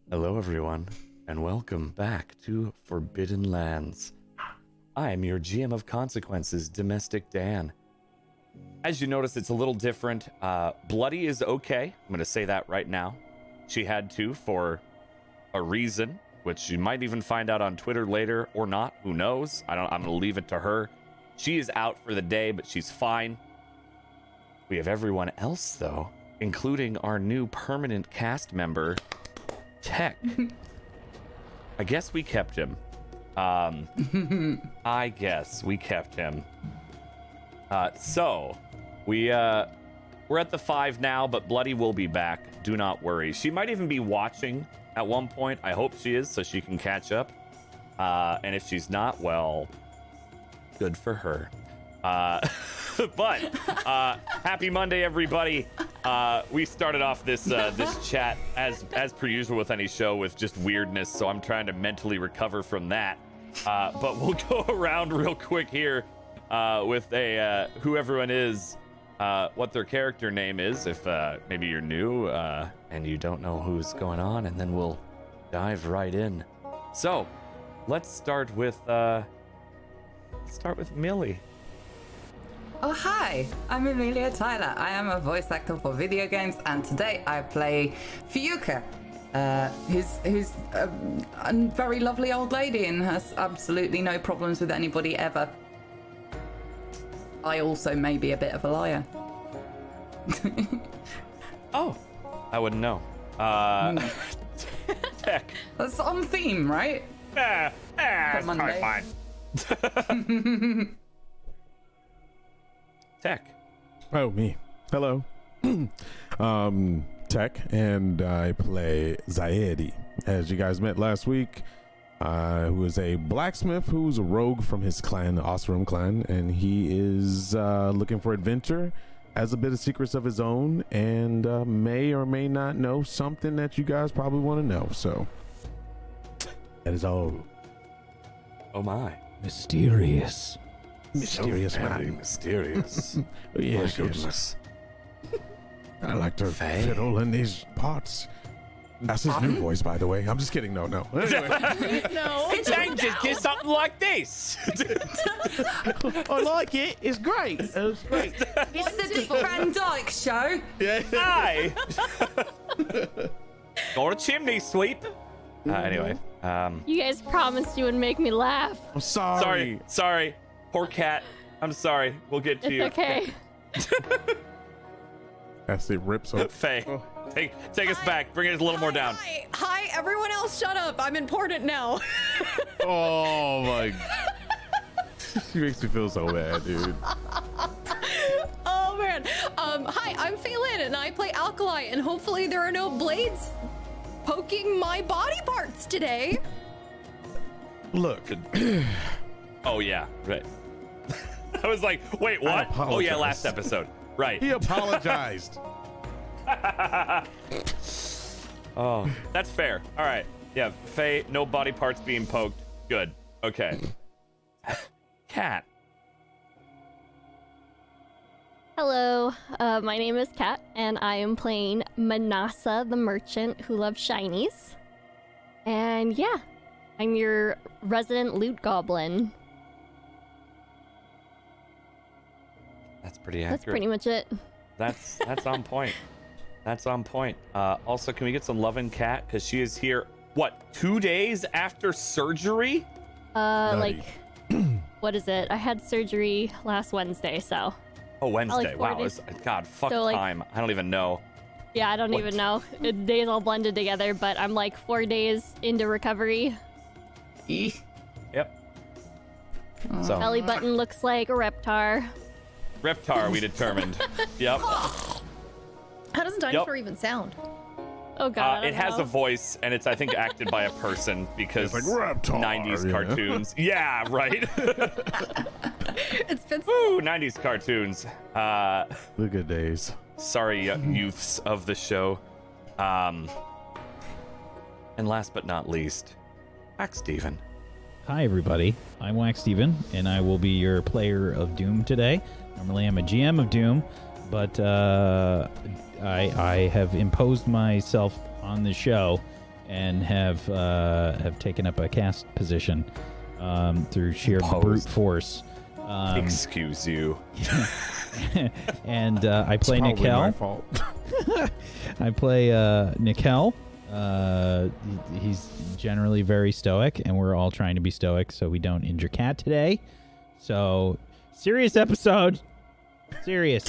Hello everyone, and welcome back to Forbidden Lands. I am your GM of Consequences, Domestic Dan. As you notice, it's a little different. Bloody is okay. I'm going to say that right now. She had to for a reason, which you might even find out on Twitter later or not. Who knows? I'm going to leave it to her. She is out for the day, but she's fine. We have everyone else, though, including our new permanent cast member, Tech. I guess we kept him. I guess we kept him. So we're at the 5 now, but Bloody will be back. Do not worry. She might even be watching at one point. I hope she is, so she can catch up. And if she's not, well, good for her. But happy Monday, everybody. We started off this this chat as per usual with any show with just weirdness, so I'm trying to mentally recover from that. But we'll go around real quick here with who everyone is, what their character name is, if maybe you're new and you don't know who's going on, and then we'll dive right in. So let's start with Millie. Oh, hi, I'm Amelia Tyler. I am a voice actor for video games, and today I play Fiuka, who's a very lovely old lady and has absolutely no problems with anybody ever. I also may be a bit of a liar. Oh, I wouldn't know. Tech. That's on theme, right? It's fine. Tech. Oh, me. Hello. Tech, and I play Zaedi. As you guys met last week, who is a blacksmith who's a rogue from his clan, the Osram clan, and he is looking for adventure, has a bit of secrets of his own, and may or may not know something that you guys probably want to know. So that is all. Oh my. Mysterious. Mysterious, so very man. Mysterious. Yes, my goodness. I like to fiddle in these parts. That's his new voice, by the way. I'm just kidding. No. Anyway. No. Change it to something like this. I like it. It's great. It's great. It's the Dick Van Dyke show. Yeah. Hi. Got a chimney sweep. Anyway. You guys promised you would make me laugh. I'm sorry. Sorry. Poor cat. I'm sorry. We'll get to It's you. okay. As it rips up. Faye, take us back. Bring it a little more down. Hi, everyone else, shut up. I'm important now. Oh my. She makes me feel so bad, dude. Oh man. Hi, I'm Phelan and I play Alkali, and hopefully there are no blades poking my body parts today. Look. Oh yeah, right. I was like, wait, what? Oh yeah, last episode. Right. He apologized. Oh, that's fair. All right. Yeah, Faye, no body parts being poked. Good. Okay. Cat. Hello, my name is Kat, and I am playing Manasa, the merchant who loves shinies. And yeah, I'm your resident loot goblin. That's pretty accurate. That's pretty much it. That's on point. That's on point. Also, can we get some love in Cat? Because she is here, what, 2 days after surgery? Like, what is it? I had surgery last Wednesday, so. Oh, Wednesday. Like Wow. days. God, fuck So, like, time. I don't even know. Yeah, I don't even know. The days all blended together, but I'm like 4 days into recovery. Yep. So, Belly button looks like a Reptar. Reptar, we determined. Yep. How does a dinosaur even sound? Oh god. I It don't has know. a voice, and it's, I think, acted by a person because It's like Reptar, 90s yeah. cartoons. Yeah, right. It's been Ooh, 90s cartoons. The good days. Sorry, youths of the show. And last but not least, Wax Steven. Hi everybody, I'm Wax Steven, and I will be your player of Doom today. Normally I'm a GM of Doom, but I have imposed myself on the show and have taken up a cast position through sheer brute force. Excuse you. And I play Probably Nickel. my fault. I play Nickel. He's generally very stoic, and we're all trying to be stoic so we don't injure Cat today. So, serious episode. Serious.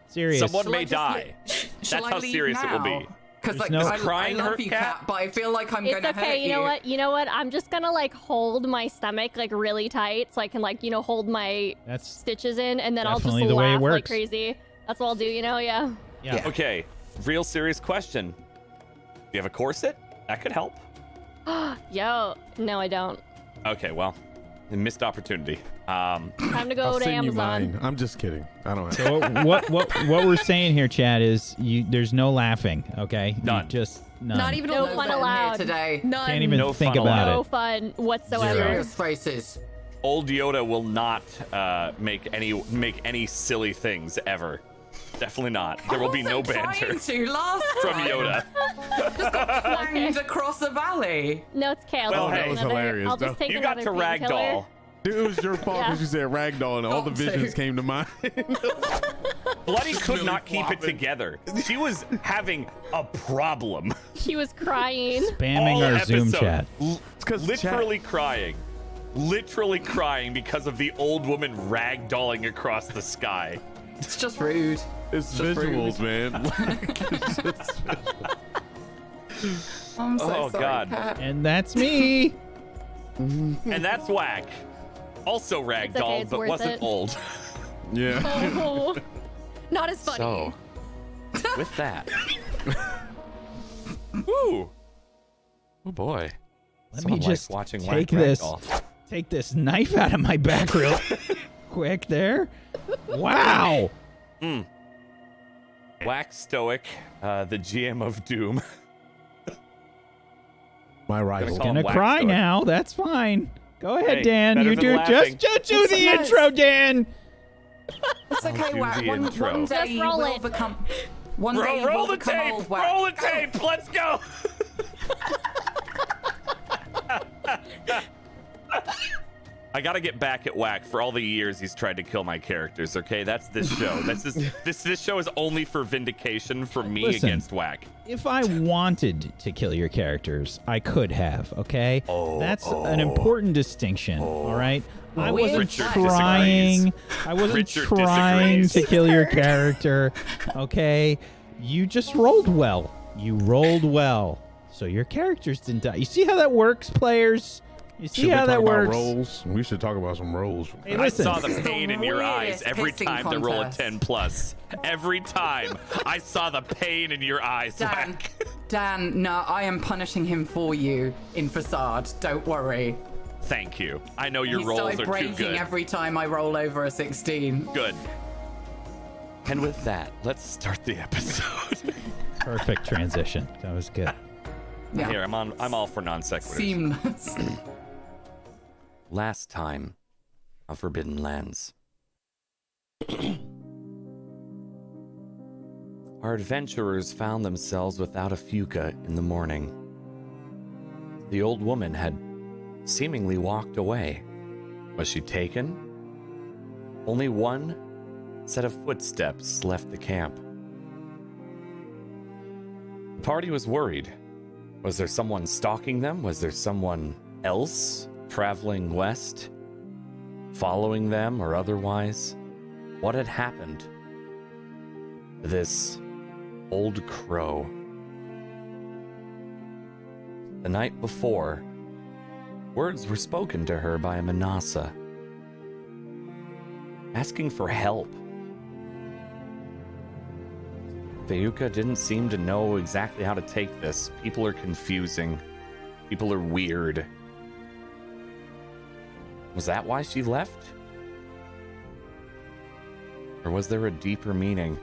Serious. Someone may die. That's how serious it will be. Because like, no- I love you, Cat, but I feel like I'm It's gonna hurt okay. you. You know what? You know what? I'm just gonna like hold my stomach like really tight so I can like hold my That's stitches in, and then I'll just definitely the way it laugh like works. crazy. That's what I'll do. Yeah. yeah. Okay, real serious question. Do you have a corset? That could help. Yo, no, I don't. Okay, well, missed opportunity. Time to go I'll to send you Amazon. mine. I'm just kidding. I don't have. So what we're saying here, Chad, is there's no laughing. Okay. None. Just none. Not even No a fun little. allowed. today. None. Can't even No think fun about No it. fun whatsoever. Serious faces. Old Yoda will not make any silly things ever. Definitely not. There will be no banter Trying to last from time. Yoda. Just got flanged across a valley. No, it's chaos. Well, I'll hey. take That was another- hilarious, I'll just though. take You got another to painkiller. ragdoll. Dude, it was your fault Yeah. because you said ragdoll and all the Got to. visions came to mind. Bloody could really not keep it flopping. together. She was having a problem. She was crying. Spamming All our Zoom episode. chat. It's 'cause Literally crying. Literally crying because of the old woman ragdolling across the sky. It's just rude. It's just visuals, man. I'm so Oh, sorry, God. Cat. And that's me. And that's whack. Also ragdolled, it's but worth wasn't it. old. Yeah. Oh, not as funny. So, with that. Woo! Oh boy. Let Someone me likes just watching take whack this. ragdoll. Take this knife out of my back real quick there. Wow. Whack Stoic, the GM of Doom. My rival. call him Gonna Wax cry Stoic. now. That's fine. Go ahead, Hey, Dan. better You than do laughing. just do the It's- intro, Dan. It's okay, do Wack. the One intro. day Just you roll will it. become. One day you Roll will the become tape! old Wack. Roll the tape! Let's go! I gotta get back at Whack for all the years he's tried to kill my characters, okay? That's this show. This show is only for vindication for me Listen. against Whack. If I wanted to kill your characters, I could have, okay? That's an important distinction, all right? I wasn't Richard trying. disagrees. I wasn't Richard trying disagrees. to kill your character, okay? You just rolled well. You rolled well. So your characters didn't die. You see how that works, players? You see Should we how talk that about works? roles? We should talk about some roles. Hey, I listen. saw the This is the pain in your eyes weirdest every pissing time they roll a contest. 10 plus. Every time I saw the pain in your eyes, Dan, Whack. Dan, no, I am punishing him for you in Facade. Don't worry. Thank you. I know your He rolls started are too breaking good. every time I roll over a 16. Good. And with that, let's start the episode. Perfect transition. That was good. Yeah. Here, I'm all for non sequiturs. Seamless. Last time on Forbidden Lands. Our adventurers found themselves without a Fuka in the morning. The old woman had seemingly walked away. Was she taken? Only one set of footsteps left the camp. The party was worried. Was there someone stalking them? Was there someone else traveling west, following them or otherwise? What had happened to this old crow? The night before, words were spoken to her by Manasa, asking for help. Feyuka didn't seem to know exactly how to take this. People are confusing. People are weird. Was that why she left? Or was there a deeper meaning?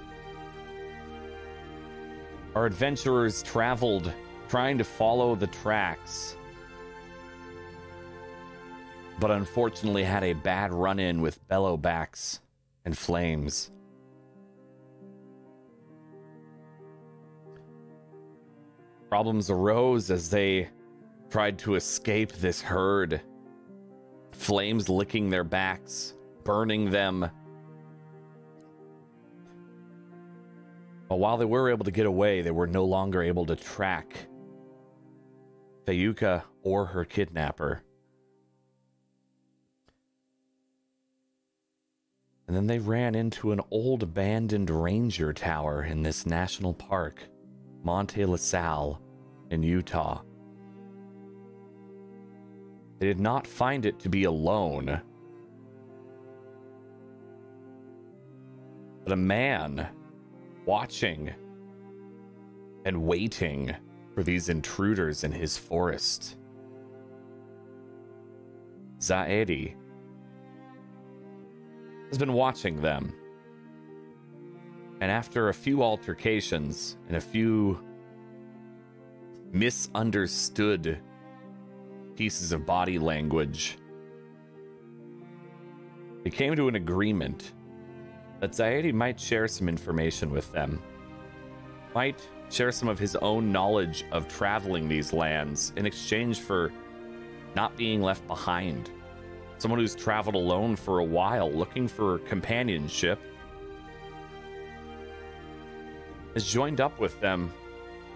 Our adventurers traveled, trying to follow the tracks, but unfortunately had a bad run-in with bellowbacks and flames. Problems arose as they tried to escape this herd. Flames licking their backs, burning them. But while they were able to get away, they were no longer able to track Fayuka or her kidnapper. And then they ran into an old abandoned ranger tower in this national park, Monte La Salle in Utah. They did not find it to be alone, but a man watching and waiting for these intruders in his forest. Zaedi has been watching them, and after a few altercations and a few misunderstood pieces of body language, they came to an agreement that Zaedi might share some information with them, might share some of his own knowledge of traveling these lands in exchange for not being left behind. Someone who's traveled alone for a while, looking for companionship, has joined up with them,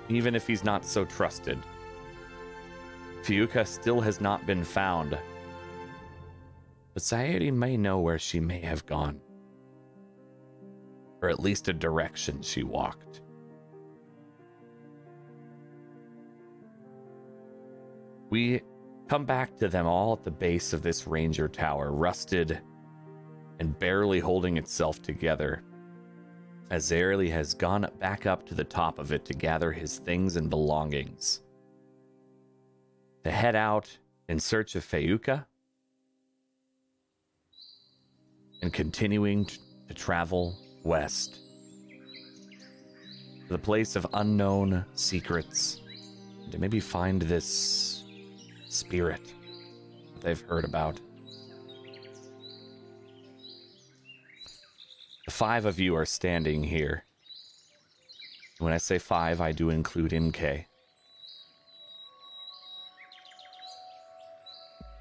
even if he's not so trusted. Fiuka still has not been found, but Zaedi may know where she may have gone, or at least a direction she walked. We come back to them all at the base of this ranger tower, rusted and barely holding itself together, as Zaerli has gone back up to the top of it to gather his things and belongings, to head out in search of Fayuka, and continuing to travel west to the place of unknown secrets, to maybe find this spirit that they've heard about. The 5 of you are standing here. When I say 5, I do include NK.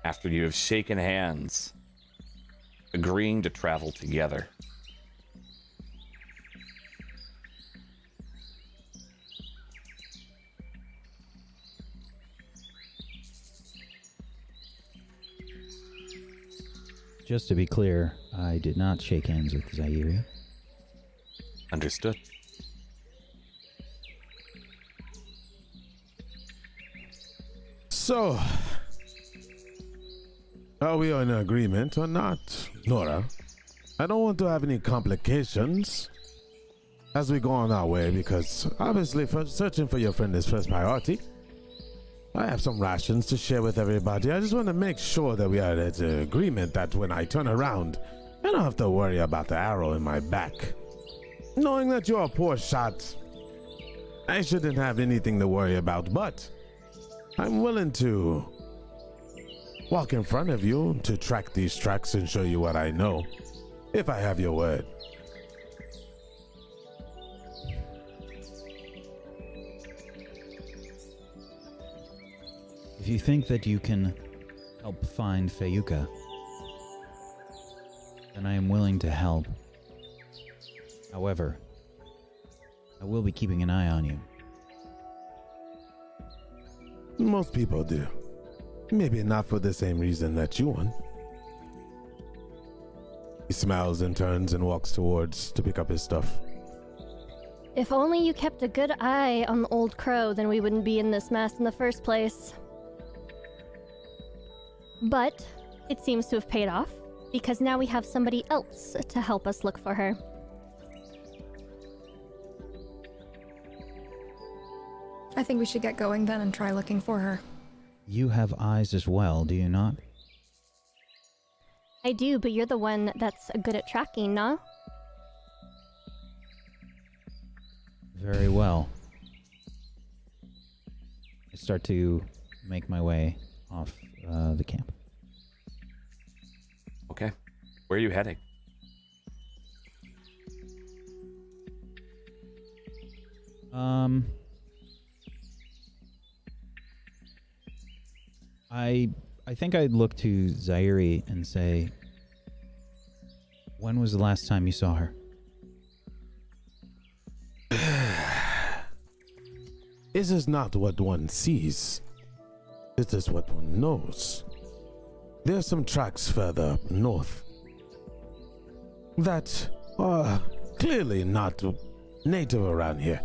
After you have shaken hands, agreeing to travel together. Just to be clear, I did not shake hands with Zaire. Understood. So, are we in agreement or not, Nora? I don't want to have any complications as we go on our way, because obviously searching for your friend is first priority. I have some rations to share with everybody. I just want to make sure that we are at an agreement that when I turn around, I don't have to worry about the arrow in my back. Knowing that you're a poor shot, I shouldn't have anything to worry about, but I'm willing to walk in front of you to track these tracks and show you what I know, if I have your word. If you think that you can help find Fayuka, then I am willing to help. However, I will be keeping an eye on you. Most people do. Maybe not for the same reason that you want. He smiles and turns and walks towards to pick up his stuff. If only you kept a good eye on the old crow, then we wouldn't be in this mess in the first place. But it seems to have paid off, because now we have somebody else to help us look for her. I think we should get going then and try looking for her. You have eyes as well, do you not? I do, but you're the one that's good at tracking, no? Very well. I start to make my way off the camp. Okay. Where are you heading? I think I'd look to Zaire and say, when was the last time you saw her? This is not what one sees. It is what one knows. There are some tracks further up north that are clearly not native around here.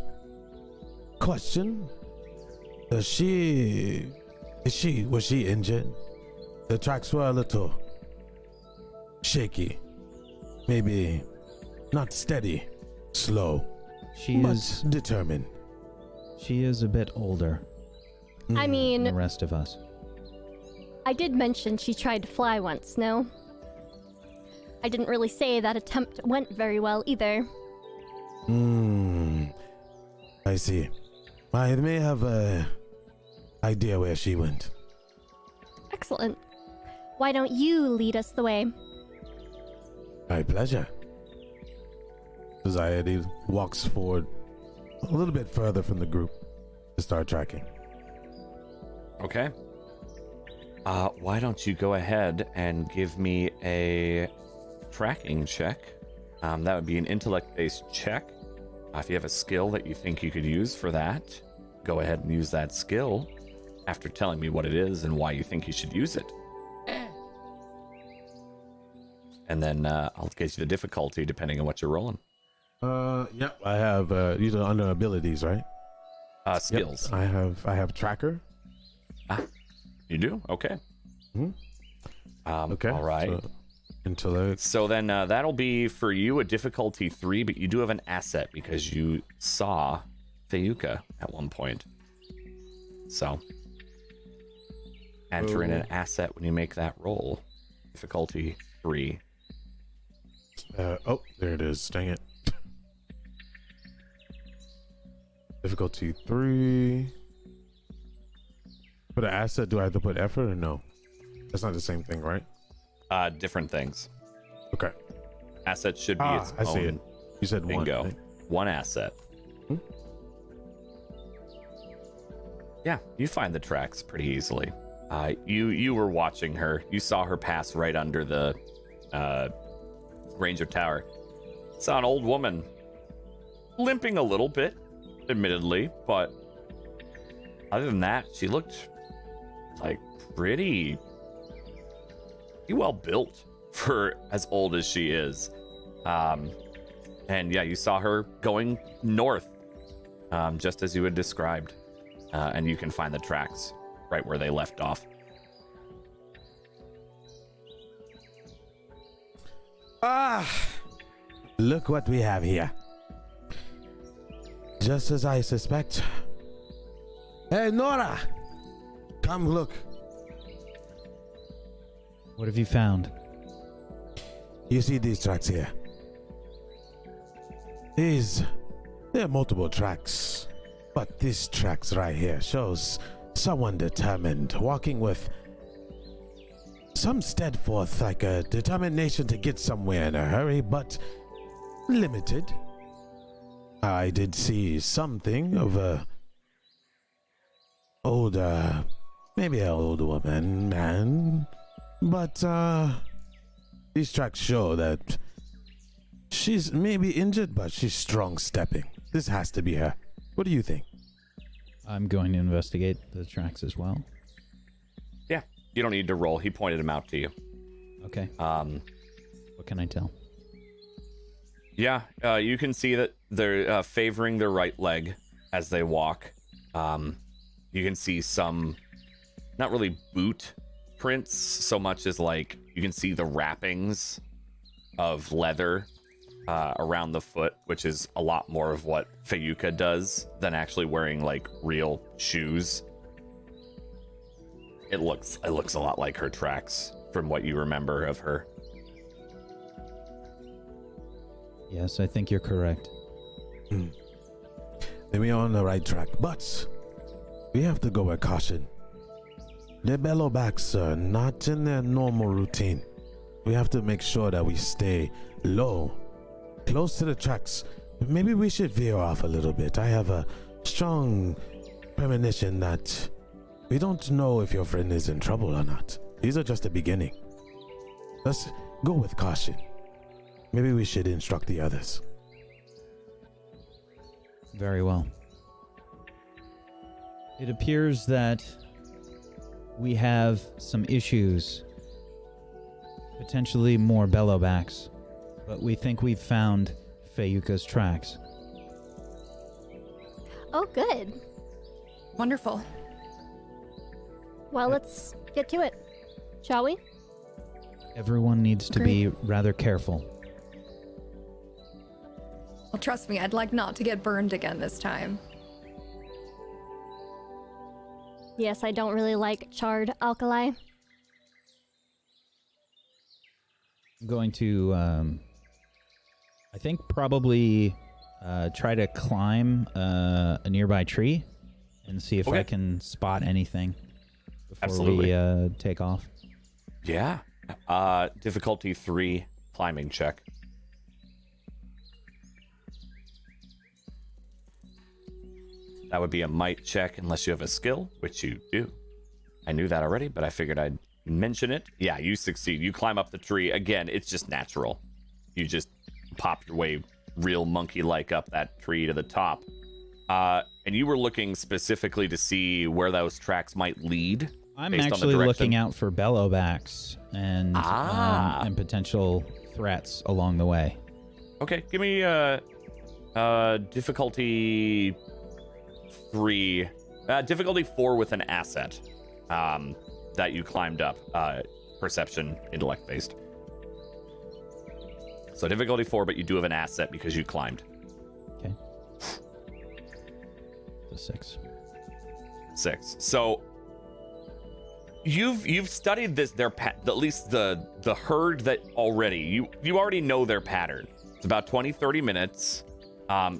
Question: was she injured? The tracks were a little shaky, maybe not steady, slow, but determined. She is a bit older. I mean, than the rest of us. I did mention she tried to fly once, no? I didn't really say that attempt went very well either. I see. I may have a idea where she went. Excellent. Why don't you lead us the way? My pleasure. Society walks forward a little bit further from the group to start tracking. Okay. Why don't you go ahead and give me a tracking check? That would be an intellect-based check. If you have a skill that you think you could use for that, go ahead and use that skill after telling me what it is and why you think you should use it. And then I'll get you the difficulty depending on what you're rolling. Yep. I have these are under abilities, right? Skills. Yep. I have tracker. You do? Okay. Okay. All right. So, intellect. So then that'll be for you a difficulty 3, but you do have an asset because you saw Fayuka at one point. So enter in an asset when you make that roll. Difficulty 3. There it is. Dang it. Difficulty 3. For the asset, do I have to put effort or no? That's not the same thing, right? Different things. Okay. Asset should be its I see own. it. You said Bingo. one. Right? One asset. Yeah, you find the tracks pretty easily. You were watching her. You saw her pass right under the Ranger Tower. Saw an old woman limping a little bit, admittedly, but other than that, she looked like pretty well built for as old as she is. And yeah, you saw her going north, just as you had described. And you can find the tracks right where they left off. Look what we have here. Just as I suspect. Hey, Nora! Come look. What have you found? You see these tracks here? There are multiple tracks. But this tracks right here shows someone determined, walking with some steadfast, like a determination to get somewhere in a hurry, but limited. I did see something of a older, maybe an older woman, man, but these tracks show that she's maybe injured, but she's strong stepping. This has to be her. What do you think? I'm going to investigate the tracks as well. Yeah, you don't need to roll. He pointed them out to you. Okay. What can I tell? Yeah, you can see that they're favoring their right leg as they walk. You can see some, not really boot prints so much as like you can see the wrappings of leather around the foot, which is a lot more of what Fayuka does than actually wearing like real shoes. It looks a lot like her tracks from what you remember of her. Yes, I think you're correct. Then we are on the right track, but we have to go with caution. The bellowbacks are not in their normal routine. We have to make sure that we stay low, close to the tracks. Maybe we should veer off a little bit. I have a strong premonition that We don't know if your friend is in trouble or not. These are just the beginning. Let's go with caution. Maybe we should instruct the others. Very well. It appears that we have some issues. Potentially more bellowbacks. But we think we've found Fayuka's tracks. Oh, good. Wonderful. Well, let's get to it, shall we? Everyone needs to be rather careful. Well, trust me, I'd like not to get burned again this time. Yes, I don't really like charred alkali. I'm going to, I think probably try to climb a nearby tree and see if I can spot anything before we take off. Yeah. Difficulty 3 climbing check. That would be a might check unless you have a skill, which you do. I knew that already, but I figured I'd mention it. Yeah, you succeed. You climb up the tree. Again, it's just natural. You just pop your way real monkey-like up that tree to the top. And you were looking specifically to see where those tracks might lead. I'm actually looking out for bellowbacks and potential threats along the way. Okay, give me difficulty 3, difficulty 4 with an asset that you climbed up, perception, intellect based. So difficulty 4, but you do have an asset because you climbed. Okay. The 6. So you've studied this at least the herd that already you already know their pattern. It's about 20-30 minutes.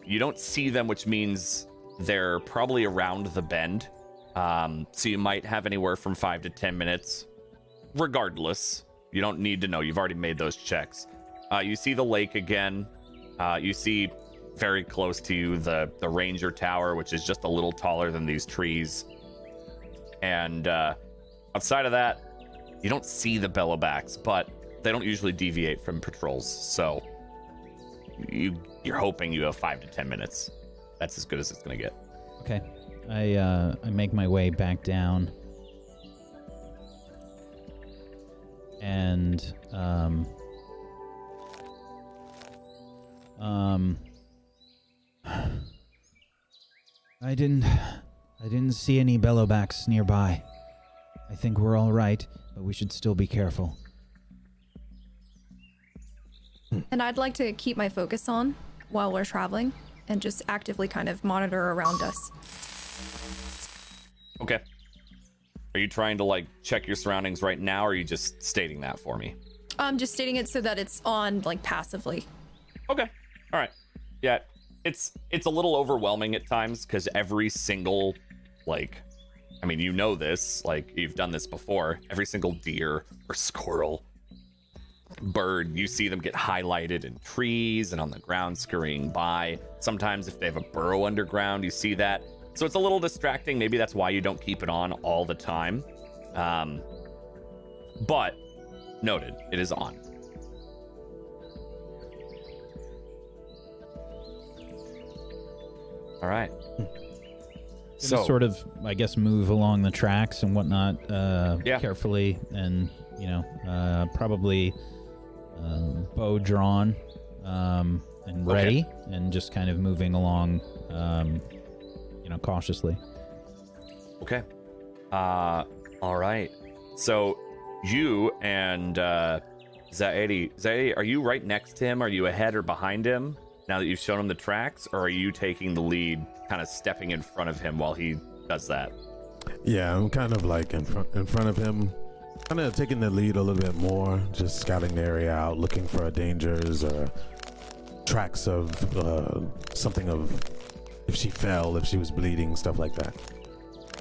You don't see them, which means they're probably around the bend. So you might have anywhere from 5 to 10 minutes. Regardless, you don't need to know. You've already made those checks. You see the lake again. You see very close to you the ranger tower, which is just a little taller than these trees. And outside of that, you don't see the bellowbacks, but they don't usually deviate from patrols. So you're hoping you have 5 to 10 minutes. That's as good as it's gonna get. Okay. I make my way back down. And I didn't see any bellowbacks nearby. I think we're all right, but we should still be careful. And I'd like to keep my focus on while we're traveling and just actively kind of monitor around us. Okay. Are you trying to like check your surroundings right now, or are you just stating that for me? I'm just stating it so that it's on like passively. Okay. All right. Yeah. It's a little overwhelming at times because every single, like, I mean, you know this, like you've done this before. Every single deer or squirrel, bird, you see them get highlighted in trees and on the ground scurrying by. Sometimes if they have a burrow underground, you see that. So it's a little distracting. Maybe that's why you don't keep it on all the time. But noted, it is on. All right. So sort of, I guess, move along the tracks and whatnot carefully, and probably bow drawn and ready, and just kind of moving along, cautiously. Okay. All right. So you and Zaidi, are you right next to him? Are you ahead or behind him now that you've shown him the tracks, or are you taking the lead, kind of stepping in front of him while he does that? Yeah, I'm kind of like in front of him, kind of taking the lead a little bit more, just scouting the area out, looking for dangers or tracks of something of if she fell, if she was bleeding, stuff like that.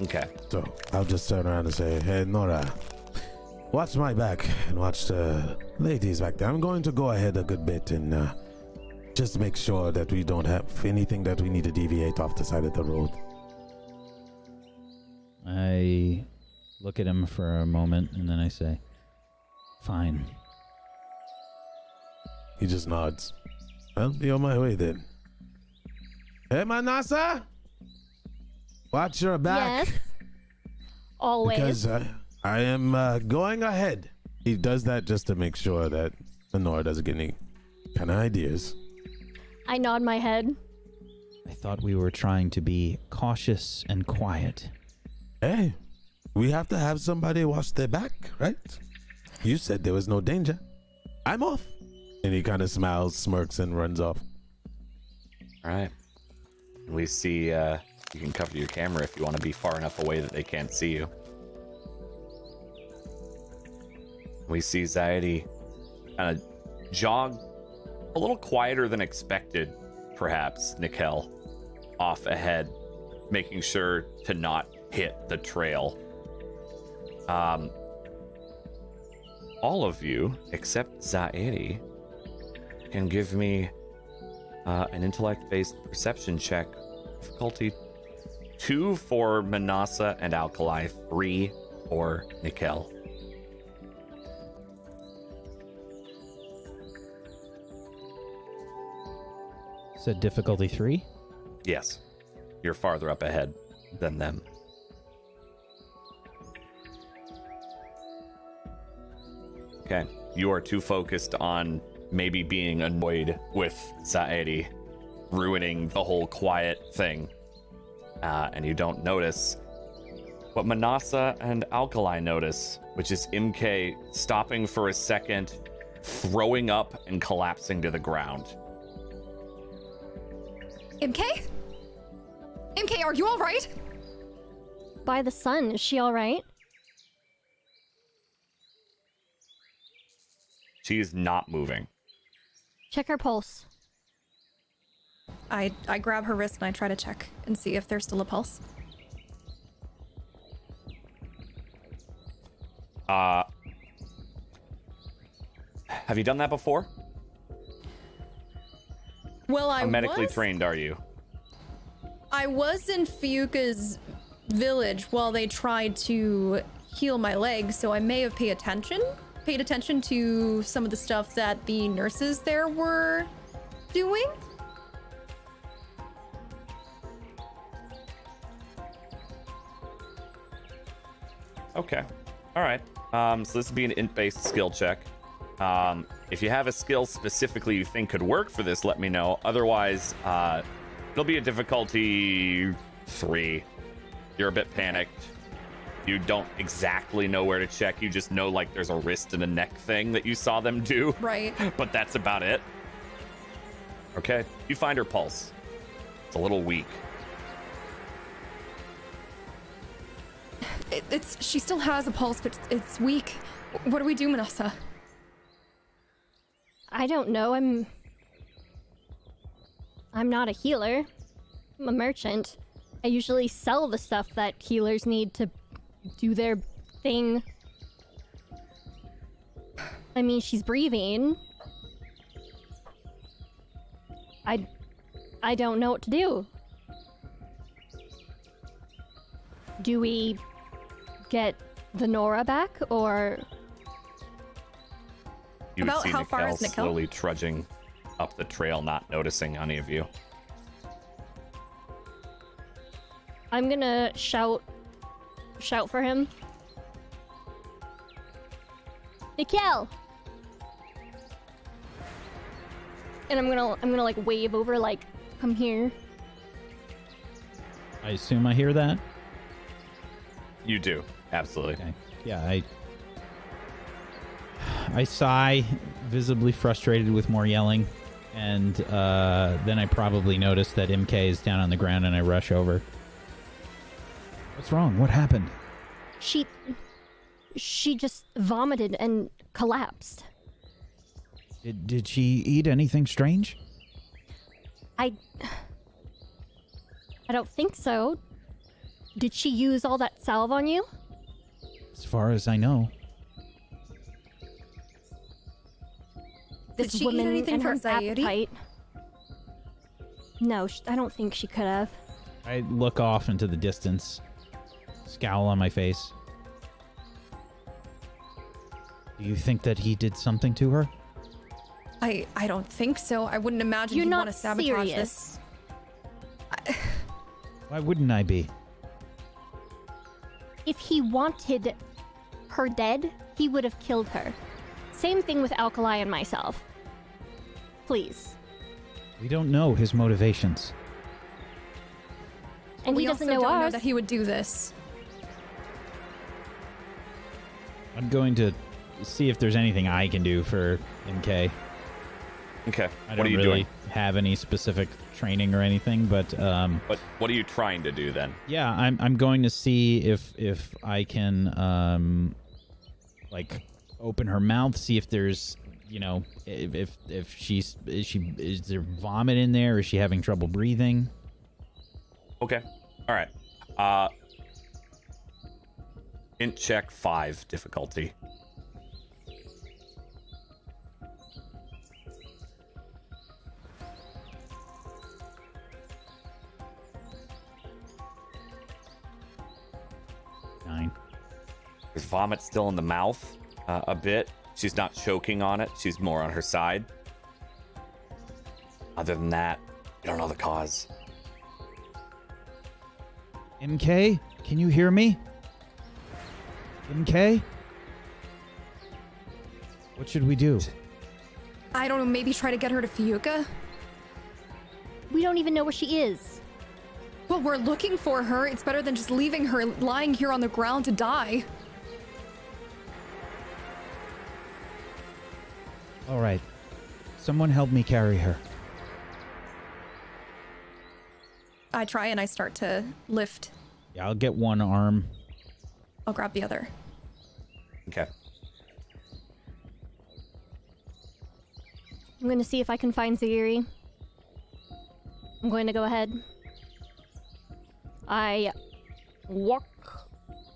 Okay. So I'll just turn around and say, hey, Nora, watch my back and watch the ladies back there. I'm going to go ahead a good bit and just make sure that we don't have anything that we need to deviate off the side of the road. I look at him for a moment, and then I say, fine. He just nods. I'll be on my way then. Hey, Manasa! Watch your back. Yes. Always. Because I am going ahead. He does that just to make sure that Honora doesn't get any kind of ideas. I nod my head. I thought we were trying to be cautious and quiet. Hey, we have to have somebody watch their back, right? You said there was no danger. I'm off. And he kind of smiles, smirks, and runs off. All right. We see you can cover your camera if you want to be far enough away that they can't see you. We see Zaidi kind of jog a little quieter than expected, perhaps, Nikel, off ahead, making sure to not hit the trail. All of you, except Zaidi, can give me an intellect-based perception check. Difficulty 2 for Manasa and Alkali, 3 for Nikel. Said difficulty 3? Yes, you're farther up ahead than them. Okay, you are too focused on maybe being annoyed with Zaidi ruining the whole quiet thing, and you don't notice what Manasa and Alkali notice, which is MK stopping for a second, throwing up and collapsing to the ground. MK? MK, are you all right? By the sun, is she all right? She is not moving. Check her pulse. I grab her wrist and I try to check and see if there's still a pulse. Have you done that before? Well, How medically trained are you? I was in Fiuka's village while they tried to heal my leg, so I may have paid attention to some of the stuff that the nurses there were doing. Okay. All right. So this would be an int-based skill check. If you have a skill specifically you think could work for this, let me know. Otherwise, it'll be a difficulty 3. You're a bit panicked. You don't exactly know where to check. You just know, like, there's a wrist and a neck thing that you saw them do. Right. But that's about it. Okay. You find her pulse. It's a little weak. She still has a pulse, but it's weak. What do we do, Manasa? I don't know. I'm not a healer. I'm a merchant. I usually sell the stuff that healers need to do their thing. I mean, she's breathing. I don't know what to do. Do we get the Nora back, or... You would About see how far Nikel is Nikel? slowly trudging up the trail, not noticing any of you. I'm gonna shout for him. Nikel! And I'm gonna like wave over, like, come here. I assume I hear that? You do, absolutely. Okay. Yeah, I sigh, visibly frustrated with more yelling, and then I probably notice that MK is down on the ground, and I rush over. What's wrong? What happened? She just vomited and collapsed. Did she eat anything strange? I don't think so. Did she use all that salve on you? As far as I know. Did she eat anything and her from Zaidi? appetite. No, I don't think she could have. I look off into the distance, scowl on my face. Do you think that he did something to her? I don't think so. I wouldn't imagine You're he'd not want to sabotage serious. this. Why wouldn't I be? If he wanted her dead, he would have killed her. Same thing with Alkali and myself. Please. We don't know his motivations. And we he doesn't also know don't ours. know that he would do this. I'm going to see if there's anything I can do for MK. Okay. I What don't are you really doing? have any specific training or anything, but What are you trying to do then? yeah, I'm going to see if I can like open her mouth, see if there's, you know, if is there vomit in there, or is she having trouble breathing? Okay. All right. Int check 5 difficulty. There's vomit still in the mouth a bit. She's not choking on it. She's more on her side. Other than that, you don't know the cause. MK, can you hear me? MK? What should we do? I don't know, maybe try to get her to Fiuka? We don't even know where she is. Well, we're looking for her. It's better than just leaving her lying here on the ground to die. All right. Someone help me carry her. I try and I start to lift. Yeah, I'll get one arm. I'll grab the other. Okay. I'm going to see if I can find Zahiri. I'm going to go ahead. I walk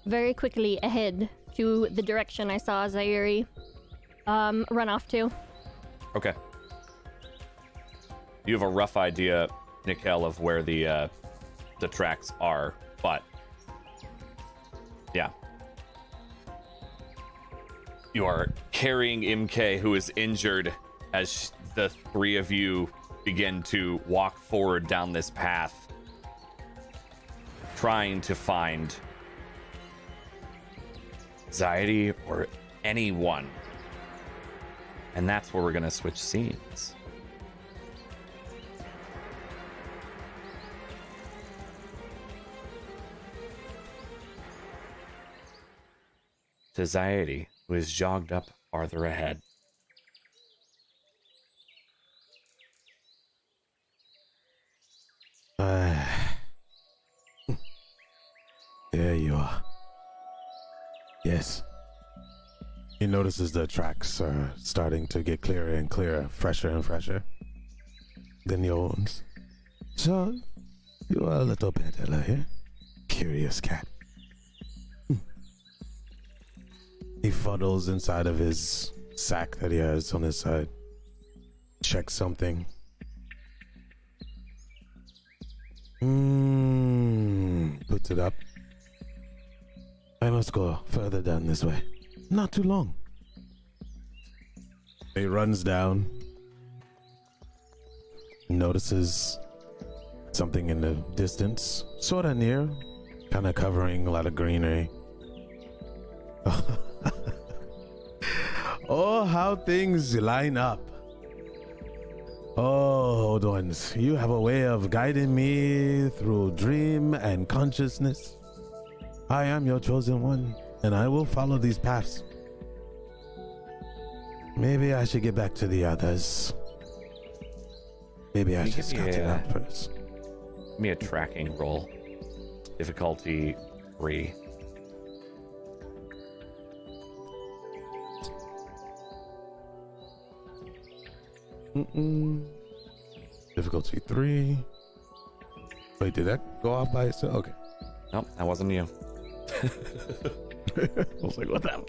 very quickly ahead to the direction I saw Zahiri run off to. Okay. You have a rough idea, Nickel, of where the tracks are, but yeah. You are carrying MK, who is injured, as the three of you begin to walk forward down this path, trying to find Anxiety or anyone. And that's where we're going to switch scenes. To Zaidi, who is jogged up farther ahead. There you are. Yes. He notices the tracks are starting to get clearer and clearer, fresher and fresher than the old ones. So, you are a little better here. Curious cat. He fuddles inside of his sack that he has on his side. Checks something. Puts it up. I must go further down this way. Not too long. He runs down. Notices something in the distance. Sort of near. Kind of covering a lot of greenery. Oh, how things line up. Oh, old ones, you have a way of guiding me through dream and consciousness. I am your chosen one, and I will follow these paths. Maybe I should get back to the others. Maybe I should scout it out first. Give me a tracking roll. Difficulty 3. Difficulty 3. Wait, did that go off by itself? Okay. Nope, that wasn't you. I was like, what the hell?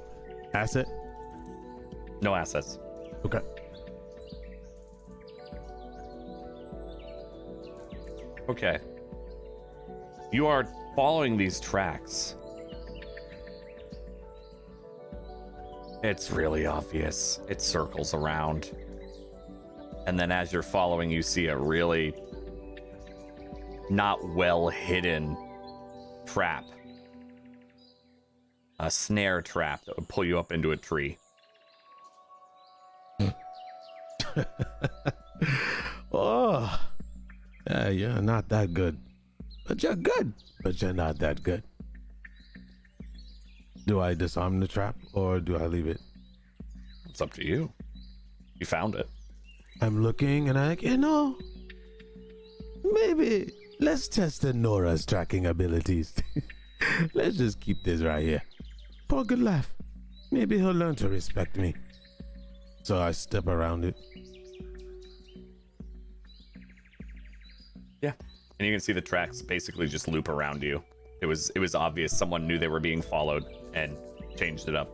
Asset? No assets. Okay. Okay. You are following these tracks, It's really obvious. It circles around. And then as you're following, you see a really not well hidden trap. A snare trap that would pull you up into a tree. Oh, yeah, you're not that good. But you're good. But you're not that good. Do I disarm the trap or do I leave it? It's up to you. You found it. I'm looking and I, you know, maybe let's test the Nora's tracking abilities. Let's just keep this right here. For a good laugh. Maybe he'll learn to respect me. So I step around it. Yeah. And you can see the tracks basically just loop around you. It was obvious someone knew they were being followed and changed it up.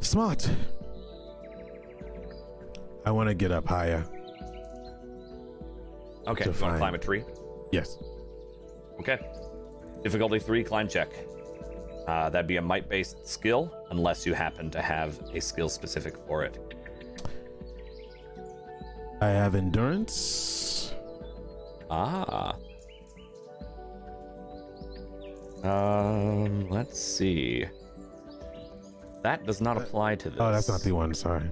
Smart. I want to get up higher. Okay, you want to climb a tree? Yes. Okay. Difficulty 3, climb check. That'd be a might-based skill, unless you happen to have a skill specific for it. I have endurance. Ah. Let's see. That does not apply to this. Oh, that's not the one. Sorry.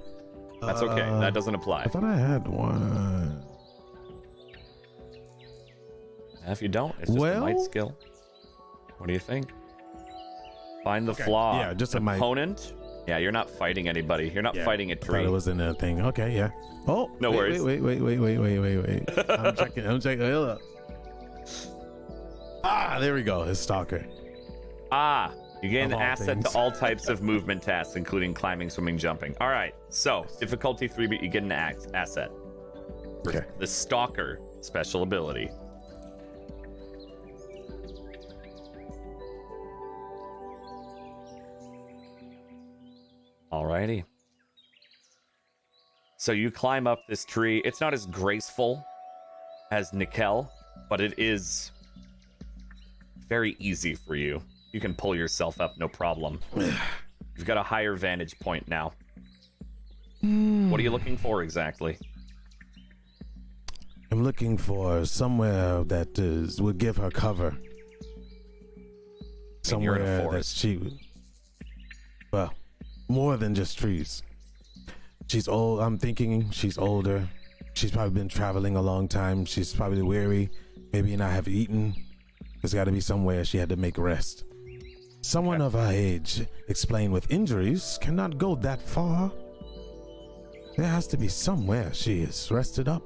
That's okay. That doesn't apply. I thought I had one. If you don't, it's just a might skill. What do you think? Find the flaw. Yeah, just a might. Opponent. Yeah, you're not fighting anybody. You're not fighting a tree. I thought it was in a thing. Okay, yeah. Oh, no worries. Wait. I'm checking. Hold up. Ah, there we go. His stalker. Ah, you gain an asset things. to all types of movement tasks, including climbing, swimming, jumping. All right. So difficulty 3, but you get an asset. Okay. The stalker special ability. Alrighty. So you climb up this tree. It's not as graceful as Nickel, but it is very easy for you. You can pull yourself up, no problem. You've got a higher vantage point now. What are you looking for exactly? I'm looking for somewhere that would give her cover. You're in a Somewhere forest. that she would. Well, more than just trees. She's old. I'm thinking she's older. She's probably been traveling a long time. She's probably weary. Maybe not have eaten. There's got to be somewhere she had to make rest. Someone of her age, explained with injuries, cannot go that far. There has to be somewhere she is rested up.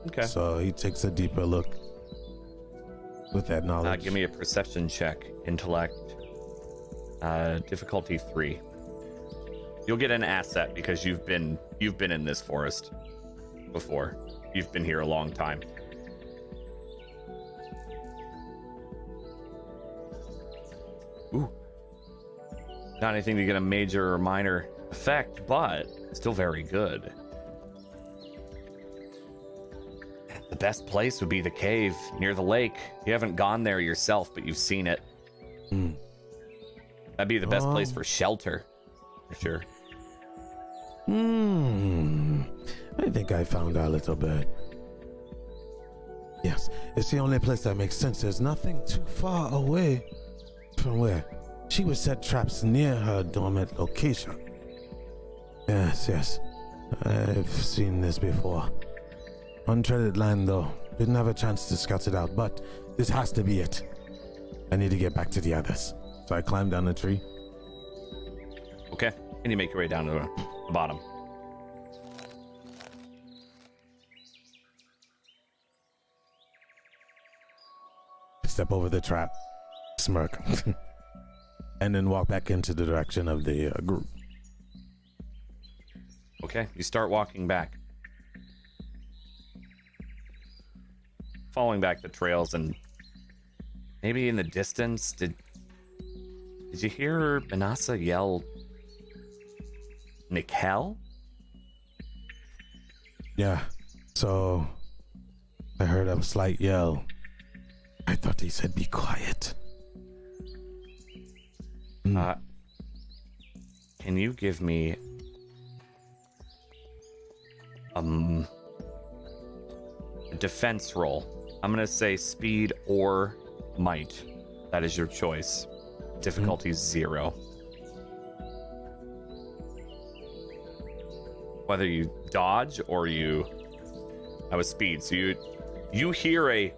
Okay. So he takes a deeper look with that knowledge. Give me a perception check. Intellect. Difficulty 3. You'll get an asset because you've been in this forest before. You've been here a long time. Ooh. Not anything to get a major or minor effect, but still very good. The best place would be the cave near the lake. You haven't gone there yourself, but you've seen it. That'd be the best place for shelter, for sure. I think I found our little bird. Yes, it's the only place that makes sense. There's nothing too far away from where she would set traps near her dormant location. Yes. I've seen this before. Untreaded land, though. Didn't have a chance to scout it out, but this has to be it. I need to get back to the others. So I climbed down the tree. Okay, and you make your way down to the bottom. Step over the trap, smirk, and then walk back into the direction of the group. Okay, you start walking back. Following back the trails, and maybe in the distance, did you hear Manasa yell Nickel? Yeah, so I heard a slight yell. I thought he said be quiet. Can you give me a defense roll? I'm gonna say speed or might. That is your choice. Difficulty 0. Whether you dodge or you have a speed. So you hear a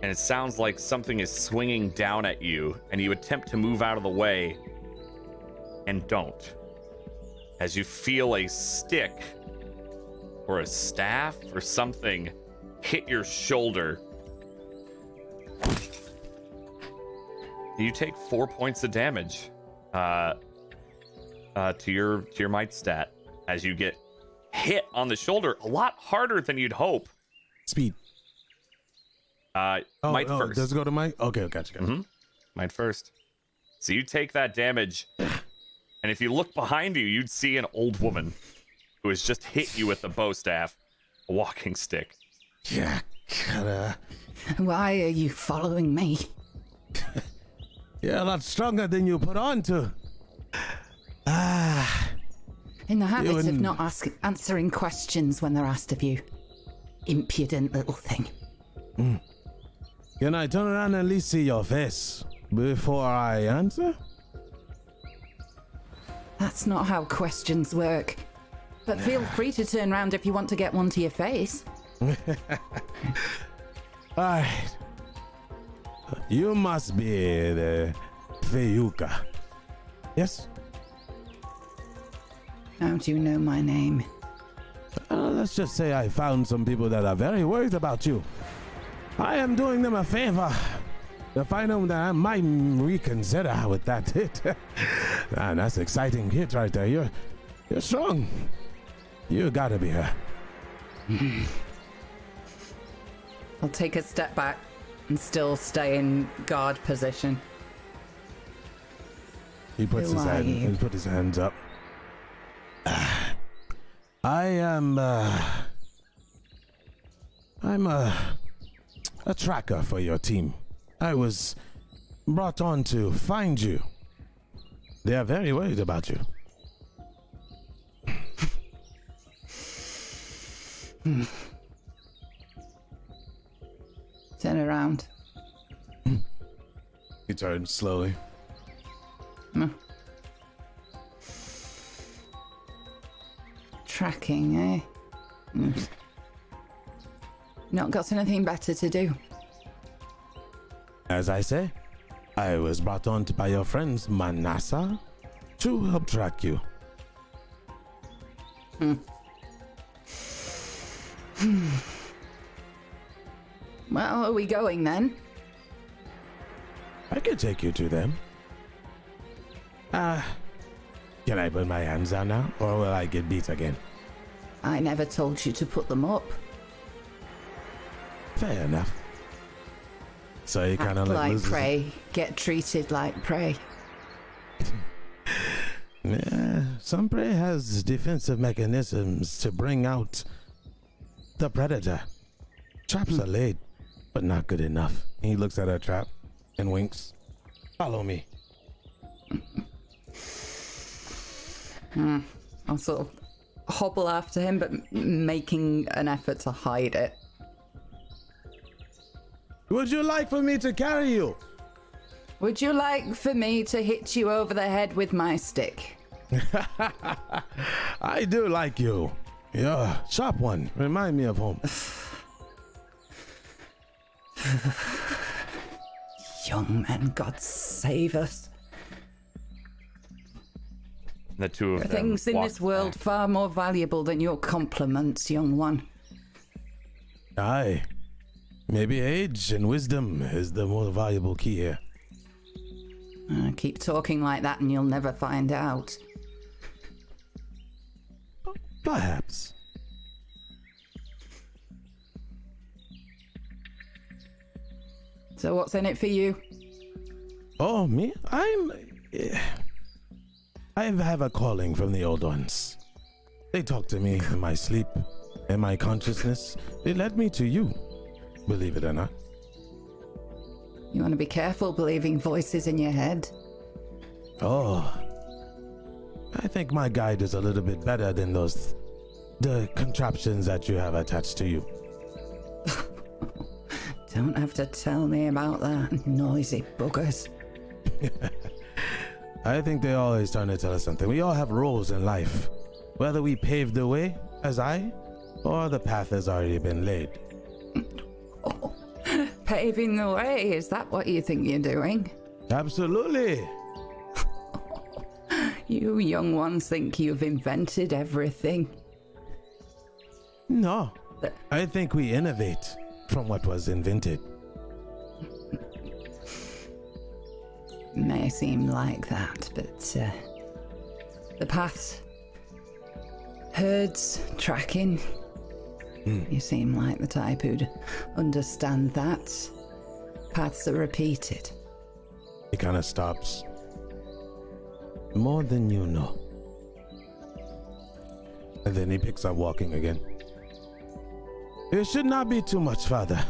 and it sounds like something is swinging down at you, and you attempt to move out of the way and don't. As you feel a stick or a staff or something hit your shoulder. You take 4 points of damage to your might stat as you get hit on the shoulder a lot harder than you'd hope. Speed. Might first. Does it go to might? Okay, gotcha. Mm-hmm. Might first. So you take that damage, and if you look behind you, you'd see an old woman who has just hit you with the bow staff, a walking stick. Yeah. Why are you following me? You're a lot stronger than you put on to. In the habit of not answering questions when they're asked of you. Impudent little thing. Can I turn around and at least see your face before I answer? That's not how questions work. But feel free to turn around if you want to get one to your face. Alright. You must be the Feyuka. Yes? How do you know my name? Let's just say I found some people that are very worried about you. I am doing them a favor to find them that I might reconsider with that hit. Man, that's an exciting hit right there. You're strong. You gotta be her. I'll take a step back and still stay in guard position. He puts his hand. He put his hands up. I'm a tracker for your team. I was brought on to find you. They are very worried about you. Turn around. He turns slowly. Tracking, eh? Not got anything better to do. As I say, I was brought on by your friends Manasa to help track you. Well, are we going then? I could take you to them. Can I put my hands down now, or will I get beat again? I never told you to put them up. Fair enough. So you kind of like prey, get treated like prey. Yeah, some prey has defensive mechanisms to bring out the predator. Traps are laid, but not good enough. He looks at a trap and winks. Follow me. I'll sort of hobble after him, but making an effort to hide it. Would you like for me to carry you? Would you like for me to hit you over the head with my stick? I do like you. You're a sharp one. Remind me of home. Young men, God save us. The two of them. Things in this world far more valuable than your compliments, young one. Aye. Maybe age and wisdom is the more valuable key here. Keep talking like that and you'll never find out. Perhaps. So what's in it for you? Oh, me? I have a calling from the old ones. They talk to me in my sleep, in my consciousness. They led me to you, believe it or not. You want to be careful believing voices in your head. Oh, I think my guide is a little bit better than the contraptions that you have attached to you. Don't have to tell me about that, noisy buggers. I think they're always trying to tell us something. We all have roles in life, whether we pave the way, as I, or the path has already been laid. Oh, paving the way, is that what you think you're doing? Absolutely. You young ones think you've invented everything. No, I think we innovate from what was invented. May seem like that, but the path, herds, tracking, you seem like the type who'd understand that. Paths are repeated. He kind of stops. More than you know. And then he picks up walking again. It should not be too much farther.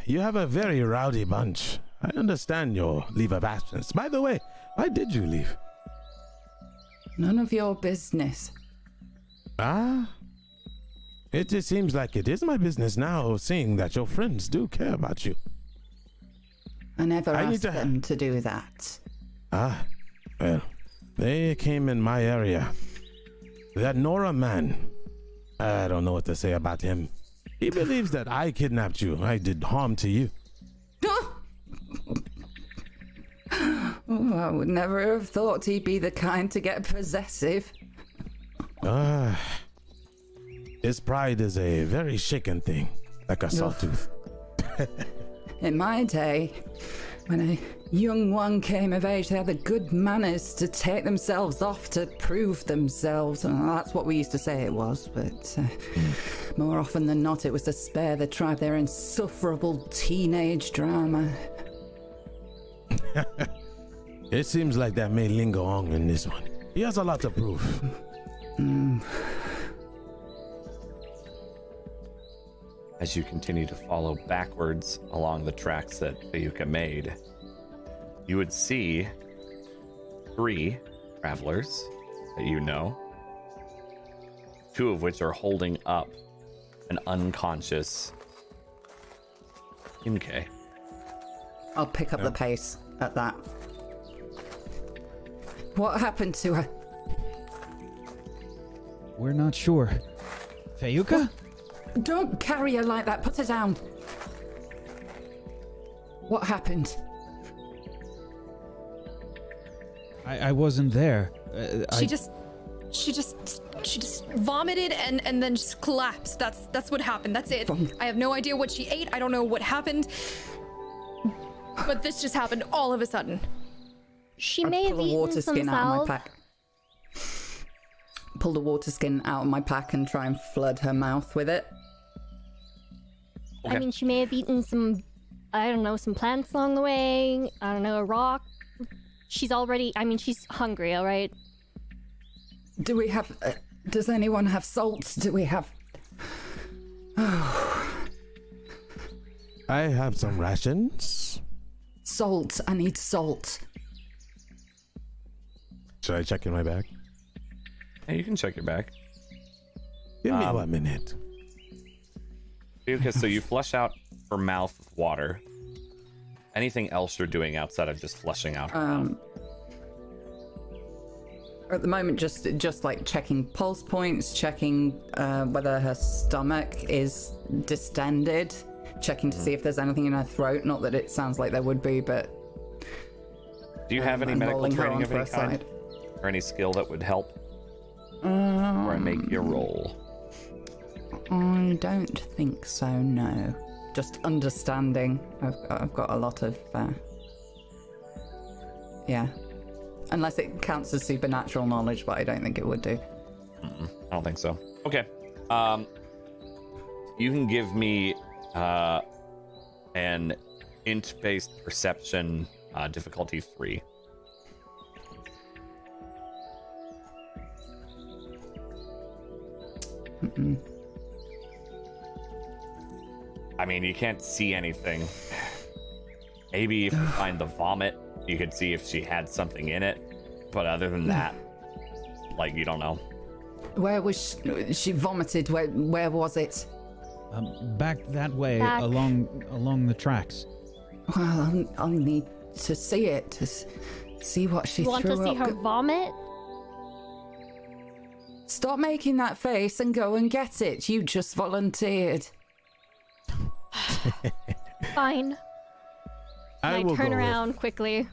You have a very rowdy bunch. I understand your leave of absence. By the way, why did you leave? None of your business. Ah? It just seems like it is my business now, seeing that your friends do care about you. I never asked them to do that. Ah, well, they came in my area. That Nora man, I don't know what to say about him. He believes that I kidnapped you. I did harm to you. Oh, I would never have thought he'd be the kind to get possessive. His pride is a very shaken thing, like a sawtooth. In my day, when a young one came of age, they had the good manners to take themselves off to prove themselves. And that's what we used to say it was, but more often than not, it was to spare the tribe their insufferable teenage drama. It seems like that may linger on in this one. He has a lot to prove. As you continue to follow backwards along the tracks that Bayuka made, you would see 3 travelers that you know, 2 of which are holding up an unconscious Imke. I'll pick up the pace at that. What happened to her? We're not sure. Fayuka? Don't carry her like that. Put her down. What happened? I wasn't there. She just vomited and then just collapsed. That's what happened. That's it. I have no idea what she ate. I don't know what happened. But this just happened all of a sudden. She may have eaten some salve. Pull the water skin out of my pack and try and flood her mouth with it. Okay. I mean, she may have eaten some, I don't know, some plants along the way. I don't know, a rock. She's already, I mean, she's hungry, all right? Do we have, does anyone have salt? Do we have... I have some rations. Salt. I need salt. Should I check in my bag? Hey, you can check your bag. Give me 1 minute. Okay, so you flush out her mouth with water. Anything else you're doing outside of just flushing out her mouth? At the moment, just like checking pulse points, checking whether her stomach is distended, checking to see if there's anything in her throat. Not that it sounds like there would be, but... Do you have any medical training of any kind? Or any skill that would help? Or I make your roll. I don't think so, no. Just understanding. I've got a lot of... yeah. Unless it counts as supernatural knowledge, but I don't think it would do. I don't think so. Okay. You can give me an int-based perception, difficulty 3. I mean, you can't see anything. Maybe if you find the vomit, you could see if she had something in it. But other than that, like, you don't know. Where was she vomited? Where was it? Back that way, Back. along the tracks. Well, I'll need to see it to see what she You want threw to see up. her vomit? Stop making that face and go and get it. You just volunteered. Fine. I And will I turn go around quickly.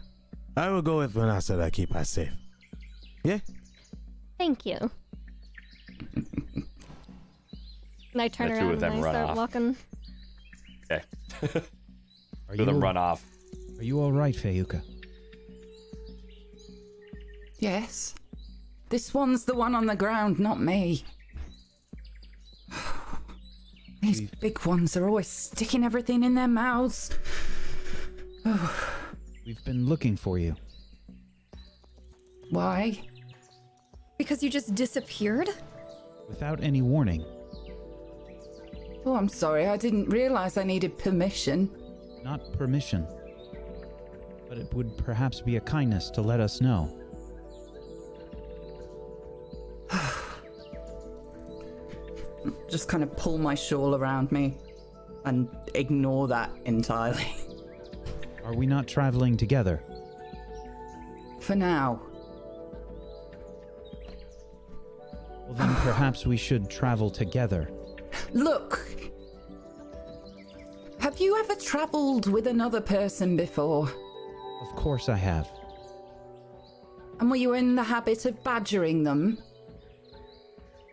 I will go with Vanessa to keep us safe. Yeah? Thank you. And I turn The two around of them and I run start off. walking. Okay. Are Two of them run off. Are you all right, Fayuka? Yes. This one's the one on the ground, not me. These big ones are always sticking everything in their mouths. We've been looking for you. Why? Because you just disappeared? Without any warning. Oh, I'm sorry. I didn't realize I needed permission. Not permission. But it would perhaps be a kindness to let us know. Just kind of pull my shawl around me and ignore that entirely. Are we not traveling together? For now. Well, then perhaps we should travel together. Look! Have you ever traveled with another person before? Of course I have. And were you in the habit of badgering them?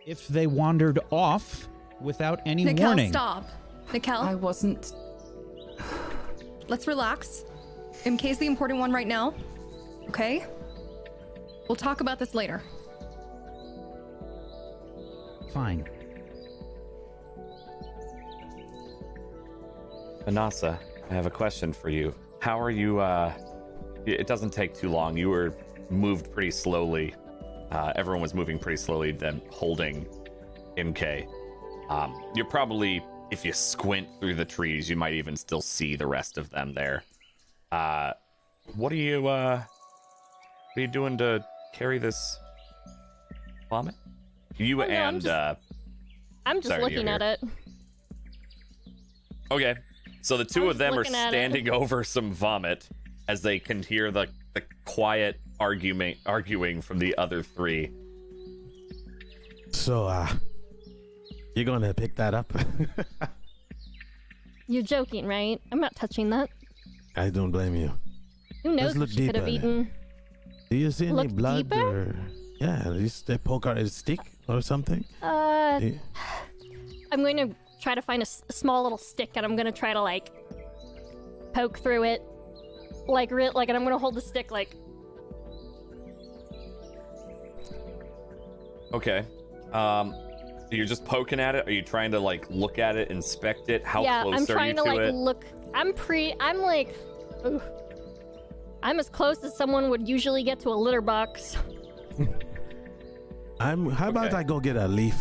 If they wandered off without any Nikel, warning. stop. Nikel, I wasn't. let's relax. MK's the important one right now. Okay? We'll talk about this later. Fine. Manasa, I have a question for you. How are you, it doesn't take too long. You were moved pretty slowly. Everyone was moving pretty slowly, then holding MK. You're probably, if you squint through the trees, you might even still see the rest of them there. What are you doing to carry this vomit? You Oh, no, and, I'm just sorry, looking you're at here. it. Okay, so the two I'm of them are just looking at it. standing over some vomit as they can hear the quiet arguing from the other three. So, you're gonna pick that up? You're joking, right? I'm not touching that. I don't blame you. Who knows Let's what look she could have deeper. eaten? Do you see any Look blood deeper? or... Yeah, at least they poke out a stick or something? Yeah. I'm going to try to find a small little stick, and I'm going to try to, like, poke through it. And I'm going to hold the stick, like... Okay. You're just poking at it? Are you trying to, like, look at it, inspect it? How yeah, close I'm are trying you to, to like, it? look... Ooh. I'm as close as someone would usually get to a litter box. How about Okay. I go get a leaf?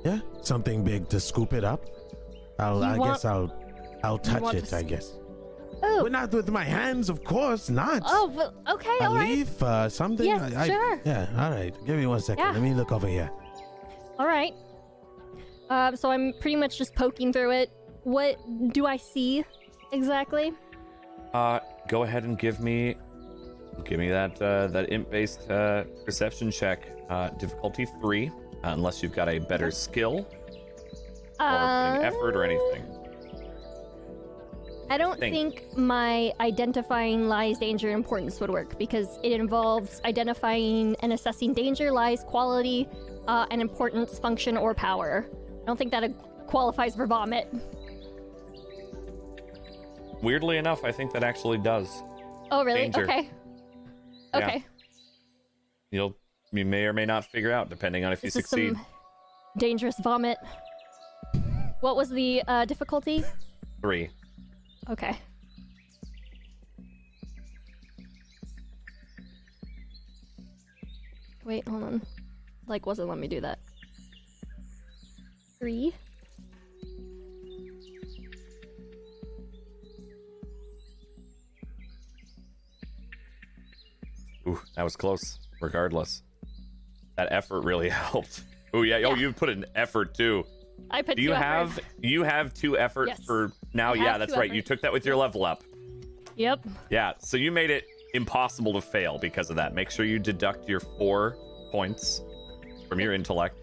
Yeah? Something big to scoop it up? I guess I'll touch want it, to I guess. Oh, But not with my hands, of course not. oh, well, okay, A all right. leaf, something? Yes, sure. Yeah, all right. Give me 1 second. Yeah. Let me look over here. All right. So I'm pretty much just poking through it. What do I see exactly? Go ahead and give me that imp-based perception check. Difficulty 3, unless you've got a better skill or an effort or anything. I don't Think. think my identifying lies, danger, and importance would work because it involves identifying and assessing danger, lies, quality, and importance, function, or power. I don't think that qualifies for vomit. Weirdly enough, I think that actually does. Oh, really? Danger. Okay. Yeah. Okay. You may or may not figure out, depending on if you This is succeed. some dangerous vomit. What was the difficulty? 3. Okay. Wait, hold on. Like, wasn't letting me do that. 3. Ooh, that was close. Regardless, that effort really helped. Oh yeah. Oh, you put in effort too. I put Do you two have effort. you have 2 effort Yes. for now? I Yeah, have that's 2 right. You effort. took that with your level up. Yep. Yeah, so you made it impossible to fail because of that. Make sure you deduct your 4 points from your intellect.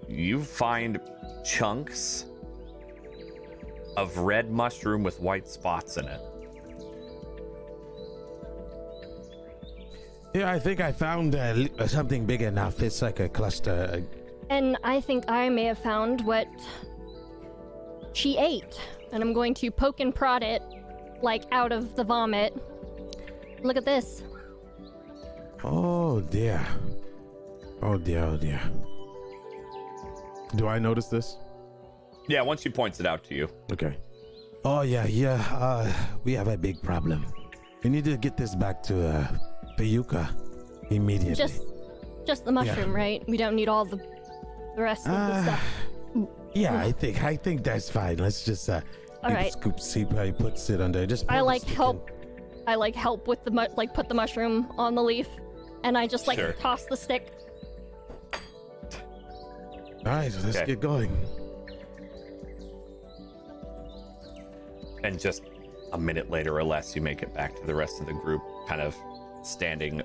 You find chunks of red mushroom with white spots in it. Yeah, I think I found something big enough. It's like a cluster. And I think I may have found what she ate. And I'm going to poke and prod it, like, out of the vomit. Look at this. Oh dear. Oh dear, oh dear. Do I notice this? Yeah, once she points it out to you. Okay. Oh yeah. We have a big problem. We need to get this back to Payuka immediately. Just the mushroom, right? We don't need all the rest of the stuff. Yeah, I think that's fine. Let's just right. scoop, see how he puts it under. Just I put like the stick help. I like help with the put the mushroom on the leaf, and I just like Sure. toss the stick. in. All right, so let's get going. And just a minute later or less, you make it back to the rest of the group, kind of standing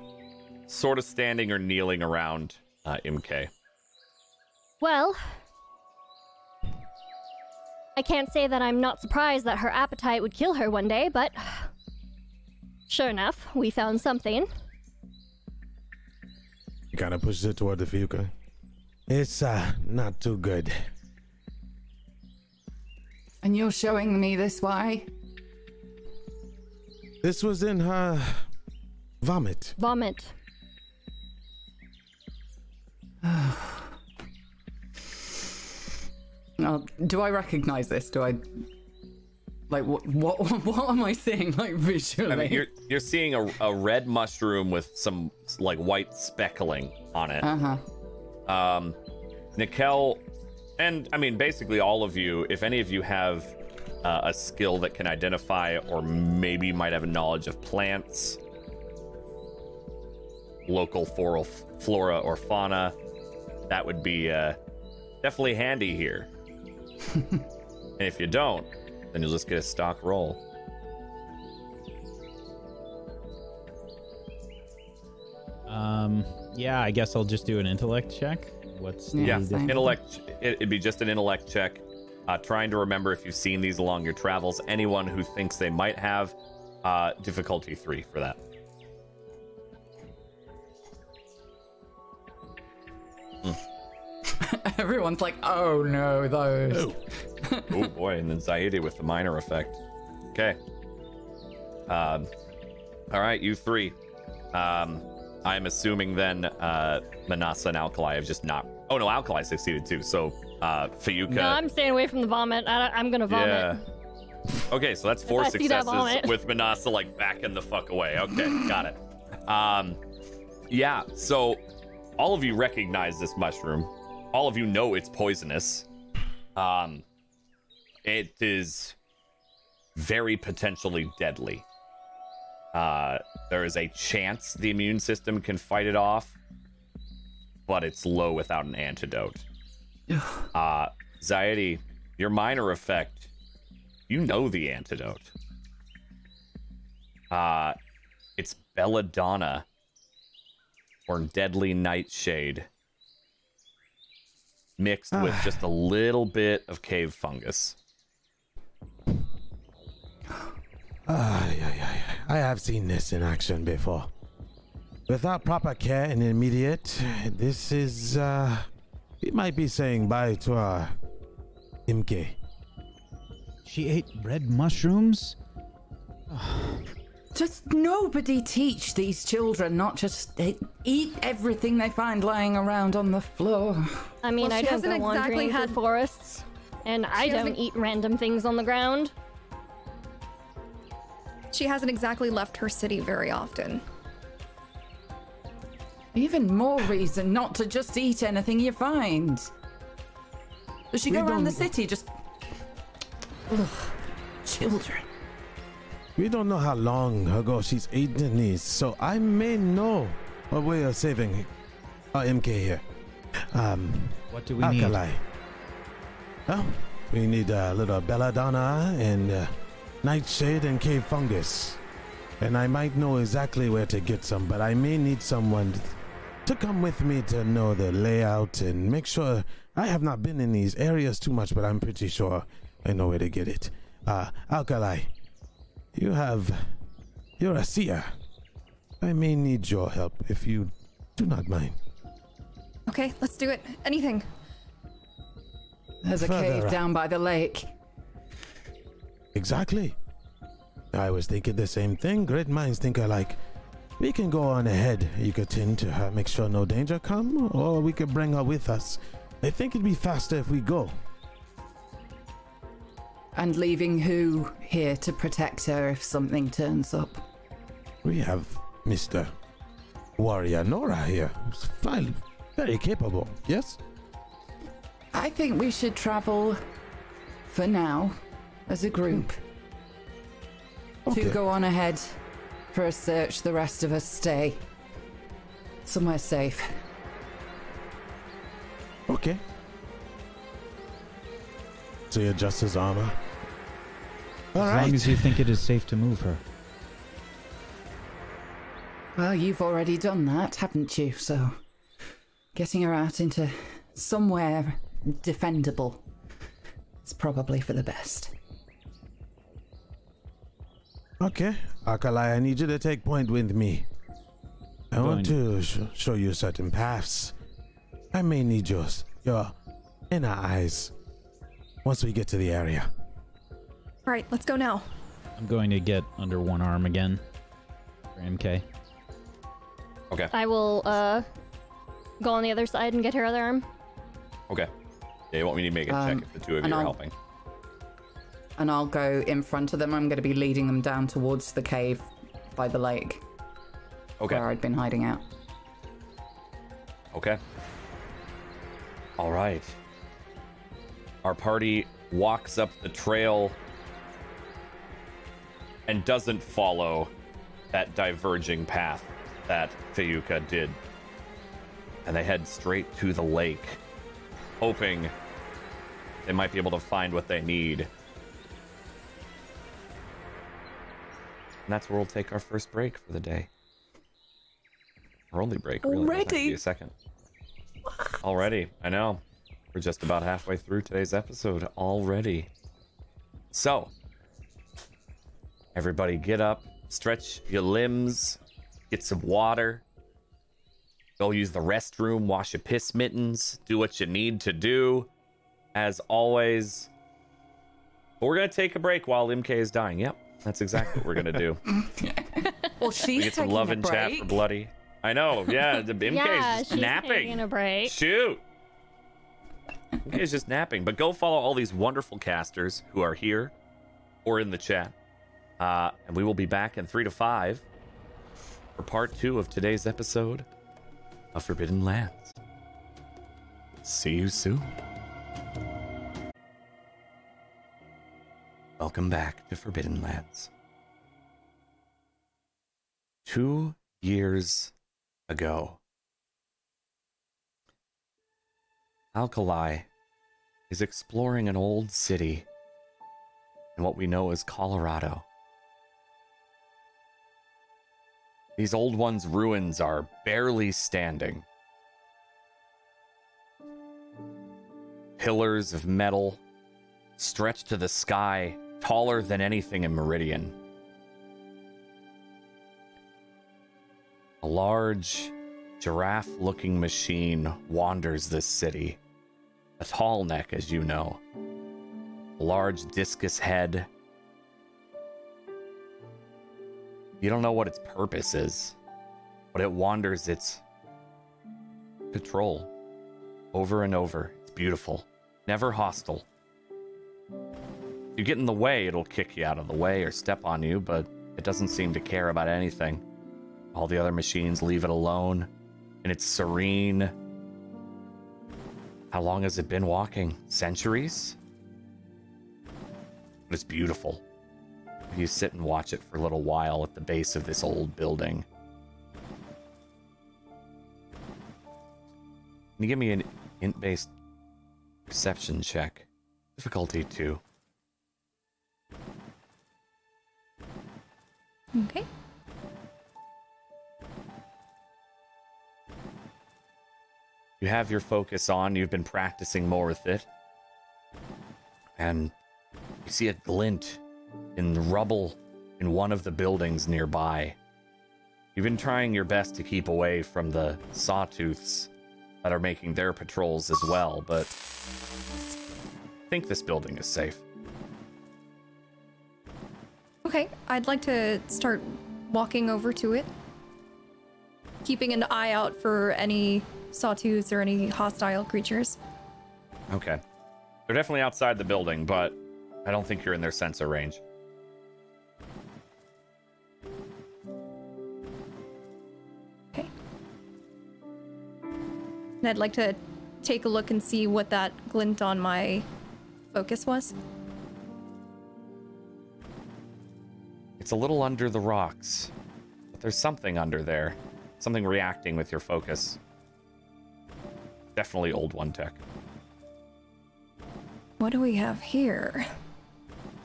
or kneeling around MK. Well, I can't say that I'm not surprised that her appetite would kill her one day, but sure enough, we found something. He kind of pushes it toward the Payuka. It's not too good. And you're showing me this why? This was in her vomit. Vomit. Do I recognize this? Do I like what am I seeing like visually? I mean, you're seeing a red mushroom with some like white speckling on it. Nikel, and I mean basically all of you, if any of you have a skill that can identify or maybe might have a knowledge of plants, local flora or fauna, that would be definitely handy here. And if you don't, then you'll just get a stock roll. Yeah, I guess I'll just do an intellect check. What's the Yeah, same. intellect. It'd be just an intellect check. Trying to remember if you've seen these along your travels. Anyone who thinks they might have, difficulty 3 for that. Everyone's like, oh no, those. Oh boy, and then Zaidi with the minor effect. Okay. All right, you 3. I'm assuming then Manasa and Alkali have just not. Oh no, Alkali succeeded too. So Fayuka. No, I'm staying away from the vomit. I'm gonna vomit. Yeah. Okay, so that's 4 I see that successes vomit. with Manasa like backing the fuck away. Okay, got it. Yeah, so all of you recognize this mushroom. All of you know it's poisonous. It is very potentially deadly. There is a chance the immune system can fight it off, but it's low without an antidote. Zaidi, your minor effect, you know the antidote. It's belladonna or deadly nightshade mixed with just a little bit of cave fungus. I have seen this in action before. Without proper care and immediate, this is, we might be saying bye to our MK. She ate red mushrooms? Just nobody teach these children not just eat everything they find lying around on the floor. I mean, Well, I she don't go hasn't exactly wandering had- through forests, and I don't hasn't- eat random things on the ground. She hasn't exactly left her city very often. Even more reason not to just eat anything you find. Does she go around the city just... Ugh, children. We don't know how long ago she's eaten these, so I may know a way of saving MK here. What do we Alkali. need? Well, we need a little belladonna and nightshade and cave fungus. And I might know exactly where to get some, but I may need someone to come with me to know the layout and make sure. I have not been in these areas too much, but I'm pretty sure I know where to get it. Alkali, you're a seer. I may need your help if you do not mind. Okay, let's do it. Anything. There's a Further cave up. down by the lake. Exactly. I was thinking the same thing. Great minds think alike. We can go on ahead. You could tend to her, make sure no danger come, or we could bring her with us. I think it'd be faster if we go. And leaving who here to protect her if something turns up? We have Mr. Warrior Nora here. Who's very capable, yes? I think we should travel, for now, as a group. Okay. To go on ahead for a search, the rest of us stay somewhere safe. Okay. So you adjust his armor. All As right. long as you think it is safe to move her. Well, you've already done that, haven't you? So, getting her out into somewhere defendable is probably for the best. Okay. Alkali, I need you to take point with me. I want to show you certain paths. I may need your inner eyes once we get to the area. All right, let's go now. I'm going to get under one arm again for MK. Okay. I will go on the other side and get her other arm. Okay. Yeah, you want me to make a check if the two of you are helping? And I'll go in front of them. I'm going to be leading them down towards the cave by the lake. Okay. Where I'd been hiding out. Okay. All right. Our party walks up the trail and doesn't follow that diverging path that Fayuka did. And they head straight to the lake, hoping they might be able to find what they need. And that's where we'll take our first break for the day. Our only break, really. Doesn't have to be a second. Already, I know. We're just about halfway through today's episode already. So, everybody get up, stretch your limbs, get some water, go use the restroom, wash your piss mittens, do what you need to do. As always, we're going to take a break while MK is dying. Yep, that's exactly what we're going to do. Well, We she's get some taking love a and chat break. for Bloody. I know, yeah, the MK Yeah, is just she's napping. taking a break. Shoot. MK is just napping, but go follow all these wonderful casters who are here or in the chat. And we will be back in 3 to 5 for part 2 of today's episode of Forbidden Lands. See you soon. Welcome back to Forbidden Lands. 2 years ago, Alkali is exploring an old city in what we know as Colorado. These old ones' ruins are barely standing. Pillars of metal stretch to the sky, taller than anything in Meridian. A large, giraffe-looking machine wanders this city. A tall neck, as you know. A large discus head. You don't know what its purpose is, but it wanders its patrol over and over. It's beautiful. Never hostile. If you get in the way, it'll kick you out of the way or step on you, but it doesn't seem to care about anything. All the other machines leave it alone, and it's serene. How long has it been walking? Centuries? But it's beautiful. You sit and watch it for a little while at the base of this old building. Can you give me an int-based perception check? Difficulty 2. Okay. You have your focus on, you've been practicing more with it. And you see a glint in the rubble in one of the buildings nearby. You've been trying your best to keep away from the sawtooths that are making their patrols as well, but I think this building is safe. Okay, I'd like to start walking over to it, keeping an eye out for any sawtooths or any hostile creatures. Okay. They're definitely outside the building, but I don't think you're in their sensor range. Okay. And I'd like to take a look and see what that glint on my focus was. It's a little under the rocks, but there's something under there. Something reacting with your focus. Definitely old one tech. What do we have here?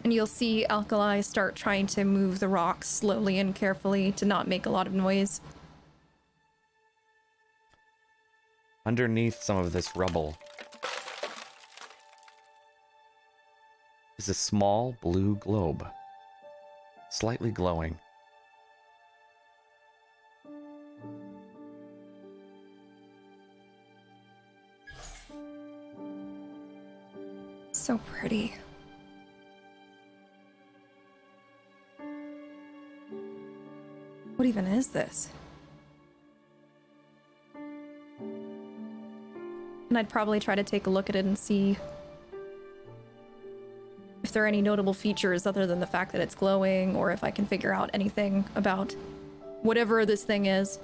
And you'll see Alkali start trying to move the rocks slowly and carefully to not make a lot of noise. Underneath some of this rubble is a small blue globe, slightly glowing. So pretty. What even is this? And I'd probably try to take a look at it and see if there are any notable features other than the fact that it's glowing, or if I can figure out anything about whatever this thing is.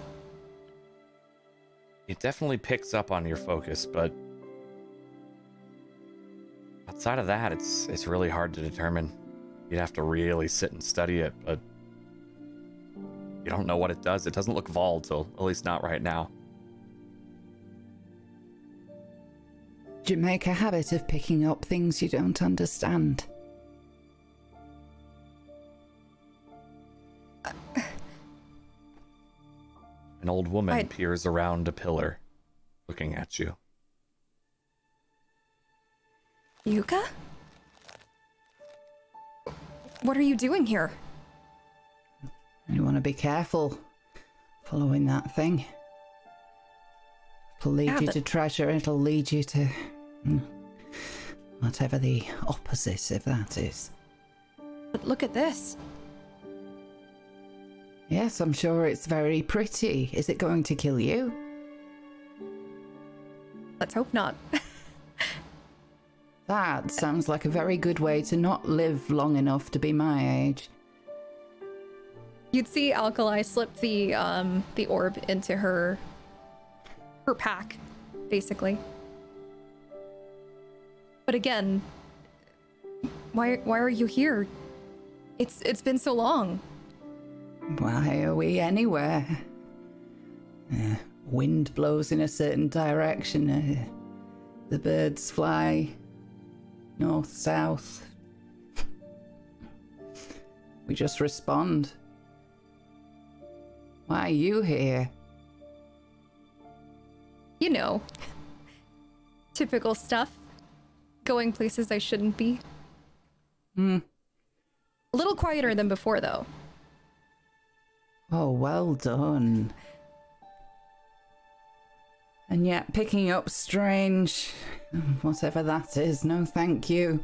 It definitely picks up on your focus, but outside of that, it's really hard to determine. You'd have to really sit and study it, but you don't know what it does. It doesn't look volatile, at least not right now. Do you make a habit of picking up things you don't understand? An old woman peers around a pillar, looking at you. Yuka? What are you doing here? You want to be careful following that thing. It'll lead you to treasure, it'll lead you to whatever the opposite of that is. But look at this. Yes, I'm sure it's very pretty. Is it going to kill you? Let's hope not. That sounds like a very good way to not live long enough to be my age. You'd see Alkali slip the orb into her pack, basically. But again, why are you here? It's been so long. Why are we anywhere? Wind blows in a certain direction. The birds fly north, south. We just respond. Why are you here? You know, typical stuff. Going places I shouldn't be. A little quieter than before, though. Oh, well done. And yet picking up strange, whatever that is, no thank you.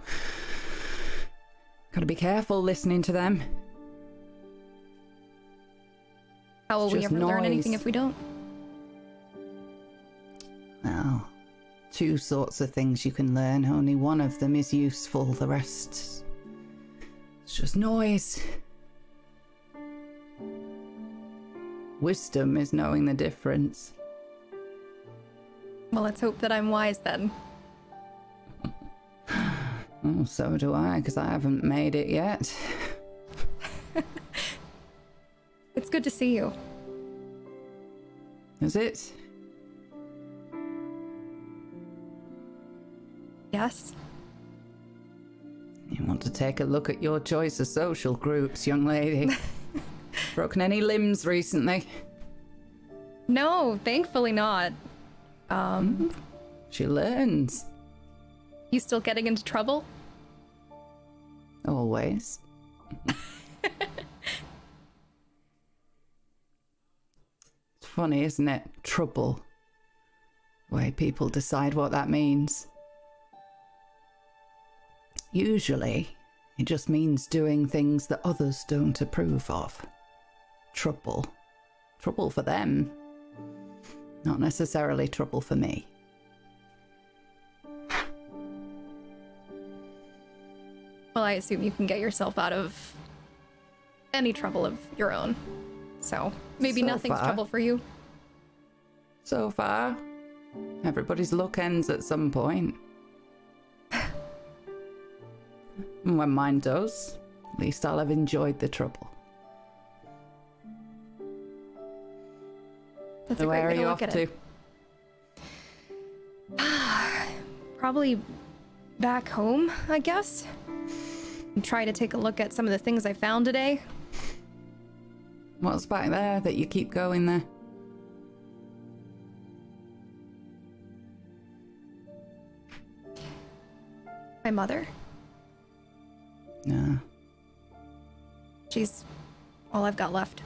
Gotta be careful listening to them. How will we just ever learn noise. anything if we don't? Well, two sorts of things you can learn. Only one of them is useful. The rest, it's just noise. Wisdom is knowing the difference. Well, let's hope that I'm wise then. Oh, so do I, because I haven't made it yet. good to see you. Is it? Yes. You want to take a look at your choice of social groups, young lady? Broken any limbs recently? No, thankfully not. She learns. You still getting into trouble? Always. It's funny, isn't it? Trouble. The way people decide what that means. Usually, it just means doing things that others don't approve of. Trouble. Trouble for them. Not necessarily trouble for me. Well, I assume you can get yourself out of any trouble of your own. So, maybe So nothing's far. trouble for you. So far, everybody's luck ends at some point. And when mine does, at least I'll have enjoyed the trouble. That's So a great where way are to you look off at to? it. Probably back home, I guess. And try to take a look at some of the things I found today. What's back there that you keep going there? My mother. No. She's all I've got left.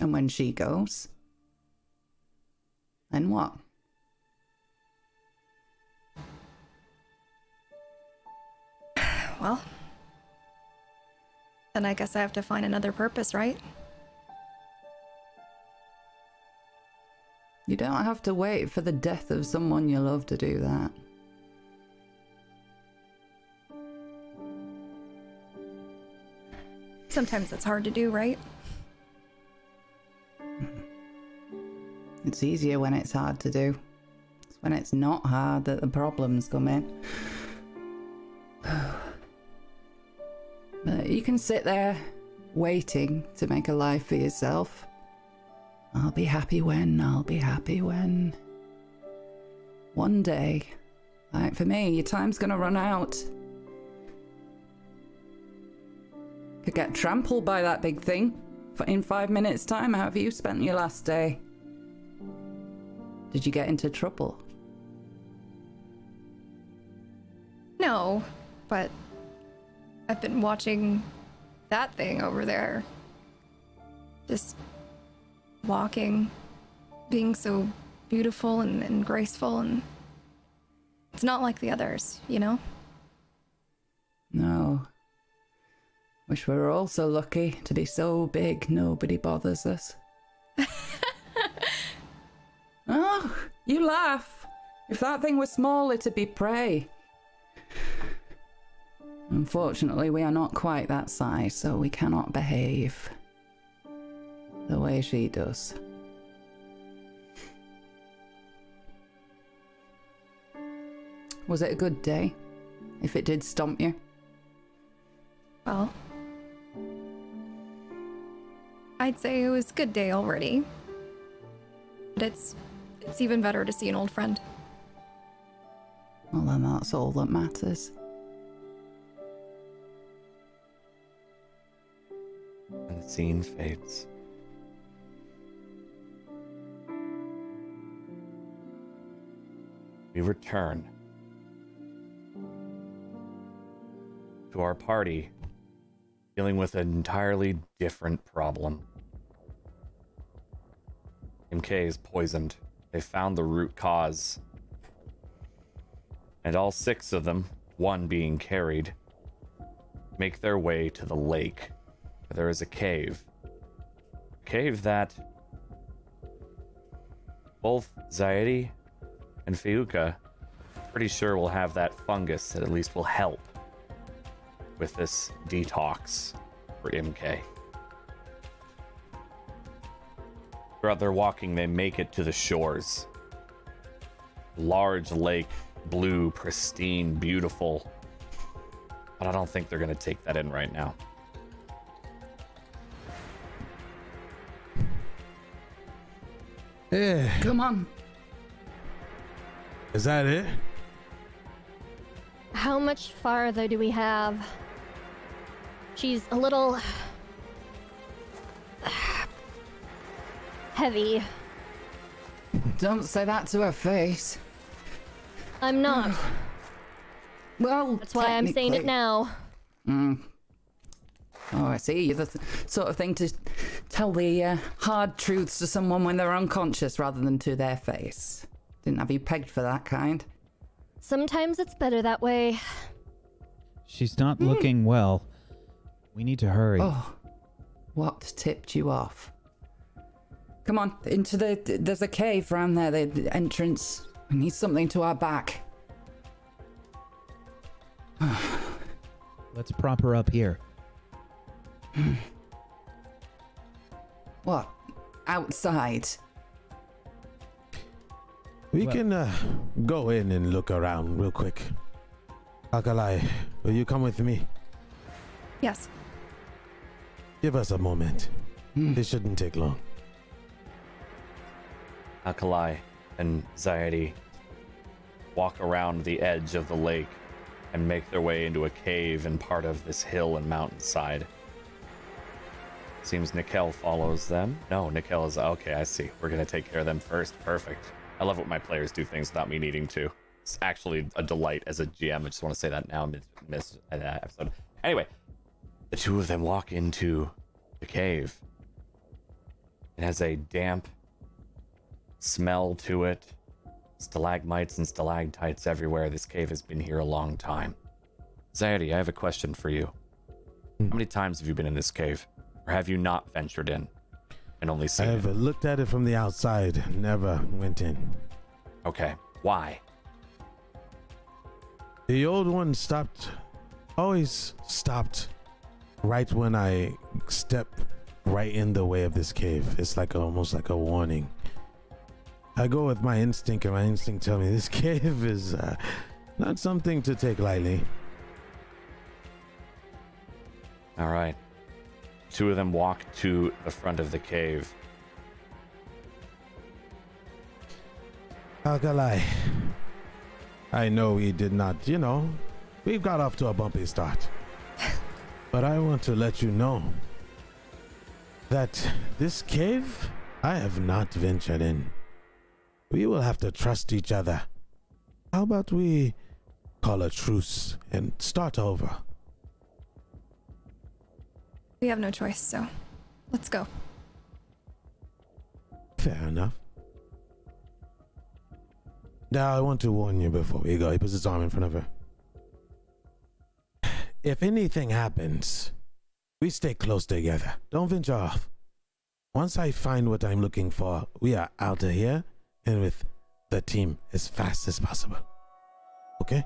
And when she goes, then what? Well, then I guess I have to find another purpose, right? You don't have to wait for the death of someone you love to do that. Sometimes it's hard to do, right? It's easier when it's hard to do. It's when it's not hard that the problems come in. But you can sit there waiting to make a life for yourself. I'll be happy when. One day. Like for me, your time's gonna run out. Could get trampled by that big thing. In 5 minutes' time, how have you spent your last day? Did you get into trouble? No, but I've been watching that thing over there. Just walking, being so beautiful and graceful, and it's not like the others, you know? No. Wish we were all so lucky to be so big nobody bothers us. Oh, you laugh. If that thing was small, it'd be prey. Unfortunately, we are not quite that size, so we cannot behave the way she does. Was it a good day? If it did stomp you? Well, I'd say it was a good day already. But it's even better to see an old friend. Well, then that's all that matters. And the scene fades. We return to our party dealing with an entirely different problem. MK is poisoned. They found the root cause. And all 6 of them, 1 being carried, make their way to the lake. There is a cave. A cave that both Zaidi and Fiuka pretty sure will have that fungus that at least will help with this detox for MK. Throughout their walking, they make it to the shores. Large lake, blue, pristine, beautiful. But I don't think they're going to take that in right now. Yeah. Come on. Is that it? How much farther do we have? She's a little heavy. Don't say that to her face. I'm not. Well, That's why I'm saying it technically- now. Oh, I see. You're the sort of thing to tell the hard truths to someone when they're unconscious rather than to their face. Didn't have you pegged for that kind. Sometimes it's better that way. She's not looking well. We need to hurry. Oh, what tipped you off? Come on, into there's a cave around there, the entrance. We need something to our back. Let's prop her up here. What? Outside? We can go in and look around real quick. Akalai, will you come with me? Yes. Give us a moment. This shouldn't take long. Akalai and Zaidi walk around the edge of the lake and make their way into a cave in part of this hill and mountainside. Seems Nikel follows them. No, Nikel is okay. I see. We're gonna take care of them first. Perfect. I love when my players do things without me needing to. It's actually a delight as a GM. I just want to say that now, miss that episode. Anyway, the two of them walk into the cave. It has a damp smell to it. Stalagmites and stalactites everywhere. This cave has been here a long time. Zaidi, I have a question for you. How many times have you been in this cave? Or have you not ventured in and only seen I've it? looked at it from the outside, never went in. Okay, why? The old one always stopped right when I step right in the way of this cave. It's like almost like a warning. I go with my instinct, and my instinct tell me this cave is not something to take lightly. All right. Two of them walk to the front of the cave. Akalai, I know we did not, we've got off to a bumpy start. But I want to let you know that this cave, I have not ventured in. We will have to trust each other. How about we call a truce and start over? We have no choice, so let's go. Fair enough. Now, I want to warn you before we go. He puts his arm in front of her. If anything happens, we stay close together. Don't venture off. Once I find what I'm looking for, we are out of here and with the team as fast as possible. Okay?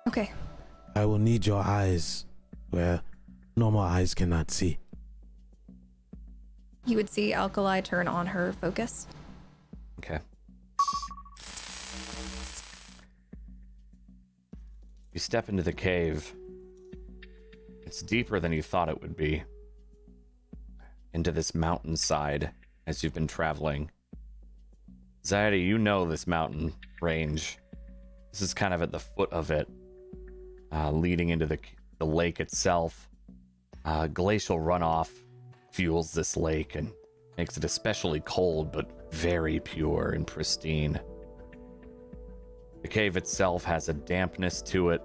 Okay. I will need your eyes where normal eyes cannot see. You would see Alkali turn on her focus. Okay. You step into the cave. It's deeper than you thought it would be. Into this mountainside as you've been traveling. Zaidi, you know this mountain range. This is kind of at the foot of it, leading into the lake itself. Glacial runoff fuels this lake and makes it especially cold, but very pure and pristine. The cave itself has a dampness to it.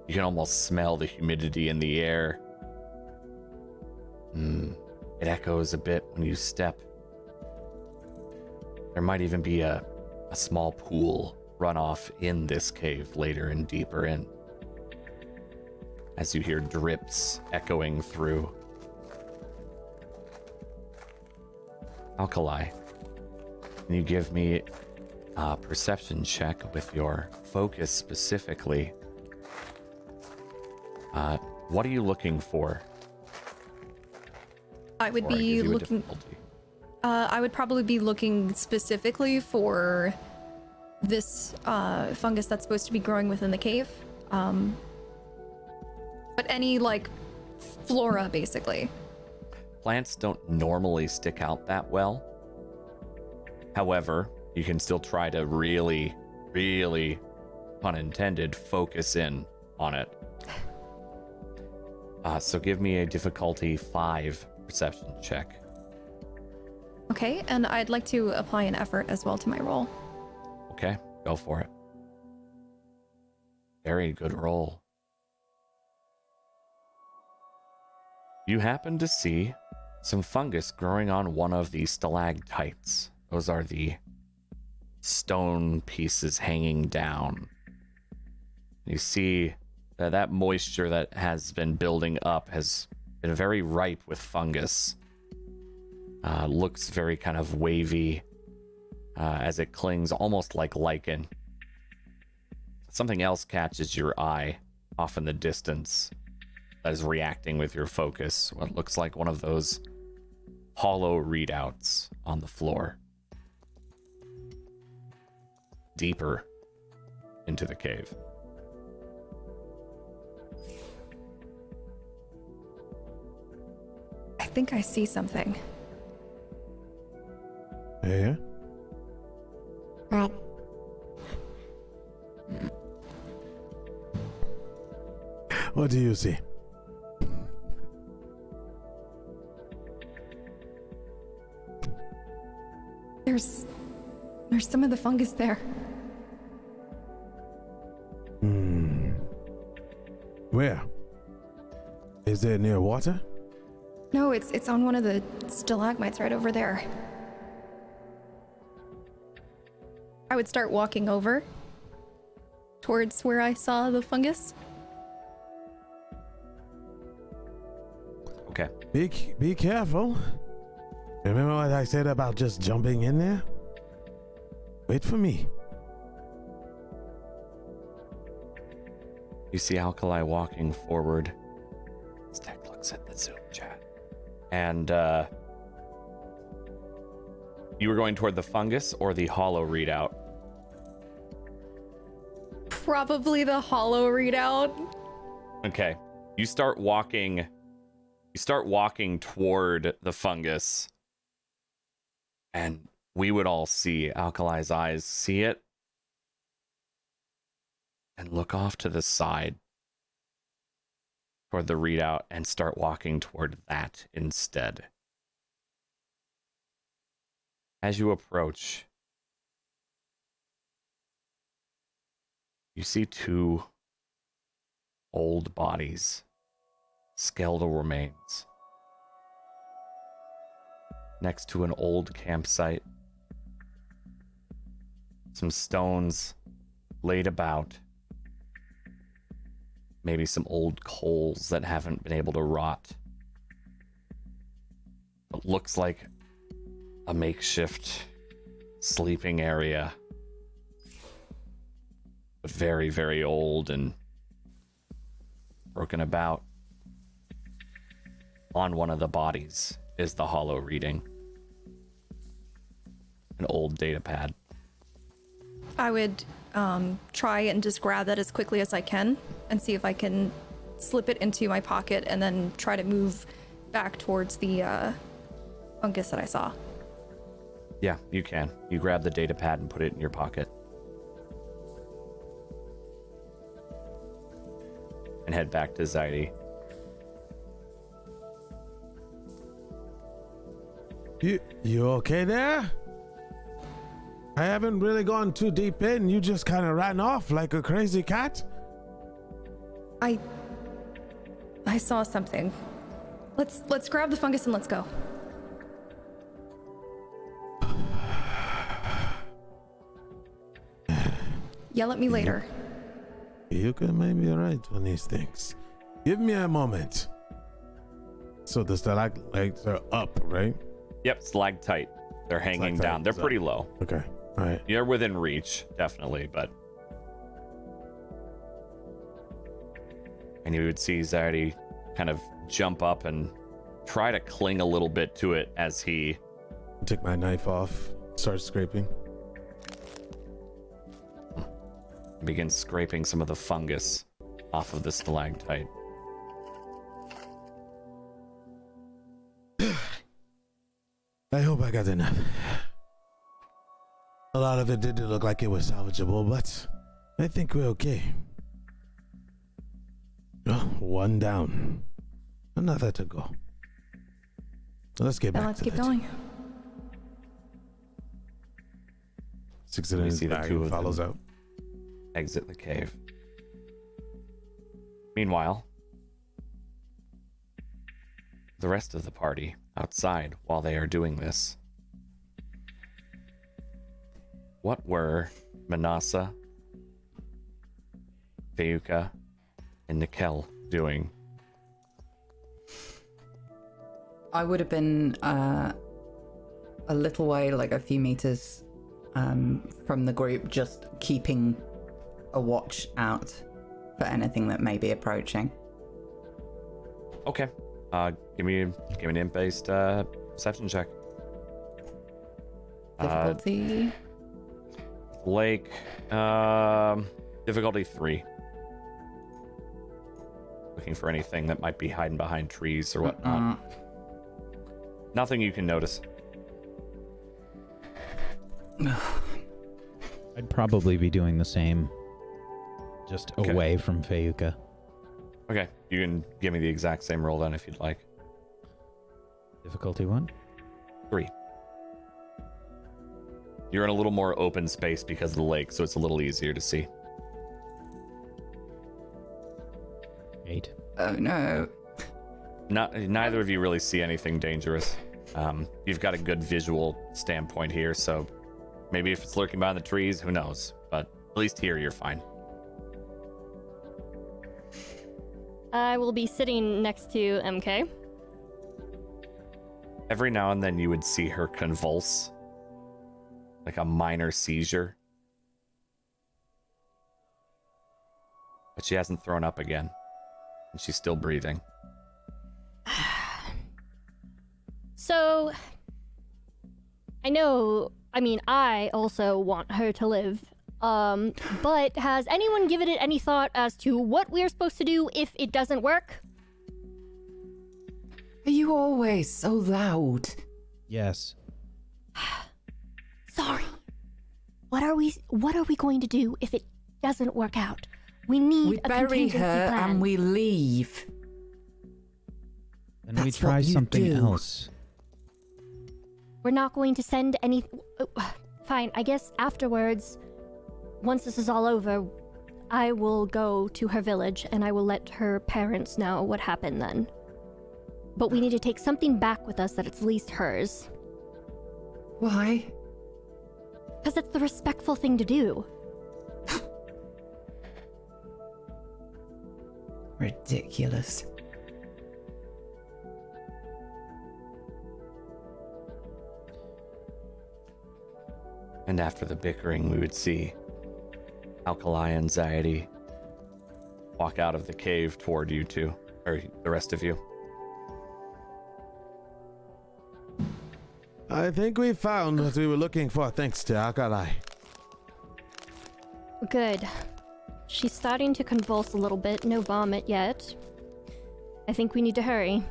You can almost smell the humidity in the air. It echoes a bit when you step. There might even be a small pool runoff in this cave later and deeper in. As you hear drips echoing through. Alkali, can you give me a perception check with your focus specifically? What are you looking for? I would Or I be give you a looking. difficulty. I would probably be looking specifically for this fungus that's supposed to be growing within the cave. But any like flora, basically. Plants don't normally stick out that well. However, you can still try to really, pun intended, focus in on it. So give me a difficulty 5 perception check. Okay, and I'd like to apply an effort as well to my roll. Okay, go for it. Very good roll. You happen to see some fungus growing on one of the stalactites. Those are the stone pieces hanging down. You see that moisture that has been building up has been very ripe with fungus. Looks very kind of wavy as it clings almost like lichen. Something else catches your eye off in the distance that is reacting with your focus. What looks like one of those hollow readouts on the floor. Deeper into the cave. I think I see something. Yeah? What? What do you see? There's some of the fungus there. Where? Is it near water? No, it's on one of the stalagmites right over there. I would start walking over towards where I saw the fungus. Okay. Be careful. Remember what I said about just jumping in there? Wait for me. You see Alkali walking forward. Let's take a look at the Zoom chat. And you were going toward the fungus or the hollow readout? Probably the hollow readout. Okay. You start walking toward the fungus. And we would all see Alkali's eyes see it. And look off to the side toward the readout and start walking toward that instead. As you approach, you see 2 old bodies, skeletal remains, next to an old campsite. Some stones laid about. Maybe some old coals that haven't been able to rot. It looks like a makeshift sleeping area. But very, very old and broken about. On one of the bodies is the hollow reading. An old data pad. I would try and just grab that as quickly as I can and see if I can slip it into my pocket and then try to move back towards the fungus that I saw. Yeah, you can. You grab the data pad and put it in your pocket. And head back to Zaidi. You okay there? I haven't really gone too deep in. You just kind of ran off like a crazy cat. I saw something. Let's grab the fungus and let's go. Yell at me later. You can maybe be right on these things. Give me a moment. So the stalactites are up, right? Yep, stalactite. They're hanging down. They're pretty low. Okay. All right. You're within reach, definitely, but... And you would see Zaidi kind of jump up and try to cling a little bit to it as he... Take my knife off, start scraping. Begins scraping some of the fungus off of the stalactite. I hope I got enough. A lot of it didn't look like it was salvageable, but I think we're okay. Oh, one down. Another to go. Let's get Now back let's to keep it. going. Six in his see the bag two and of follows them. out. Exit the cave. Meanwhile, the rest of the party outside while they are doing this. What were Manasa, Feyuka, and Nikel doing? I would have been a little way, like a few meters from the group, just keeping a watch out for anything that may be approaching. Okay. Give me an imp-based perception check. Difficulty? Lake, difficulty 3. Looking for anything that might be hiding behind trees or whatnot. Nothing you can notice. I'd probably be doing the same, just Okay. away from Feyuka. Okay, you can give me the exact same roll then if you'd like. Difficulty 1. 3. You're in a little more open space because of the lake, so it's a little easier to see. 8. Oh no. Neither of you really see anything dangerous. You've got a good visual standpoint here, so maybe if it's lurking behind the trees, who knows? But at least here you're fine. I will be sitting next to MK. Every now and then you would see her convulse, like a minor seizure. But she hasn't thrown up again, and she's still breathing. So, I also want her to live. But has anyone given it any thought as to what we're supposed to do if it doesn't work? Are you always so loud? Yes. Sorry. What are we going to do if it doesn't work out? We need We a bury contingency her plan. and we leave. Then we That's try what you something do. else. We're not going to send any... Fine, I guess afterwards, once this is all over, I will go to her village and I will let her parents know what happened then. But we need to take something back with us that it's at least hers. Why? Because it's the respectful thing to do. Ridiculous. And after the bickering, we would see Alkali and Zaidi walk out of the cave toward you two, or the rest of you. I think we found what we were looking for, thanks to Alkali. Good. She's starting to convulse a little bit. No vomit yet. I think we need to hurry.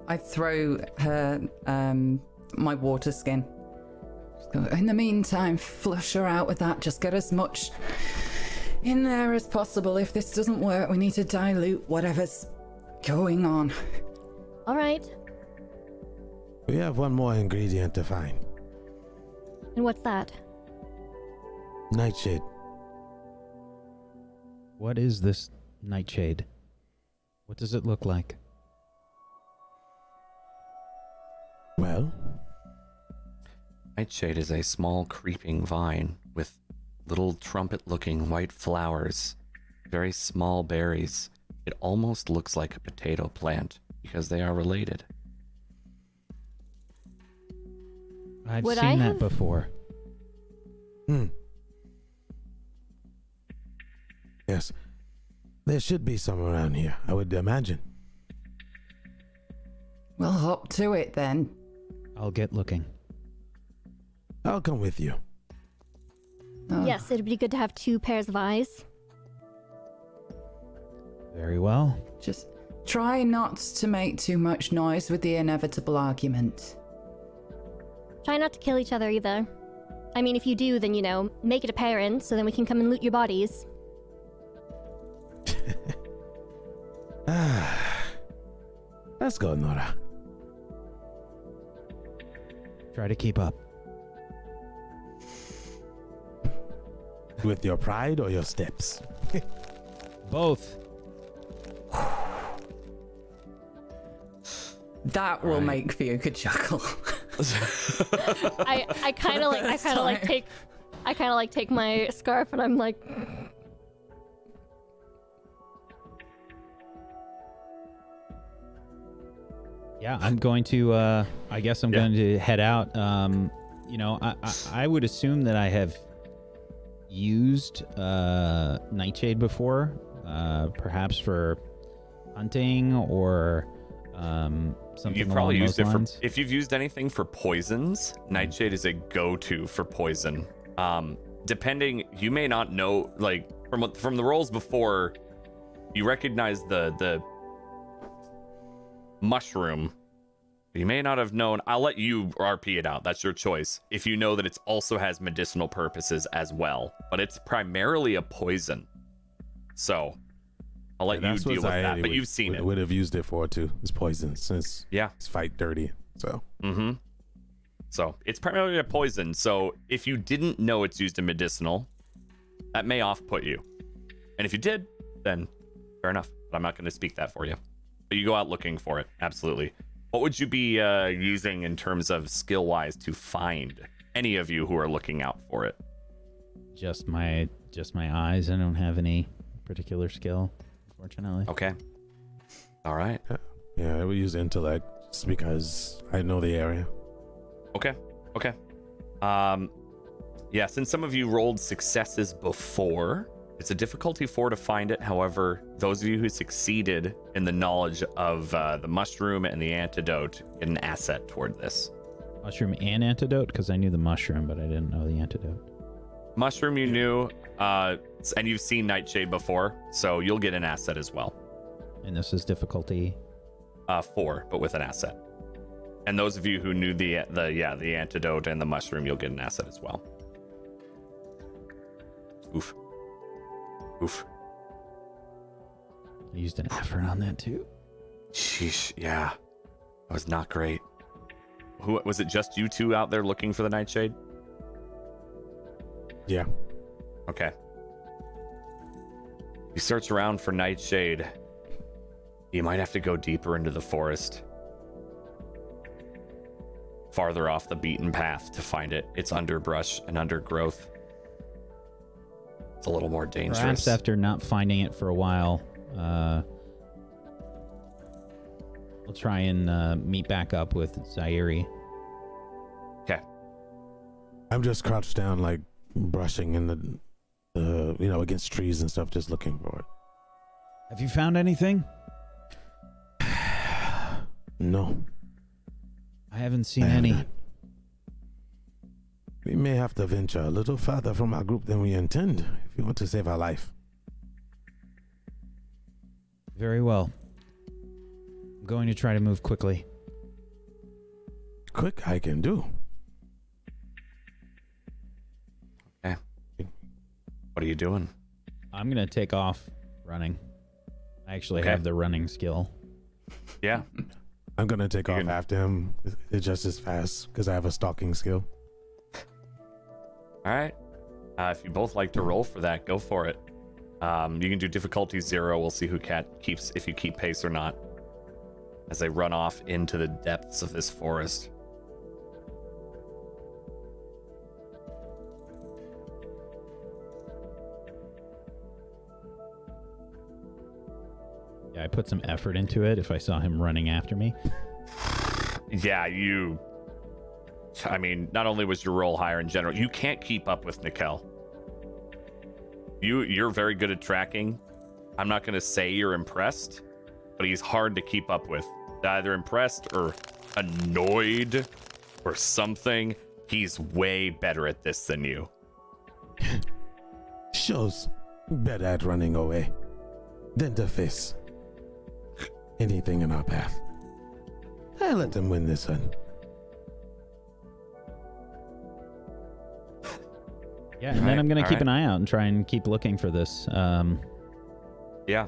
I throw her my water skin. Just go, in the meantime, flush her out with that. Just get as much in there as possible. If this doesn't work, we need to dilute whatever's going on. All right. We have one more ingredient to find. And what's that? Nightshade. What is this Nightshade? What does it look like? Well, Nightshade is a small creeping vine with little trumpet-looking white flowers, very small berries. It almost looks like a potato plant because they are related. I've Would seen I that have- before. Yes. There should be some around here, I would imagine. We'll hop to it then. I'll get looking. I'll come with you. Oh, Yes, it'd be good to have 2 pairs of eyes. Very well. Just try not to make too much noise with the inevitable argument. Try not to kill each other either. I mean, if you do, then, you know, make it apparent so then we can come and loot your bodies. Let's go, Nora. Try to keep up. With your pride or your steps? Both. That will make Fiuka chuckle. I kind of like take my scarf and I'm like, Yeah, I'm going to, I guess I'm going to head out. You know, I would assume that I have used Nightshade before, perhaps for hunting or something You've probably along used those it lines. for, if you've used anything for poisons, Nightshade is a go-to for poison. Depending, you may not know, like, from the rolls before, you recognize the mushroom. You may not have known. I'll let you RP it out. That's your choice. If you know that it also has medicinal purposes as well, but it's primarily a poison. So I'll let you deal with that. But you've seen it. Would have used it for too. It's poison since it's fight dirty. So. So it's primarily a poison. So if you didn't know it's used in medicinal, that may off-put you. And if you did, then fair enough. But I'm not going to speak that for you. But you go out looking for it. Absolutely. What would you be using in terms of skill-wise to find any of you who are looking out for it? Just my eyes. I don't have any particular skill, unfortunately. Okay. All right. Yeah, I would use intellect just because I know the area. Okay. Yeah, since some of you rolled successes before, it's a difficulty 4 to find it. However, those of you who succeeded in the knowledge of the mushroom and the antidote get an asset toward this. Mushroom and antidote? Because I knew the mushroom, but I didn't know the antidote. Mushroom you knew, and you've seen Nightshade before, so you'll get an asset as well. And this is difficulty? 4, but with an asset. And those of you who knew the antidote and the mushroom, you'll get an asset as well. Oof. I used an effort on that too. Sheesh, yeah. That was not great. Who was it? Just you two out there looking for the Nightshade? Yeah. Okay. You search around for Nightshade. You might have to go deeper into the forest. Farther off the beaten path to find it. It's underbrush and undergrowth. It's a little more dangerous. Perhaps after not finding it for a while, I'll try and meet back up with Zaire. Okay. I'm just crouched down, like brushing in the against trees and stuff, just looking for it. Have you found anything? No. I haven't seen any. We may have to venture a little further from our group than we intend if we want to save our life. Very well. I'm going to try to move quickly. Quick, I can do. Okay. What are you doing? I'm going to take off running. I actually have the running skill. Yeah. I'm going to take off after him. It's just as fast because I have a stalking skill. All right. If you both like to roll for that, go for it. You can do difficulty 0. We'll see who keeps, if you keep pace or not, as they run off into the depths of this forest. Yeah, I put some effort into it if I saw him running after me. Yeah, I mean, not only was your roll higher in general, you can't keep up with Nickel. You're very good at tracking. I'm not going to say you're impressed, but he's hard to keep up with. Either impressed or annoyed or something. He's way better at this than you. Shows better at running away than to face anything in our path. I let them win this one. Yeah, and then I'm gonna keep an eye out and try and keep looking for this. Yeah.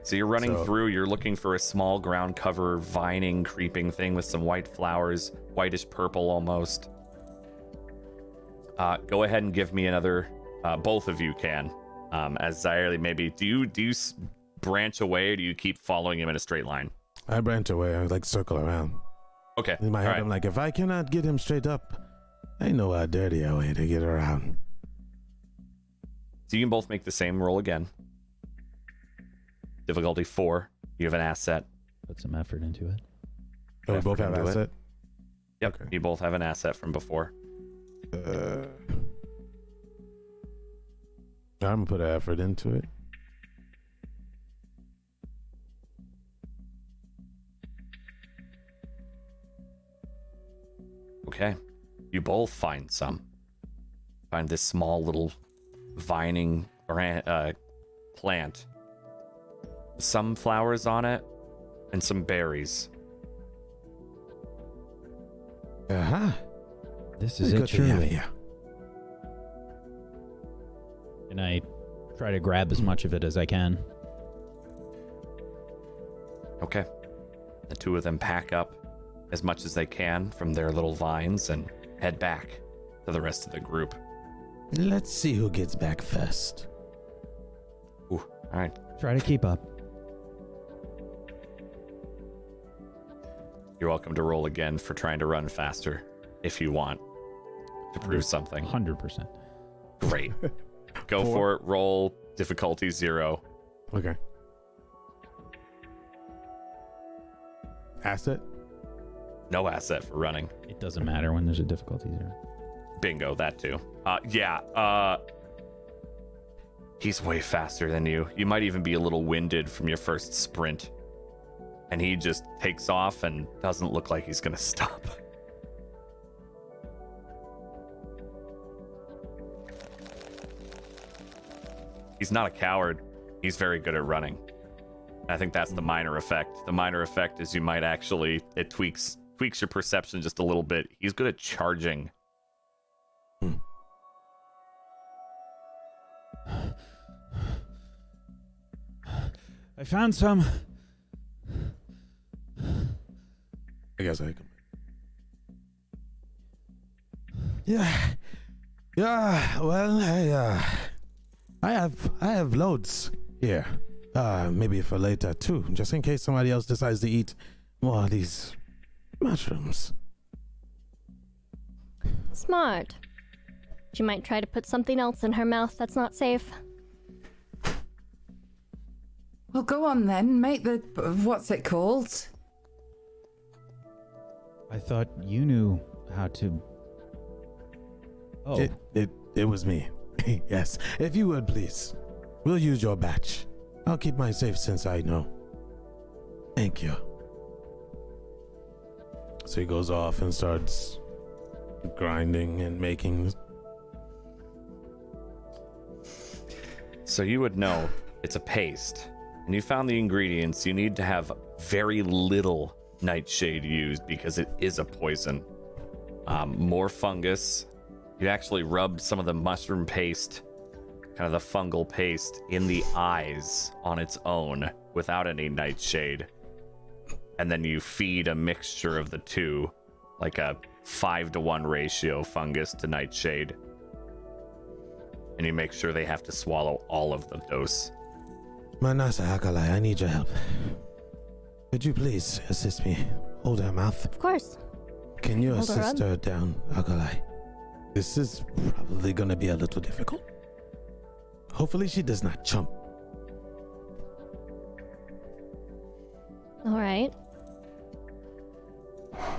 So you're running through, you're looking for a small ground cover, vining, creeping thing with some white flowers, whitish purple almost. Go ahead and give me another, both of you can. As Zaire, maybe, do you branch away or do you keep following him in a straight line? I branch away, I like circle around. Okay. In my head, I'm like, if I cannot get him straight up, I know a dirtier way to get around. So you can both make the same roll again. Difficulty 4. You have an asset. Put some effort into it. Oh, we both have an asset? Yep, Okay. you both have an asset from before. I'm gonna put an effort into it. Okay. You both find some. Find this small little vining plant. Some flowers on it and some berries. Aha. This is it, Good to have truly. you. And I try to grab as much of it as I can. Okay. The two of them pack up as much as they can from their little vines and head back to the rest of the group. Let's see who gets back first. Ooh, all right. Try to keep up. You're welcome to roll again for trying to run faster if you want to prove something. 100%. Great. Go for it. Roll difficulty 0. Okay. Asset? No asset for running. It doesn't matter when there's a difficulty 0. Bingo, that too. He's way faster than you. You might even be a little winded from your first sprint. And he just takes off and doesn't look like he's gonna stop. He's not a coward. He's very good at running. I think that's the minor effect. The minor effect is you might actually, it tweaks your perception just a little bit. He's good at charging. I found some. I guess I can. Yeah. Well, I have loads here. Maybe for later too, just in case somebody else decides to eat more of these mushrooms. Smart. She might try to put something else in her mouth that's not safe. Well, go on then. Make the... what's it called? I thought you knew how to... Oh. It was me. Yes. If you would, please. We'll use your batch. I'll keep mine safe since I know. Thank you. So he goes off and starts grinding and making. So you would know it's a paste, and you found the ingredients. You need to have very little Nightshade used because it is a poison. More fungus. You actually rub some of the mushroom paste, kind of the fungal paste, in the eyes on its own without any Nightshade. And then you feed a mixture of the two, like a 5-to-1 ratio fungus to Nightshade. And you make sure they have to swallow all of the dose. Manasa Akalai, I need your help. Could you please assist me? Hold her mouth. Of course. Can you Hold her assist up. her down, Akalai? This is probably gonna be a little difficult. Hopefully she does not chomp. All right.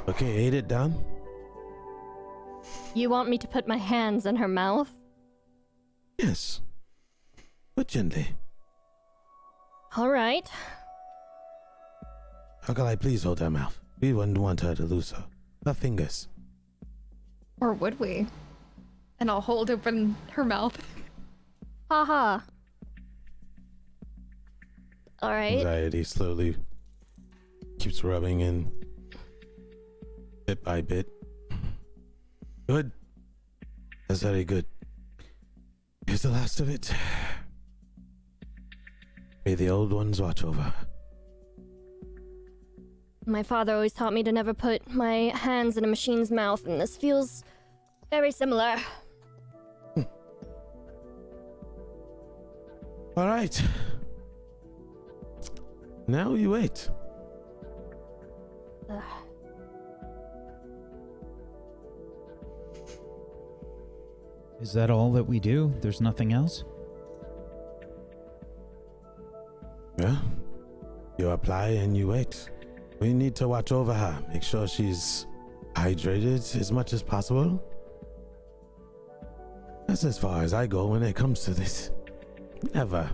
Okay, ate it down. You want me to put my hands in her mouth? Yes. But gently. All right. Akalai, please hold her mouth. We wouldn't want her to lose her fingers. Or would we? And I'll hold open her mouth. Haha. All right. Anxiety slowly keeps rubbing in bit by bit. Good. That's very good. is the last of it. May the old ones watch over her. My father always taught me to never put my hands in a machine's mouth, and this feels very similar. All right. Now you wait. Is that all that we do? There's nothing else? Yeah. You apply and you wait. We need to watch over her. Make sure she's hydrated as much as possible. That's as far as I go when it comes to this. Never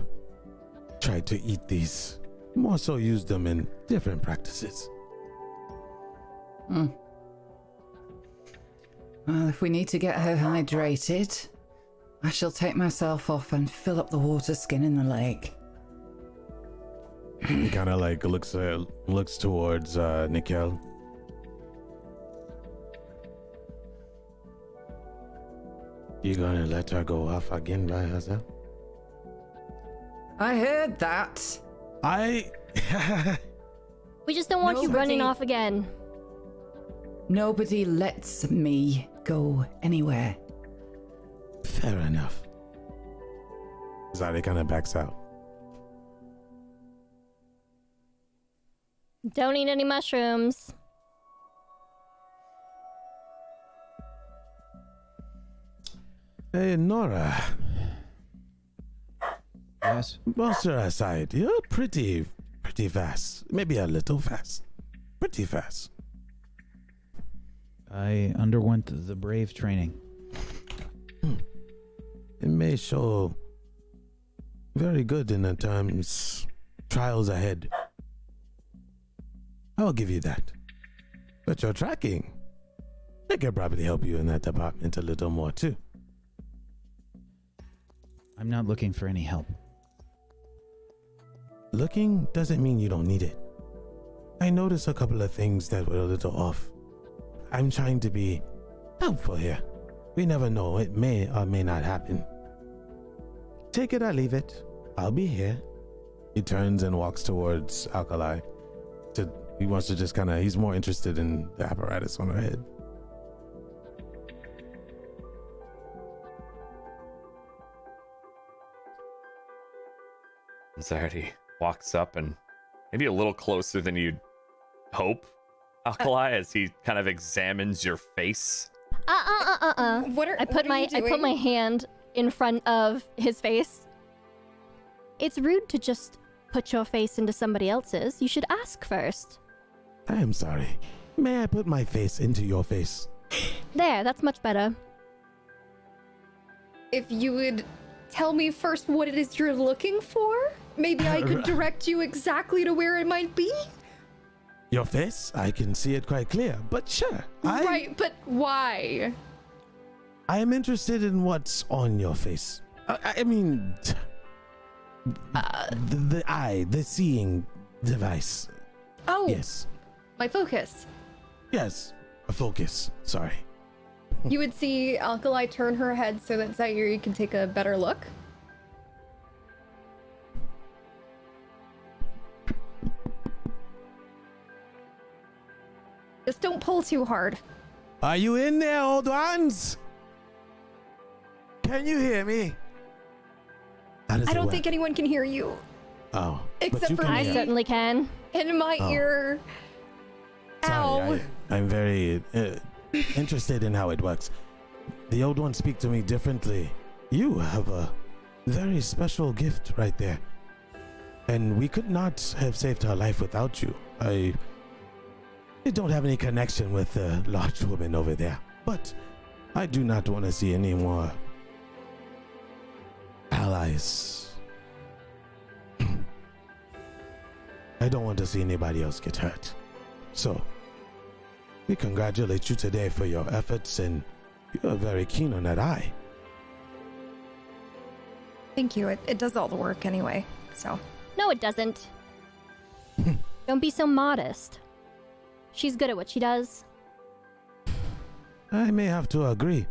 tried to eat these. More so use them in different practices. Well, if we need to get her hydrated, I shall take myself off and fill up the water skin in the lake. He kind of like looks towards Nikel. You gonna let her go off again by herself? I heard that. We just don't want you running off again. Nobody lets me go anywhere. Fair enough. Zari kind of backs out. Don't eat any mushrooms. Hey, Nora. Yes. Monster aside, you're pretty fast. Maybe a little fast. Pretty fast. I underwent the brave training. It may show very good in the trials ahead. I'll give you that. But your tracking, I could probably help you in that department a little more too. I'm not looking for any help. Looking doesn't mean you don't need it. I noticed a couple of things that were a little off. I'm trying to be helpful here. We never know, it may or may not happen. Take it or leave it. I'll be here. He turns and walks towards Alkali. He wants to just he's more interested in the apparatus on her head. Zardy walks up and maybe a little closer than you'd hope, Alkali, as he kind of examines your face. What are I put you my hand in front of his face. It's rude to just put your face into somebody else's. You should ask first. I am sorry. May I put my face into your face? There, that's much better. If you would tell me first what it is you're looking for, maybe I could direct you exactly to where it might be. Your face? I can see it quite clear, but sure. Right, but why? I am interested in what's on your face. I mean, the eye, the seeing device. Oh, Yes. my focus. Yes. A focus. Sorry. You would see Alkali turn her head so that Zaire can take a better look. Just don't pull too hard. Are you in there, old ones? Can you hear me? How does I it don't work? think anyone can hear you. Oh. Except but you for can I hear. certainly can. In my Oh. ear. Ow. Sorry, I'm very interested in how it works. The old ones speak to me differently. You have a very special gift right there. And we could not have saved her life without you. I don't have any connection with the large woman over there. But I do not want to see any more allies. I don't want to see anybody else get hurt. So, we congratulate you today for your efforts, and you are very keen on that eye. Thank you. It does all the work anyway, so. No, it doesn't. Don't be so modest. She's good at what she does. I may have to agree.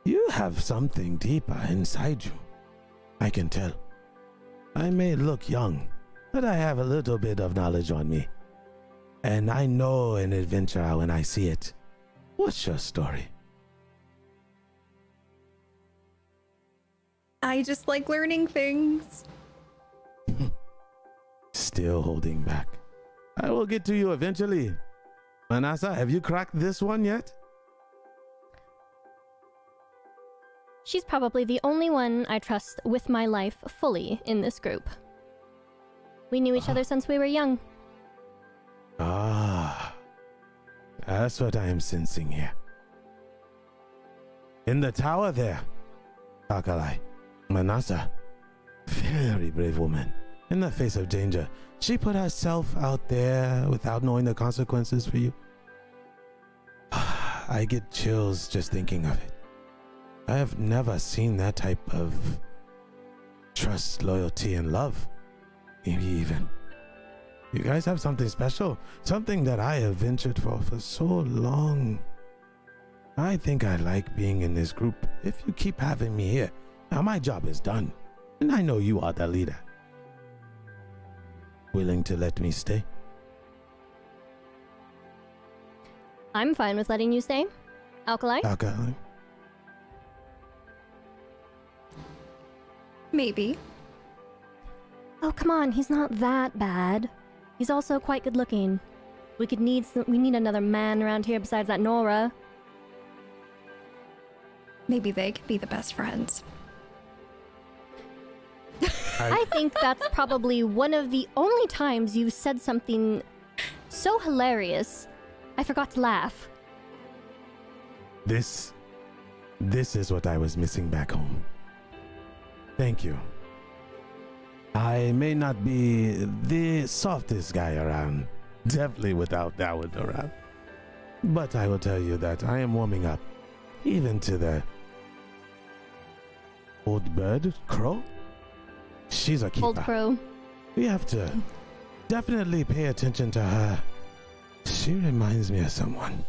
You You have something deeper inside you. I can tell. I may look young, but I have a little bit of knowledge on me. And I know an adventure when I see it. What's your story? I just like learning things. Still holding back. I will get to you eventually. Manasa, have you cracked this one yet? She's probably the only one I trust with my life fully in this group. We knew each other since we were young. Ah, that's what I am sensing here. In the tower there, Akalai, Manasa, very brave woman. In the face of danger, she put herself out there without knowing the consequences for you. I get chills just thinking of it. I have never seen that type of trust, loyalty, and love. Maybe even. You guys have something special, something that I have ventured for so long. I think I like being in this group. If you keep having me here, now my job is done, and I know you are the leader. Willing to let me stay? I'm fine with letting you stay. Alkali? Alkali? Maybe. Oh, come on, he's not that bad. He's also quite good looking. We need another man around here besides that Nora. Maybe they could be the best friends. I think that's probably one of the only times you said something so hilarious, I forgot to laugh. This is what I was missing back home. Thank you. I may not be the softest guy around, definitely without that one around. But I will tell you that I am warming up, even to the old bird, Crow. She's a keeper. Old Crow. We have to definitely pay attention to her. She reminds me of someone.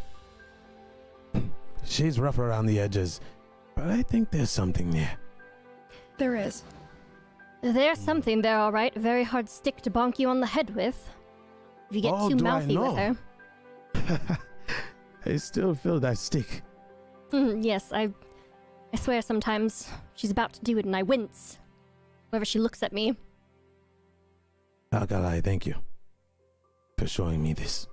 She's rough around the edges, but I think there's something there. There is. There's something there, all right. A very hard stick to bonk you on the head with. If you get too mouthy with her. I still feel that stick. Yes, I swear sometimes she's about to do it and I wince whenever she looks at me. Alkali, thank you for showing me this.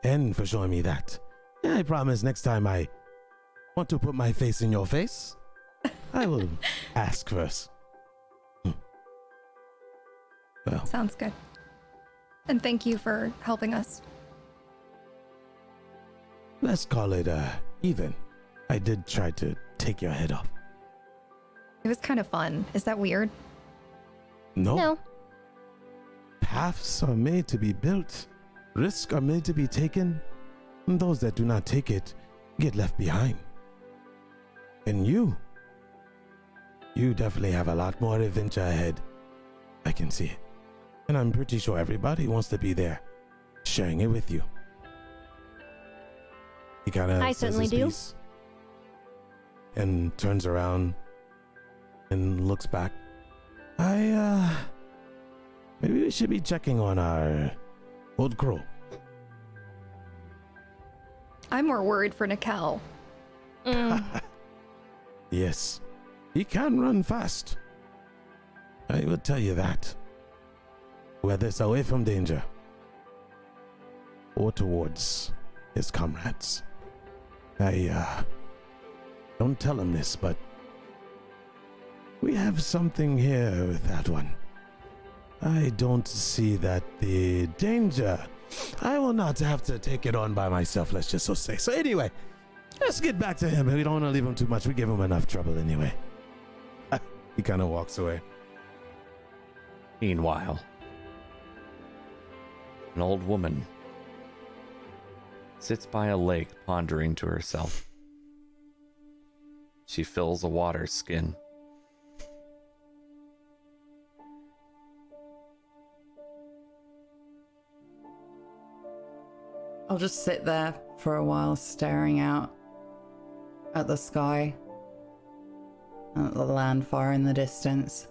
And for showing me that. Yeah, I promise next time I want to put my face in your face, I will ask first. Well, sounds good. And thank you for helping us. Let's call it even. I did try to take your head off. It was kind of fun. Is that weird? No. Paths are made to be built. Risks are made to be taken. And those that do not take it get left behind. And you definitely have a lot more adventure ahead. I can see it. And I'm pretty sure everybody wants to be there, sharing it with you. He kind of I certainly do. And turns around and looks back. Maybe we should be checking on our old Crow. I'm more worried for Nikel. Yes, he can run fast. I will tell you that. Whether it's away from danger or towards his comrades. I don't tell him this, but we have something here with that one. I don't see that the danger. I will not have to take it on by myself, let's just so say. So anyway, let's get back to him. We don't want to leave him too much. We give him enough trouble anyway. He kind of walks away. Meanwhile, an old woman sits by a lake pondering to herself. She fills a water skin. I'll just sit there for a while, staring out. at the sky, and at the land far in the distance,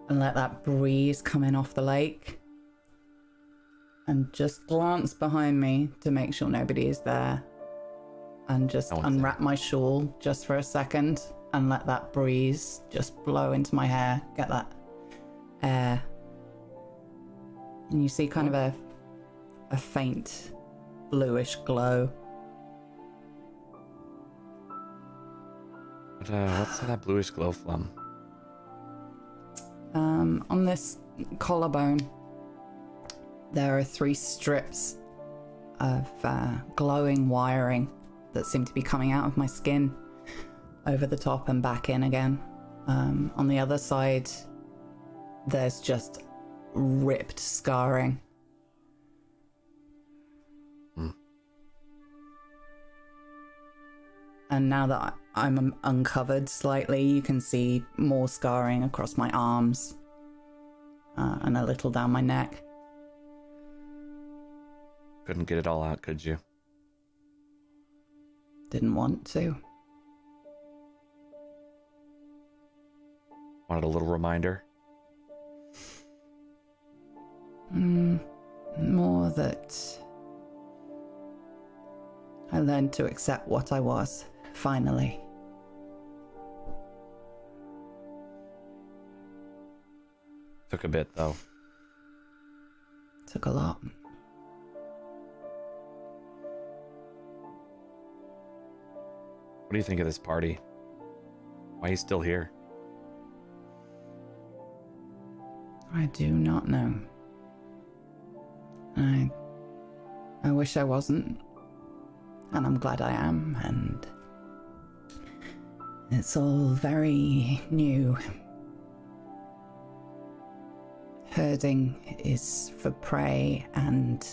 and let that breeze come in off the lake, and just glance behind me to make sure nobody is there, and just unwrap my shawl just for a second and let that breeze just blow into my hair, get that air. And you see kind of a faint bluish glow. What's that bluish glow from? On this collarbone, there are 3 strips of glowing wiring that seem to be coming out of my skin over the top and back in again. On the other side, there's just ripped scarring. And now that I'm uncovered slightly, you can see more scarring across my arms and a little down my neck. Couldn't get it all out, could you? Didn't want to. Wanted a little reminder? More that I learned to accept what I was, finally. Took a bit, though. Took a lot. What do you think of this party? Why are you still here? I do not know. I wish I wasn't, and I'm glad I am, and it's all very new. Herding is for prey, and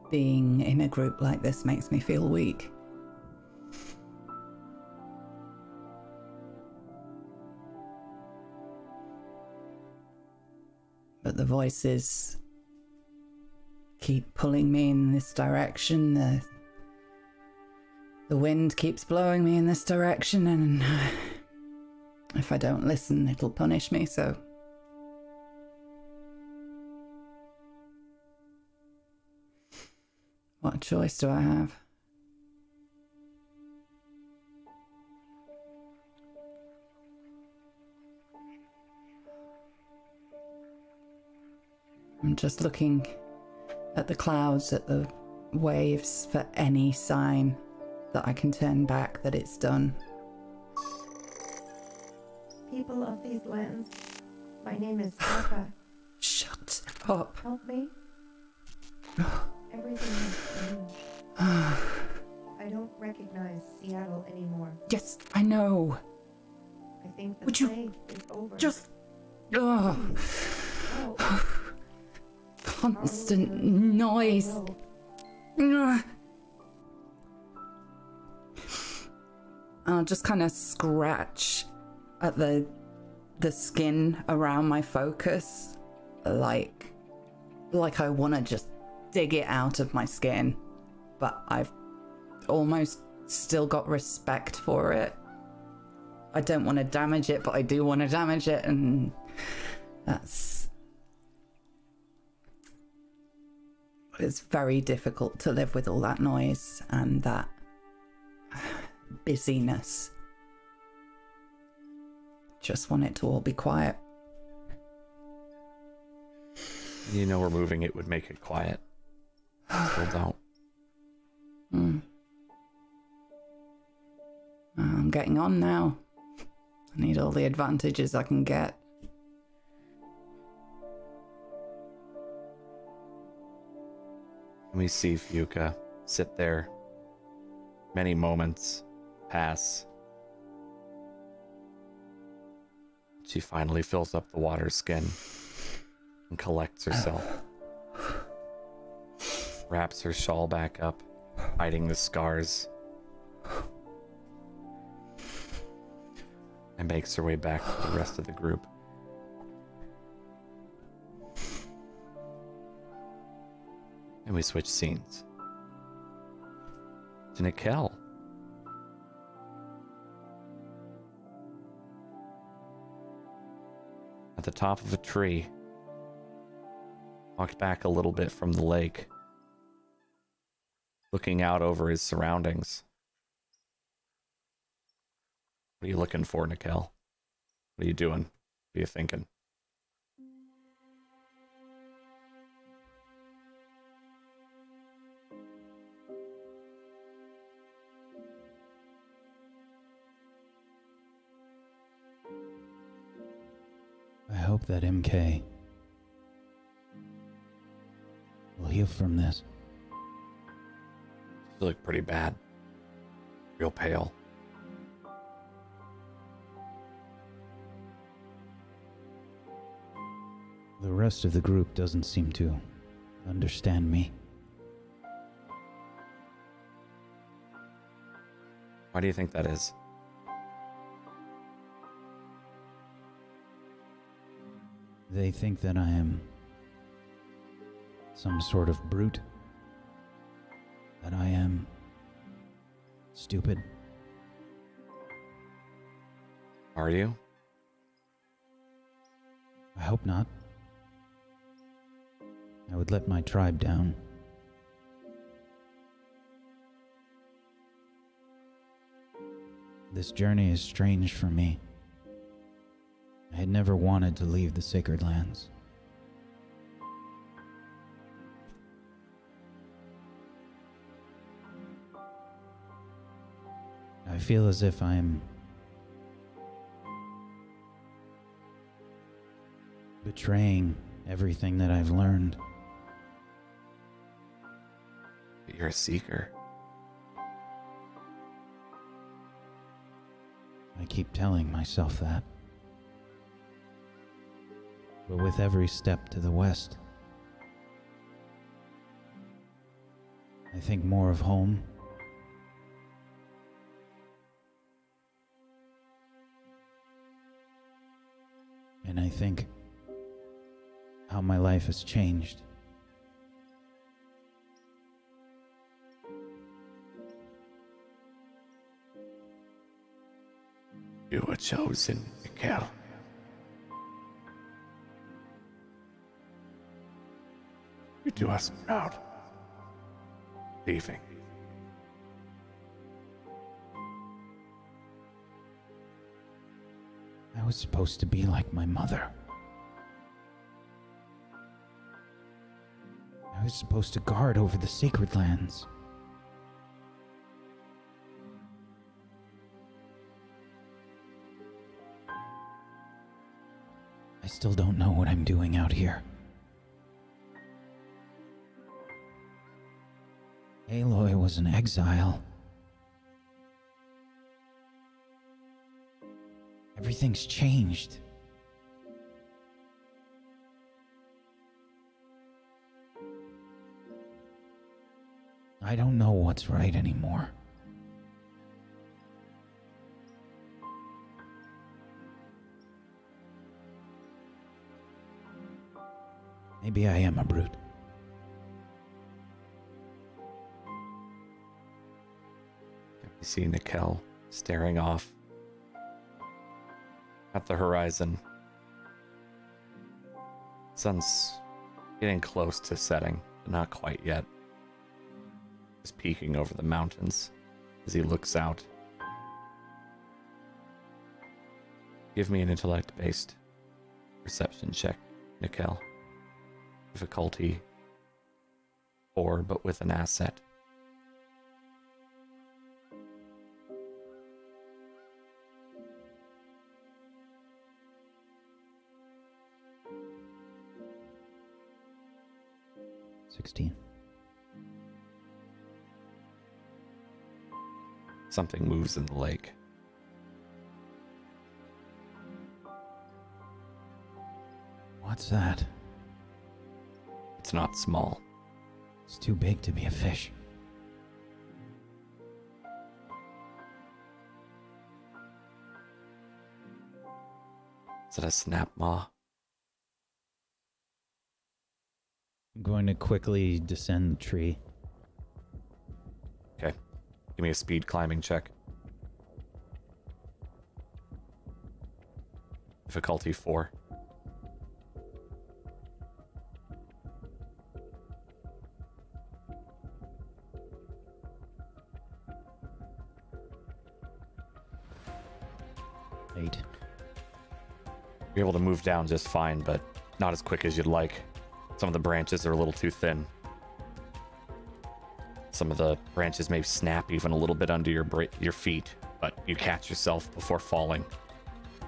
being in a group like this makes me feel weak. But the voices keep pulling me in this direction. The wind keeps blowing me in this direction, and if I don't listen, it'll punish me, so... What choice do I have? I'm just looking at the clouds, at the waves, for any sign that I can turn back that it's done. People of these lands, my name is Cypher. Shut up. Help me. Everything has changed. I don't recognize Seattle anymore. Yes, I know. I think the Would you plague is over. Just... Oh. Constant noise. I'll just kind of scratch at the skin around my focus, like I want to just dig it out of my skin, but I've almost still got respect for it. I don't want to damage it, but I do want to damage it, and it's very difficult to live with all that noise and that busyness. Just want it to all be quiet. You know, removing it would make it quiet. Still don't. I'm getting on now. I need all the advantages I can get. We see Fuka sit there. Many moments pass. She finally fills up the water skin and collects herself. Wraps her shawl back up, hiding the scars. And makes her way back to the rest of the group. And we switch scenes to Nickel. at the top of a tree. Walked back a little bit from the lake, looking out over his surroundings. What are you looking for, Nikel? What are you doing? What are you thinking? I hope that MK will heal from this. You look pretty bad. Real pale. The rest of the group doesn't seem to understand me. Why do you think that is? They think that I am some sort of brute. That I am stupid. Are you? I hope not. I would let my tribe down. This journey is strange for me. I had never wanted to leave the Sacred Lands. I feel as if I'm betraying everything that I've learned. But you're a seeker. I keep telling myself that. But with every step to the west, I think more of home. And I think how my life has changed. You were chosen, Mikkel. You do us proud. Leaving. I was supposed to be like my mother. I was supposed to guard over the Sacred Lands. I still don't know what I'm doing out here. Aloy was an exile. Everything's changed. I don't know what's right anymore. Maybe I am a brute. You see Nikel staring off at the horizon. Sun's getting close to setting, but not quite yet. He's peeking over the mountains as he looks out. Give me an intellect-based perception check, Nikel. Difficulty 4, but with an asset. Something moves in the lake. What's that? It's not small. It's too big to be a fish. Is it a snap maw? I'm going to quickly descend the tree. Okay. Give me a speed climbing check. Difficulty 4. 8. You're able to move down just fine, but not as quick as you'd like. Some of the branches are a little too thin. Some of the branches may snap even a little bit under your feet, but you catch yourself before falling.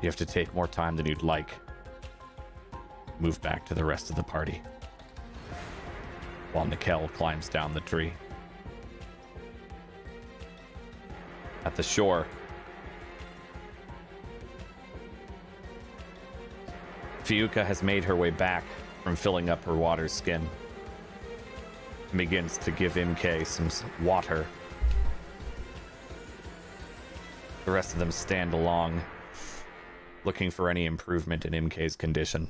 You have to take more time than you'd like. Move back to the rest of the party, while Nickel climbs down the tree. At the shore, Fiuka has made her way back from filling up her water skin and begins to give MK some water. The rest of them stand along, looking for any improvement in MK's condition.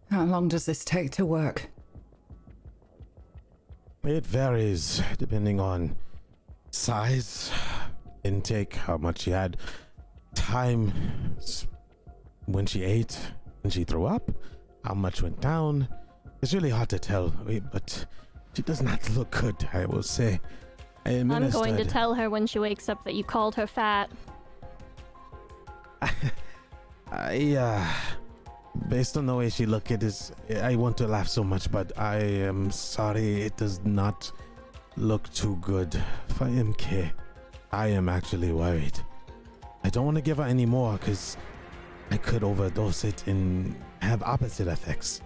How long does this take to work? It varies depending on size, intake, how much she had, time when she ate, when she threw up, how much went down. It's really hard to tell, but she does not look good, I will say. I'm going to tell her when she wakes up that you called her fat. Based on the way she looked, I want to laugh so much, but I am sorry, it does not look too good for MK. I am actually worried. I don't want to give her any more because I could overdose it and have opposite effects.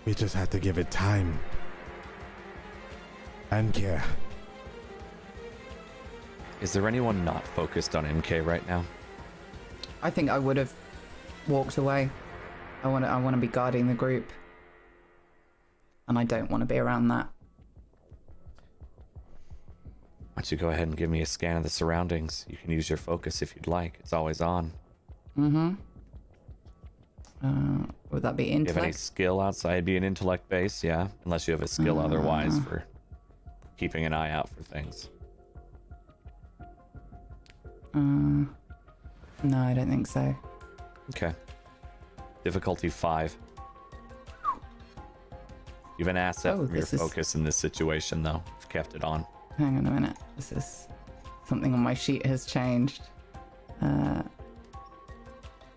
We just have to give it time and care. Is there anyone not focused on MK right now? I think I would have walked away. I want to be guarding the group, and I don't want to be around that. Why don't you go ahead and give me a scan of the surroundings? You can use your focus if you'd like. It's always on. Mm-hmm. Would that be Do you have any intellect? skill outside? It'd be an intellect base, yeah. Unless you have a skill otherwise for keeping an eye out for things. No, I don't think so. Okay. Difficulty 5. You have an asset from your focus in this situation, though. You've kept it on. Hang on a minute. This is something on my sheet has changed. Oh,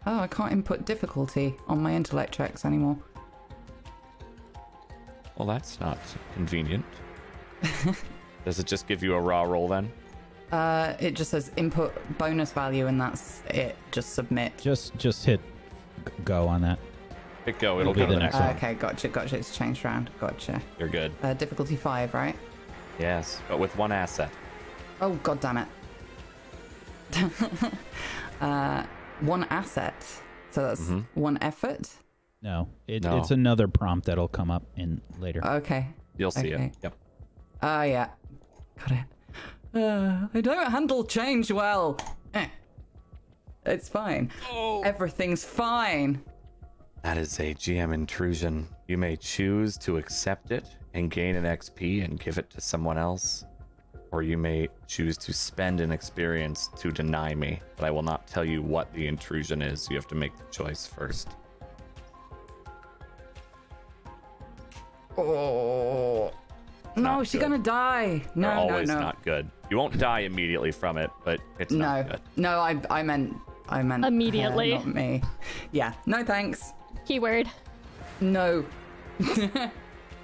I can't input difficulty on my intellect checks anymore. Well, that's not convenient. Does it just give you a raw roll then? It just says input bonus value, and that's it. Just submit. Just hit go on that. Hit go. It'll be the next one. Okay, gotcha. It's changed around. Gotcha. You're good. Difficulty 5, right? Yes, but with one asset. Oh, god damn it. One asset. So that's one effort? No, it's another prompt that'll come up in later. Okay. You'll see it. Yep. Oh, yeah. Got it. I don't handle change well. It's fine. Oh. Everything's fine. That is a GM intrusion. You may choose to accept it and gain an XP and give it to someone else, or you may choose to spend an experience to deny me, but I will not tell you what the intrusion is. You have to make the choice first. Oh. No, she's gonna die. No, They're always no. not good. You won't die immediately from it, but it's not good. No, I meant immediately. Her, not me. Yeah. No thanks. Keyword. No.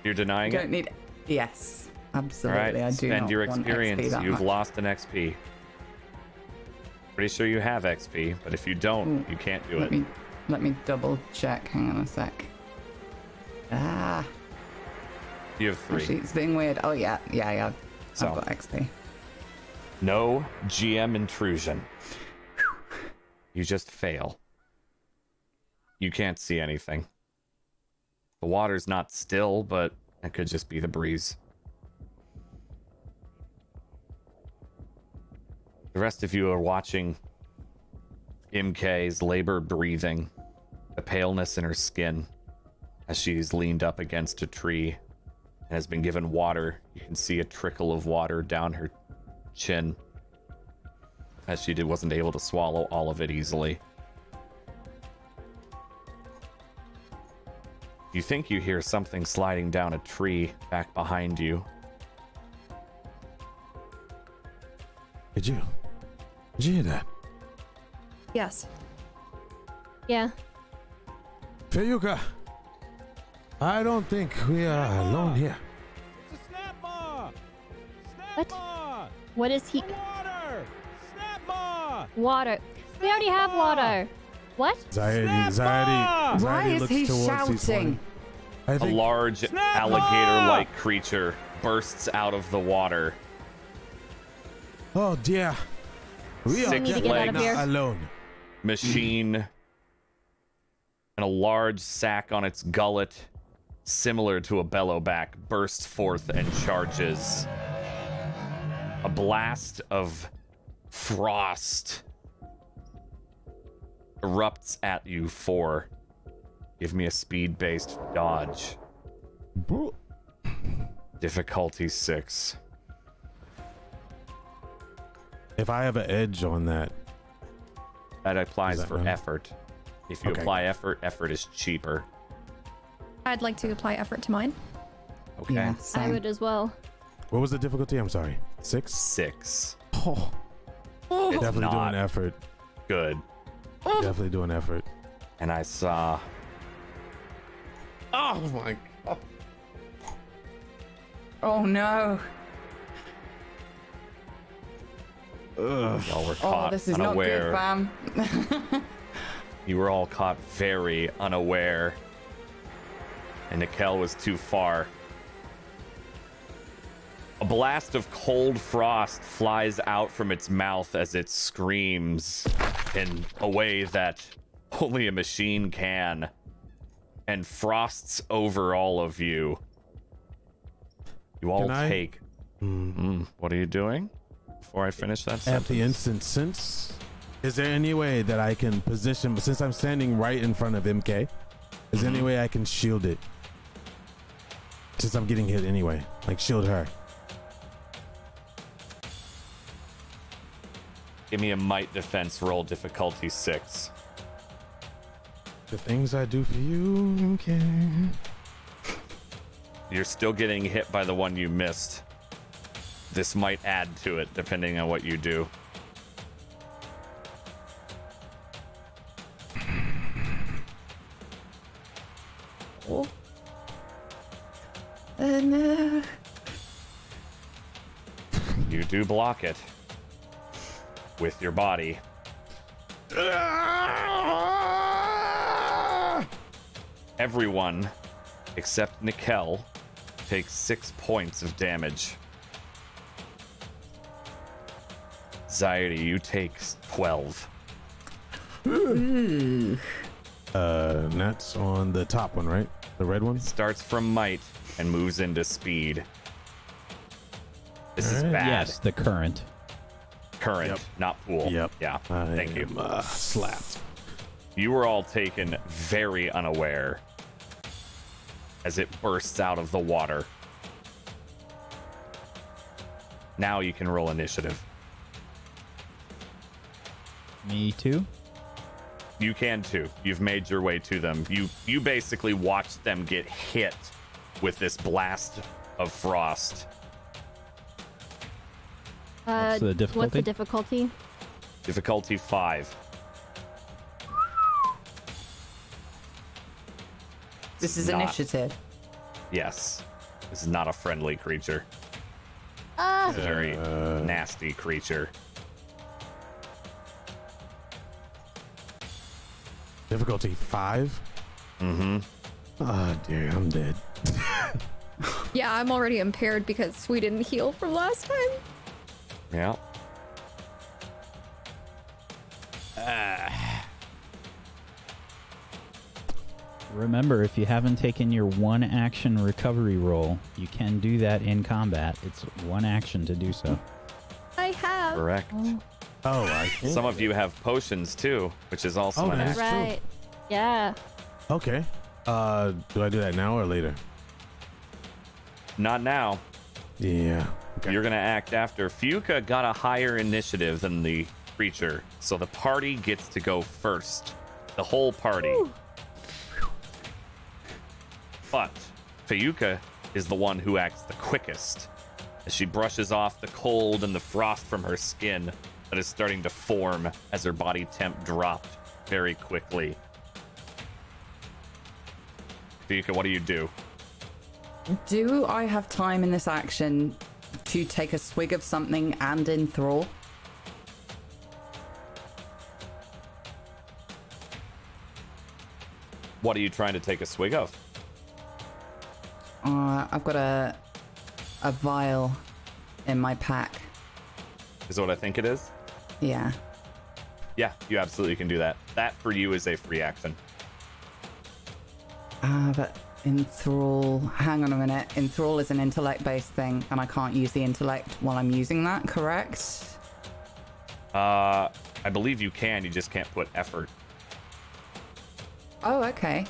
You're denying Don't it? need. Yes, absolutely. All right, I do spend not your want experience. XP that You've much. lost an XP. Pretty sure you have XP, but if you don't, you can't do it. Let me double check. Hang on a sec. You have 3. Actually, it's being weird. Oh yeah. I've So. got XP. No GM intrusion. You just fail. You can't see anything. The water's not still, but it could just be the breeze. The rest of you are watching MK's labored breathing, the paleness in her skin as she's leaned up against a tree and has been given water. You can see a trickle of water down her chin as she wasn't able to swallow all of it easily. You think you hear something sliding down a tree back behind you. Did you hear that? Yes. Yeah. Fayuka, I don't think we are alone here. It's a snap maw! What? Maw! What is he? Water! Snap maw! Water. We already have water. What? Anxiety Why is looks he towards these shouting? one. I A think large alligator-like creature bursts out of the water. Oh dear. We are Six need to get out of not here. alone. Machine and a large sack on its gullet, similar to a bellowback, bursts forth and charges. A blast of frost erupts at you. 4. Give me a speed-based dodge. Difficulty 6. If I have an edge on that, That applies Does that for matter? effort. If you Okay. apply effort, effort is cheaper. I'd like to apply effort to mine. Okay. Yeah, I same. would as well. what was the difficulty? I'm sorry. 6? 6. Oh, definitely not. doing effort. Good. Definitely doing effort. And I saw. Oh my god. Oh no. Y'all were Oh, caught this is unaware. not good, fam. You were all caught very unaware. And Nikel was too far. A blast of cold frost flies out from its mouth as it screams in a way that only a machine can, and frosts over all of you. You all Can I- take. What are you doing? Before I finish that At sentence. the instant sense, is there any way that I can position, since I'm standing right in front of MK, is there any way I can shield it? Since I'm getting hit anyway, like shield her. Give me a might defense roll, difficulty 6. The things I do for you, MK. You're still getting hit by the one you missed. This might add to it depending on what you do. No. You do block it with your body. Everyone except Nikel takes 6 points of damage. Anxiety, you take 12. That's on the top one, right? The red one? Starts from might and moves into speed. This is Alright. bad. Yes, the current. Current, Yep. not pool. Yep. Yeah. I Thank you. am, slapped. You were all taken very unaware as it bursts out of the water. Now you can roll initiative. Me too. You can too. You've made your way to them. You basically watched them get hit with this blast of frost. What's the What's difficulty? the difficulty? Difficulty 5. This is Not- initiative. Yes. This is not a friendly creature. It's a very nasty creature. Difficulty 5? Mm-hmm. Oh dear, I'm dead. Yeah, I'm already impaired because we didn't heal from last time. Yeah. Remember, if you haven't taken your 1 action recovery roll, you can do that in combat. It's 1 action to do so. I have. Correct. Oh, I can't. Some of you have potions too, which is also Oh, an nice. action. Right. Yeah. Okay. Do I do that now or later? Not now. Yeah. Okay. You're gonna act after. Fuka got a higher initiative than the creature, so the party gets to go first. The whole party. But Fayuka is the one who acts the quickest as she brushes off the cold and the frost from her skin that is starting to form as her body temp dropped very quickly. Fayuka, what do you do? Do I have time in this action to take a swig of something and enthrall? What are you trying to take a swig of? I've got a vial in my pack. Is what I think it is? Yeah. Yeah, you absolutely can do that. That for you is a free action. But enthrall... Hang on a minute. Enthrall is an intellect-based thing, and I can't use the intellect while I'm using that, correct? I believe you can, you just can't put effort. Oh, okay.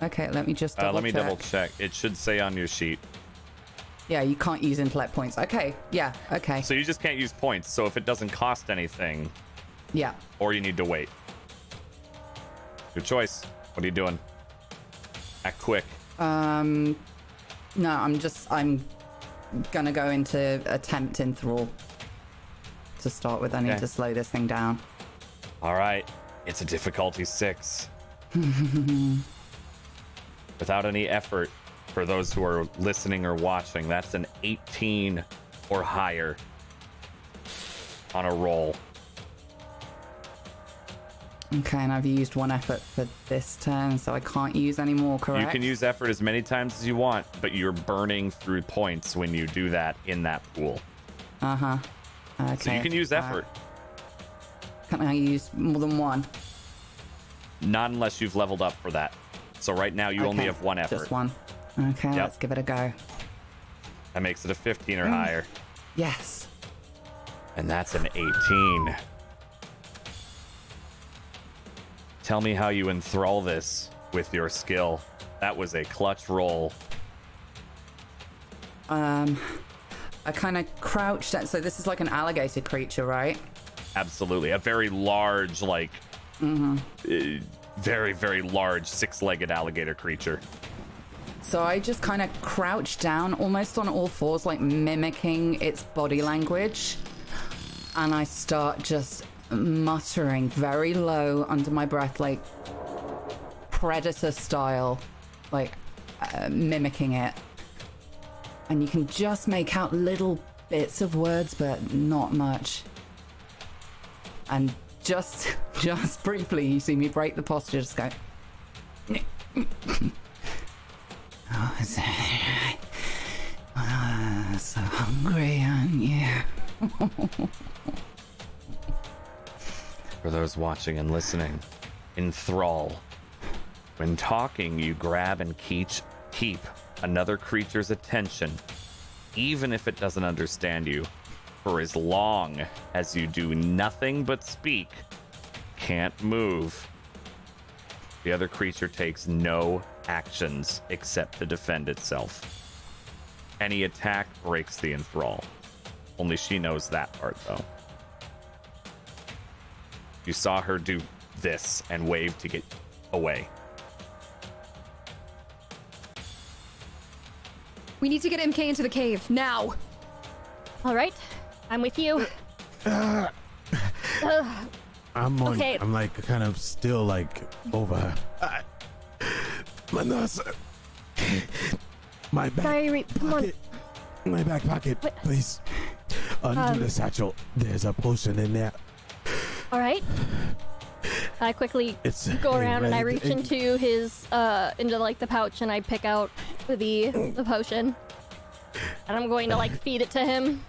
Okay, let me just double let me check. double check. It should say on your sheet. Yeah, you can't use intellect points. Okay, yeah, okay. So you just can't use points. So if it doesn't cost anything, Yeah. or you need to wait. Your choice. What are you doing? Act quick. No, I'm gonna go into attempt enthrall to start with. I need to slow this thing down. All right. It's a difficulty 6. Without any effort, for those who are listening or watching, that's an 18 or higher on a roll. Okay, and I've used 1 effort for this turn, so I can't use any more, correct? You can use effort as many times as you want, but you're burning through points when you do that in that pool. Uh-huh. Okay. So you can use effort. Can I use more than 1? Not unless you've leveled up for that. So right now you only have 1 effort. Just 1. Okay, let's give it a go. That makes it a 15 or higher. Yes. And that's an 18. Tell me how you enthrall this with your skill. That was a clutch roll. I kind of crouched at, so this is like an alligator creature, right? Absolutely. A very large, like, very, very large 6-legged alligator creature. So I just kind of crouched down, almost on all fours, like mimicking its body language. And I start just muttering very low under my breath, like predator style, like mimicking it. And you can just make out little bits of words, but not much. And just briefly, you see me break the posture, just go. So hungry, aren't you? For those watching and listening, enthrall. When talking, you grab and keep another creature's attention, even if it doesn't understand you, for as long as you do nothing but speak, can't move. The other creature takes no actions except to defend itself. Any attack breaks the enthrall. Only she knows that part, though. You saw her do this and wave to get away. We need to get MK into the cave, now! All right, I'm with you. I'm on, Okay. I'm like kind of still like over her. Manasa. My back Sorry, come on. pocket. My back pocket, please. Under the satchel, there's a potion in there. All right. I quickly It's go around and I red reach ink. into his, into like the pouch and I pick out the potion. And I'm going to like feed it to him.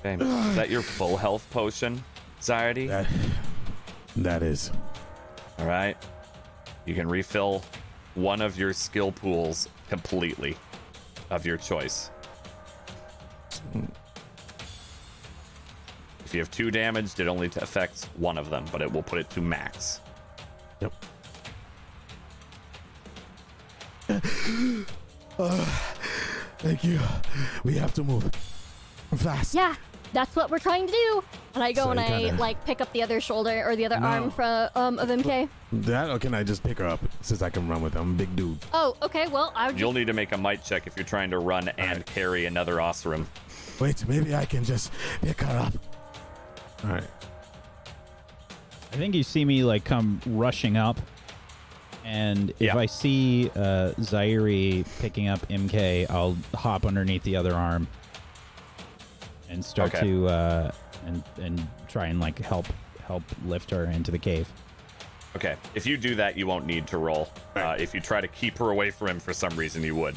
Okay. Is that your full health potion, Anxiety? That is. All right. You can refill one of your skill pools completely of your choice. If you have 2 damaged, it only affects one of them, but it will put it to max. Yep. Thank you. We have to move fast. Yeah. That's what we're trying to do. And I go So and you I kinda- like pick up the other shoulder or the other arm of MK. That, or can I just pick her up since I can run with her? I'm a big dude. Oh, okay. Well, I would You'll need to make a might check if you're trying to run and carry another Osram. Wait, maybe I can just pick her up. All right. I think you see me like come rushing up, and if I see Zaire picking up MK, I'll hop underneath the other arm and start to and try and like help lift her into the cave. Okay, if you do that, you won't need to roll. If you try to keep her away from him for some reason, you would.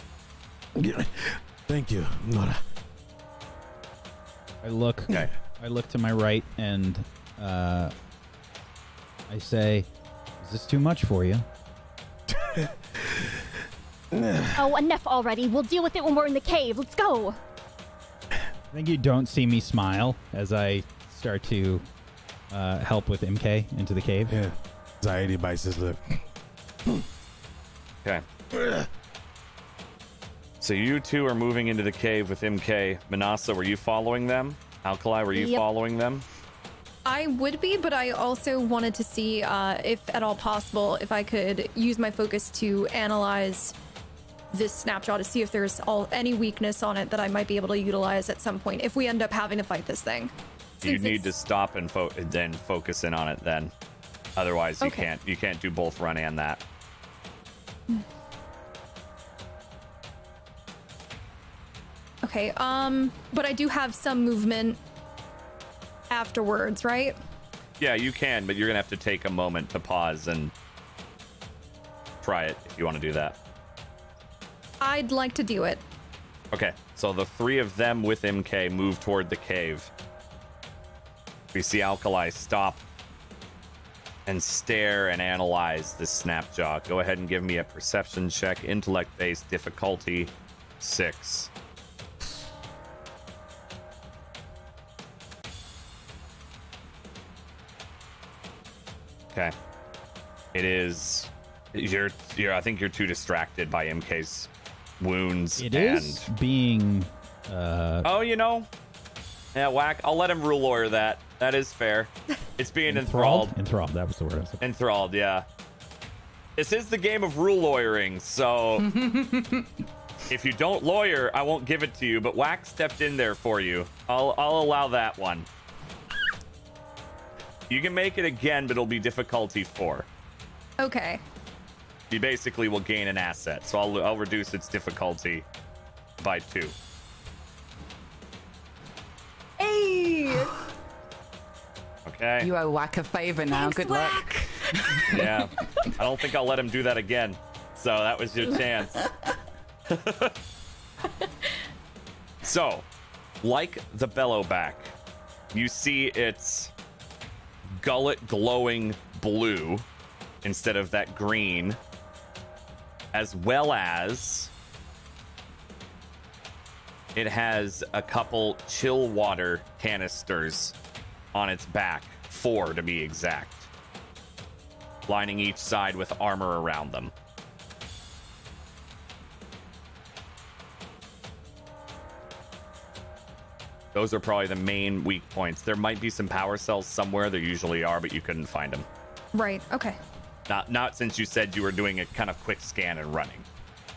Thank you, Nora. I look to my right and I say, "Is this too much for you?" Oh, enough already. We'll deal with it when we're in the cave. Let's go. I think you don't see me smile as I start to help with MK into the cave. Yeah. Zaire bites his lip. Okay. So you two are moving into the cave with MK. Manasa, were you following them? Alkali, were you following them? I would be, but I also wanted to see if at all possible, if I could use my focus to analyze this snapshot to see if there's any weakness on it that I might be able to utilize at some point if we end up having to fight this thing. You need to stop and then focus in on it then. Otherwise, you can't do both run and that. Okay, but I do have some movement afterwards, right? Yeah, you can, but you're gonna have to take a moment to pause and try it if you want to do that. I'd like to do it. Okay, so the three of them with MK move toward the cave. We see Alkali stop and stare and analyze this snapjaw. Go ahead and give me a perception check, intellect-based, difficulty 6. Okay. It is. You're. I think you're too distracted by MK's wounds. It is being. Oh, you know. Yeah, whack. I'll let him rule lawyer that. That is fair. It's being enthralled. Enthralled. That was the word I was looking for. Enthralled. Yeah. This is the game of rule lawyering, so if you don't lawyer, I won't give it to you. But Whack stepped in there for you. I'll allow that one. You can make it again, but it'll be difficulty 4. Okay. You basically will gain an asset, so I'll reduce its difficulty by 2. Hey! Okay. You owe Whack a favor now. Thanks, Good Whack. luck. Yeah. I don't think I'll let him do that again. So that was your chance. So, like the bellowback, you see its gullet glowing blue instead of that green, as well as it has a couple chill water canisters on its back, 4 to be exact, lining each side with armor around them. Those are probably the main weak points. There might be some power cells somewhere. There usually are, but you couldn't find them. Right. Okay. Not since you said you were doing a kind of quick scan and running.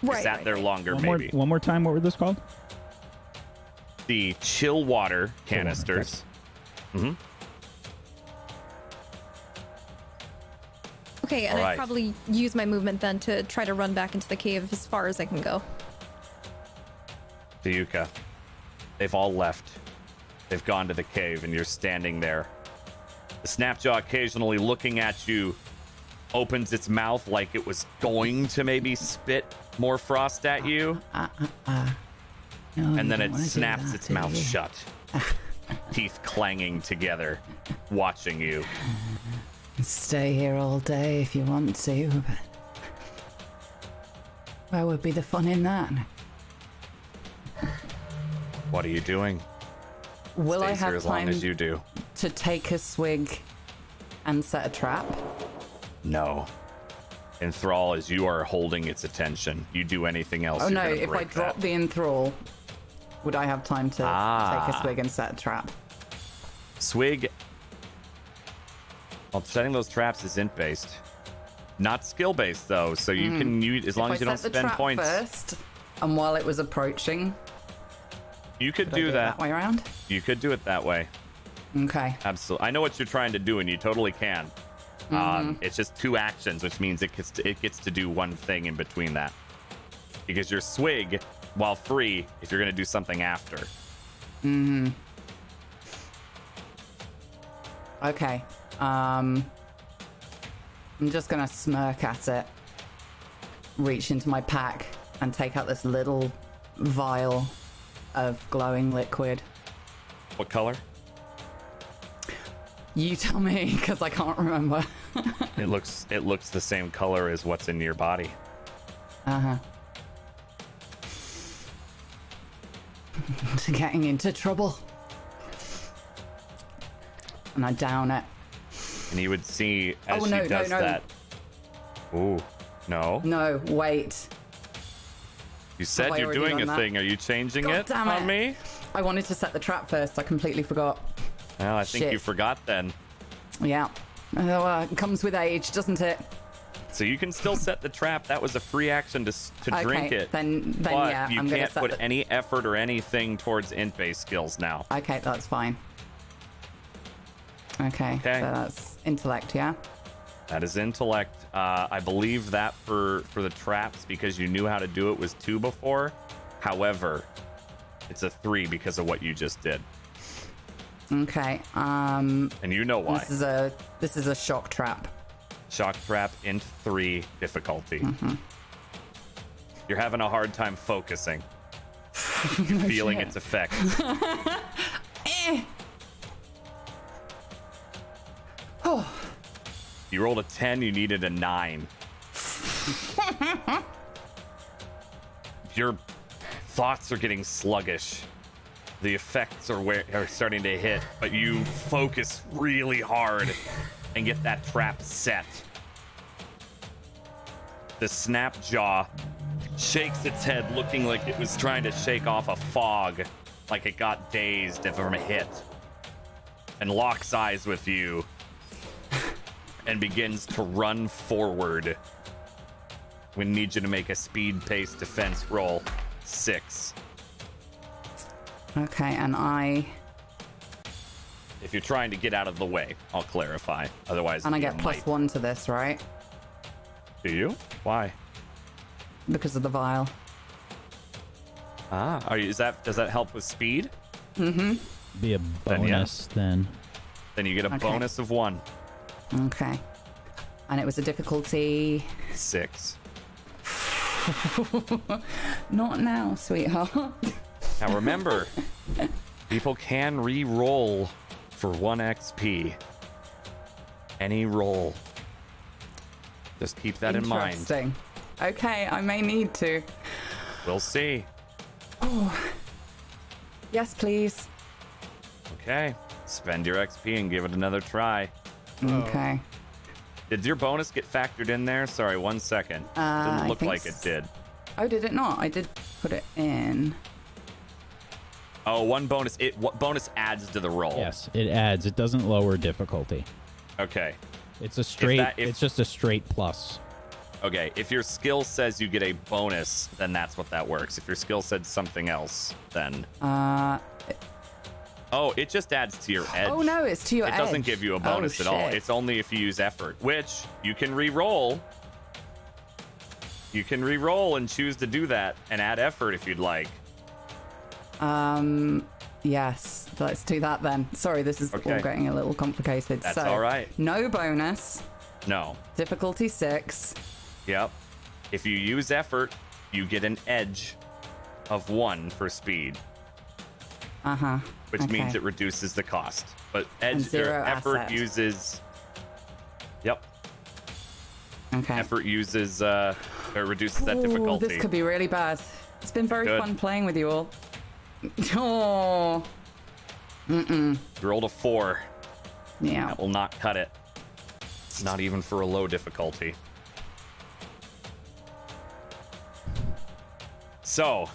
You Right. sat there longer, One maybe. one more time. What were those called? The chill water canisters. Mm-hmm. Okay, and All right. I'd probably use my movement then to try to run back into the cave as far as I can go. Dayuka, they've all left. They've gone to the cave, and you're standing there. The Snapjaw occasionally looking at you opens its mouth like it was going to maybe spit more frost at you. No, And then you it don't wanna do snaps that, its do mouth you? shut, teeth clanging together, watching you. Stay here all day if you want to, but where would be the fun in that? What are you doing? Will I Stays here have as long time as you do. to take a swig and set a trap? No. Enthrall, as you are holding its attention. You do anything else, Oh you're no, gonna if I break drop that. the enthrall, would I have time to take a swig and set a trap? Swig. Well, setting those traps is int based, not skill based though. So you can use as long as you don't spend points. First, and while it was approaching, you could do that. That way around. You could do it that way. Okay. Absolutely. I know what you're trying to do, and you totally can. It's just 2 actions, which means it gets to do one thing in between that. Because your swig, while free, if you're going to do something after. Okay. I'm just gonna smirk at it, reach into my pack, and take out this little vial of glowing liquid. What color? You tell me, because I can't remember. It looks the same color as what's in your body. Getting into trouble. And I down it. And you would see as she does that. Ooh, no. No, wait. You said you're doing a thing. Are you changing it on me? I wanted to set the trap first. I completely forgot. Well, I think you forgot then. Yeah. It comes with age, doesn't it? So you can still set the trap. That was a free action to drink it. Then but yeah, you I'm can't put any effort or anything towards int-based skills now. Okay, that's fine. Okay, so that's intellect, yeah? That is intellect. I believe that for the traps, because you knew how to do it, was 2 before. However, it's a 3 because of what you just did. Okay. And you know why. This is a shock trap. Shock trap, int 3 difficulty. You're having a hard time focusing. You're feeling its effect. Oh. You rolled a 10, you needed a 9. Your thoughts are getting sluggish. The effects are starting to hit, but you focus really hard and get that trap set. The snap jaw shakes its head, looking like it was trying to shake off a fog, like it got dazed from a hit, and locks eyes with you and begins to run forward. We need you to make a speed-paced defense roll. 6. Okay, and if you're trying to get out of the way, I'll clarify. Otherwise, and I get +1 to this, right? Do you? Why? Because of the vial. Ah, does that help with speed? Be a bonus then. Then you get a bonus of 1. Okay. And it was a difficulty 6. Not now, sweetheart. Now remember, people can re-roll for 1 XP. Any roll. Just keep that in mind. Interesting. Okay, I may need to. We'll see. Oh. Yes, please. Okay. Spend your XP and give it another try. Okay. Did your bonus get factored in there? Sorry, 1 second. Didn't look like it did. Oh, did it not? I did put it in. Oh, 1 bonus. What bonus adds to the roll? Yes, it adds. It doesn't lower difficulty. Okay. It's a straight. It's just a straight plus. Okay. If your skill says you get a bonus, then that's what that works. If your skill said something else, then. Oh, it just adds to your edge. Oh no, it's to your edge. It doesn't give you a bonus at all. It's only if you use effort, which you can re-roll. You can re-roll and choose to do that and add effort if you'd like. Yes, let's do that then. Sorry, this is all getting a little complicated. That's all right. No bonus. No. Difficulty 6. Yep. If you use effort, you get an edge of 1 for speed. Which means it reduces the cost. But effort uses. Yep. Okay. Effort uses reduces that difficulty. This could be really bad. It's been very fun playing with you all. Oh. You rolled a 4. Yeah. That will not cut it. Not even for a low difficulty. So,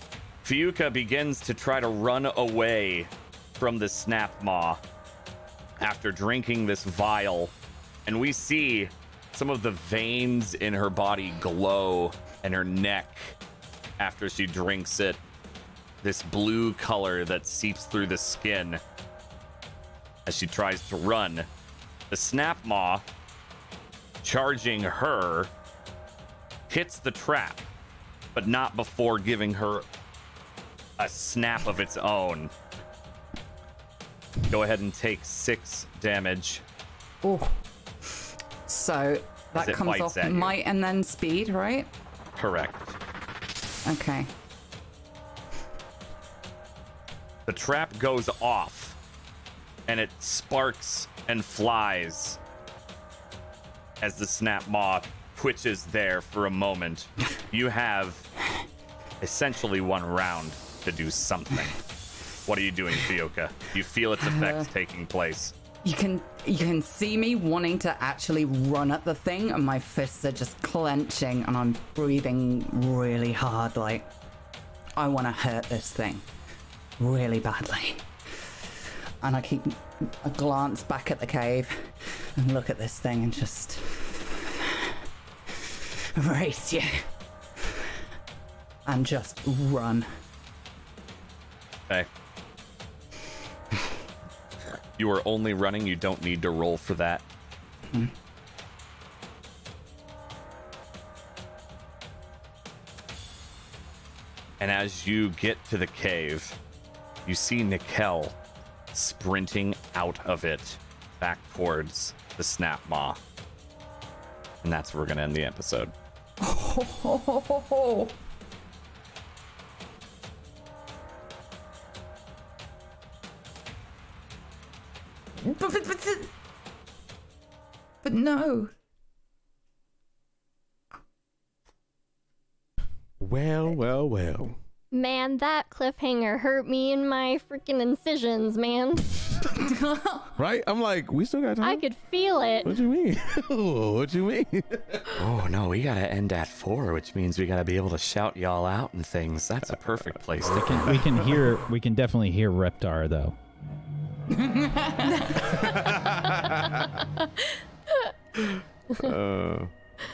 Fiuka begins to try to run away from the snap maw after drinking this vial, and we see some of the veins in her body glow and her neck after she drinks it. This blue color that seeps through the skin as she tries to run. The snap maw, charging her, hits the trap, but not before giving her a snap of its own. Go ahead and take 6 damage. Oh. So that it comes bites off at you. might and then speed, right? Correct. Okay. The trap goes off, and it sparks and flies as the snap maw twitches there for a moment. You have essentially 1 round to do something. What are you doing, Fiuka? You feel its effects taking place. You can see me wanting to actually run at the thing, and my fists are just clenching, and I'm breathing really hard, like I want to hurt this thing really badly. And I glance back at the cave and look at this thing and just race you and just run. Okay. You are only running. You don't need to roll for that. And as you get to the cave, you see Nickel sprinting out of it back towards the snap maw. And that's where we're going to end the episode. But no. Well. Man, that cliffhanger hurt me in my freaking incisions, man. Right? I'm like, we still got time? I could feel it. What you mean? What you mean? Oh, no, we got to end at 4, which means we got to be able to shout y'all out and things. That's a perfect place to We can definitely hear Reptar, though.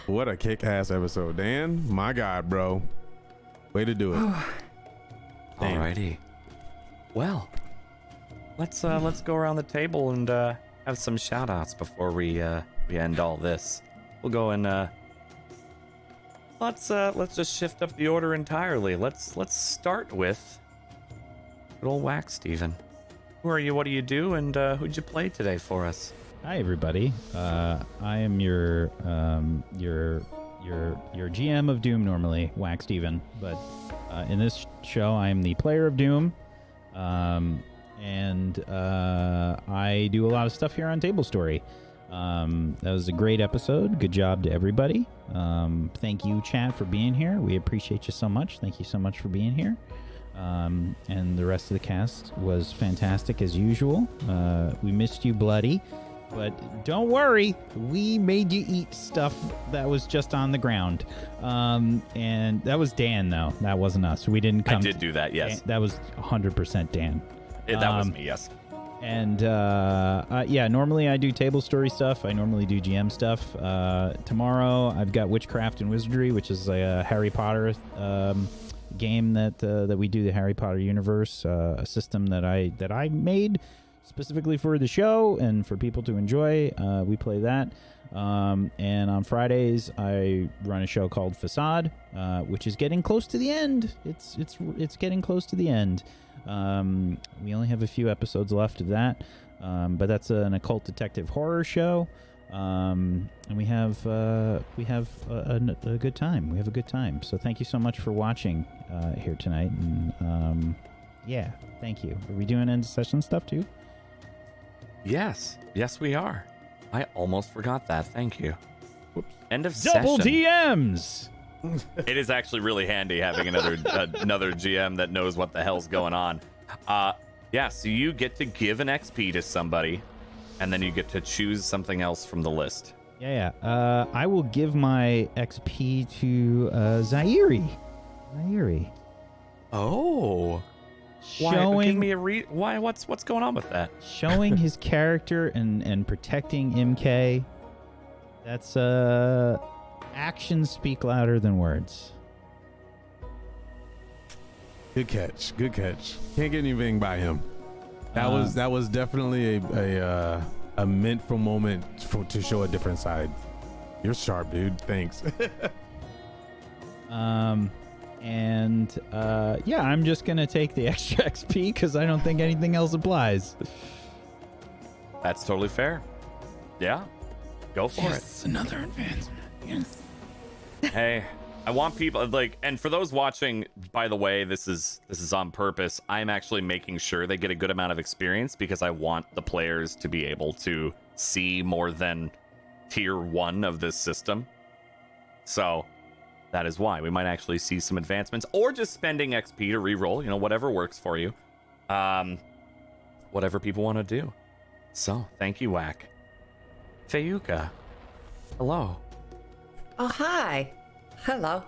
What a kick-ass episode, Dan. My God, bro. Way to do it. Alrighty. Well, let's go around the table and have some shout-outs before we end all this. We'll go and let's just shift up the order entirely. Let's start with good old Wax Steven. Who are you? What do you do? And who'd you play today for us? Hi, everybody. I am your GM of Doom normally, Wax Steven, but in this show, I am the player of Doom, and I do a lot of stuff here on Tablestory. That was a great episode. Good job to everybody. Thank you, chat, for being here. We appreciate you so much. Thank you so much for being here. And the rest of the cast was fantastic as usual. We missed you, Bloody. But don't worry, we made you eat stuff that was just on the ground. And that was Dan, though. That wasn't us. We didn't come. I did do that, yes. That was 100% Dan. That was me, yes. And yeah, normally I do Tablestory stuff. I normally do GM stuff. Tomorrow I've got Witchcraft and Wizardry, which is a Harry Potter game that we do, the Harry Potter universe, a system that I made specifically for the show and for people to enjoy. We play that. And on Fridays I run a show called Facade, which is getting close to the end. It's getting close to the end. We only have a few episodes left of that, but that's an occult detective horror show. And we have a good time. We have a good time. So thank you so much for watching here tonight. And yeah, thank you. Are we doing end of session stuff too? Yes, we are. I almost forgot that. Thank you. Whoops. End of Double session. DMs. It is actually really handy having another GM that knows what the hell's going on. Yeah, so you get to give an XP to somebody, and then you get to choose something else from the list. Yeah. I will give my XP to Zaire. Oh. Why? Give Showing me a why? What's going on with that? showing his character and protecting MK. That's actions speak louder than words. Good catch. Good catch. Can't get anything by him. That was definitely a mintful moment to show a different side. You're sharp, dude. Thanks. Yeah, I'm just gonna take the extra XP because I don't think anything else applies. That's totally fair. Yeah. Go for it. Another advancement. Yes. Hey, I want people like, and for those watching, by the way, this is on purpose. I'm actually making sure they get a good amount of experience because I want the players to be able to see more than tier 1 of this system. So that is why we might actually see some advancements, or just spending XP to reroll. You know, whatever works for you. Whatever people want to do. So thank you, Whack. Fayuka. Hello. Oh, hi. Hello.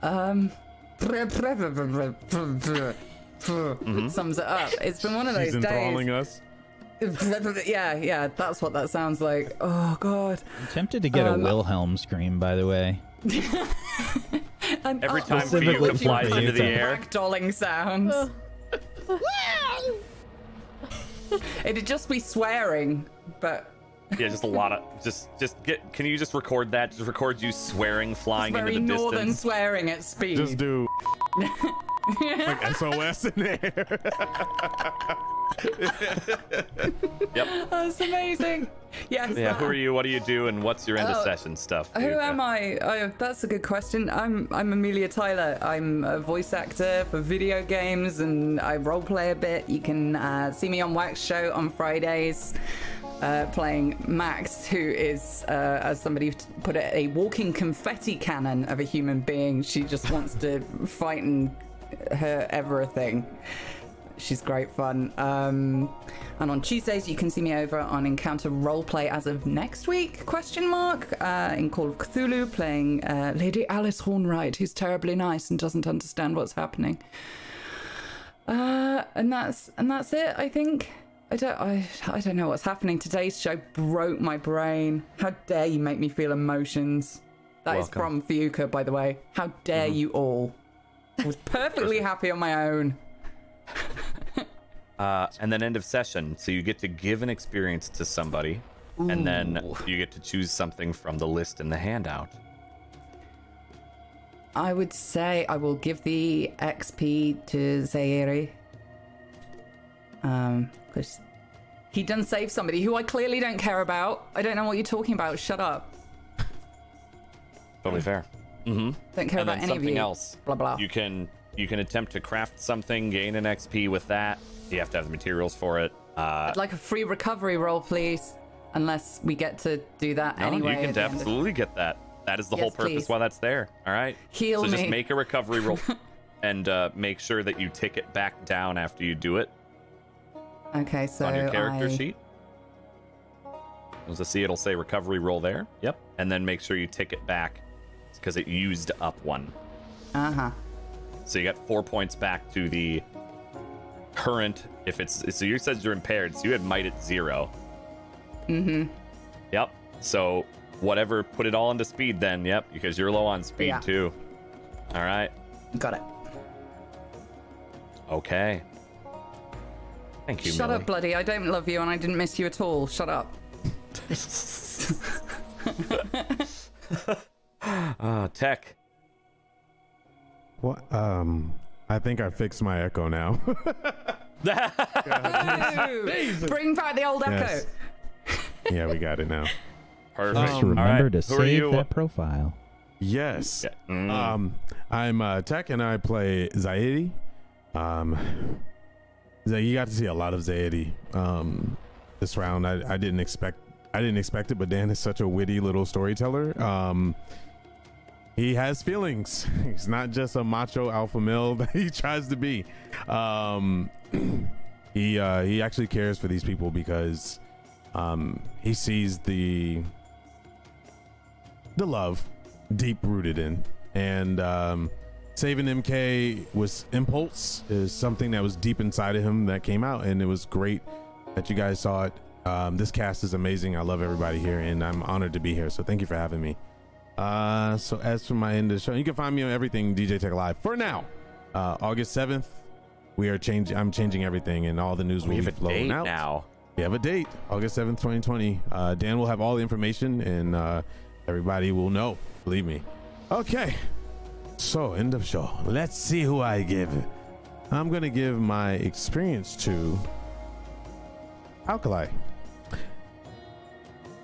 Sums it up. It's been one of those He's enthralling days. us. Yeah, that's what that sounds like. Oh, God. I'm tempted to get a Wilhelm scream, by the way. And Every time Specifically Fayuka flies for into the Fayuka. air. ragdolling sounds. It'd just be swearing, but Yeah, just a lot of just get. Can you just record that? Just record you swearing, flying very into the northern distance. swearing at speed. Just do like SOS in there. Yep. That's amazing. Yes. Yeah. Who are you? What do you do? And what's your end of Oh, session stuff? Who Fayuka? am I? That's a good question. I'm Amelia Tyler. I'm a voice actor for video games, and I roleplay a bit. You can see me on Wax Show on Fridays, playing Max, who is, as somebody put it, a walking confetti cannon of a human being. She just wants to fight and her everything. She's great fun. And on Tuesdays, you can see me over on Encounter Roleplay as of next week, in Call of Cthulhu, playing Lady Alice Hornwright, who's terribly nice and doesn't understand what's happening. And that's it, I think. I don't know what's happening. Today's show broke my brain. How dare you make me feel emotions? That is from Fayuka, by the way. How dare you all? I was perfectly happy on my own. And then end of session. So you get to give an experience to somebody, and then you get to choose something from the list in the handout. I would say I will give the XP to Zairi. Because he done save somebody who I clearly don't care about. I don't know what you're talking about. Shut up. Totally fair. Mm-hmm. Don't care And about then any of you. something else. Blah, blah. You can attempt to craft something, gain an XP with that. You have to have the materials for it. I'd like a free recovery roll, please. Unless we get to do that anyway. You can at the end of- absolutely get that. That is the whole Yes, purpose please. why that's there. All right. Heal so me. just make a recovery roll and make sure that you tick it back down after you do it Okay, so on your character I... sheet. As I see, it'll say recovery roll there. Yep. And then make sure you tick it back because it used up one. Uh-huh. So you got 4 points back to the current. If it's so, you said you're impaired, so you had might at 0. Mm-hmm. Yep. So whatever, put it all into speed then. Yep, because you're low on speed Yeah. too. All right. Got it. Okay. Thank you. Shut Millie. up, bloody. I don't love you and I didn't miss you at all. Shut up. Tech. What? I think I fixed my echo now. Ooh, bring back the old echo. Yes. Yeah, we got it now. Perfect. Just All remember right. to Who are save you? that profile. Yes. Yeah. Mm. I'm Tech and I play Zaidi. You got to see a lot of Zaidi this round. I didn't expect it, but Dan is such a witty little storyteller. He has feelings. He's not just a macho alpha male that he tries to be. He actually cares for these people because he sees the love deep rooted in, and saving MK was impulse, is something that was deep inside of him that came out, and it was great that you guys saw it. This cast is amazing. I love everybody here, and I'm honored to be here. So thank you for having me. So as for my end of the show, you can find me on everything DJ Tech Live. For now, August 7th, I'm changing everything, and all the news will be flowing out. Now we have a date, August 7th, 2020. Dan will have all the information, and everybody will know. Believe me. Okay. So end of show. Let's see who I give. I'm gonna give my experience to Alkali,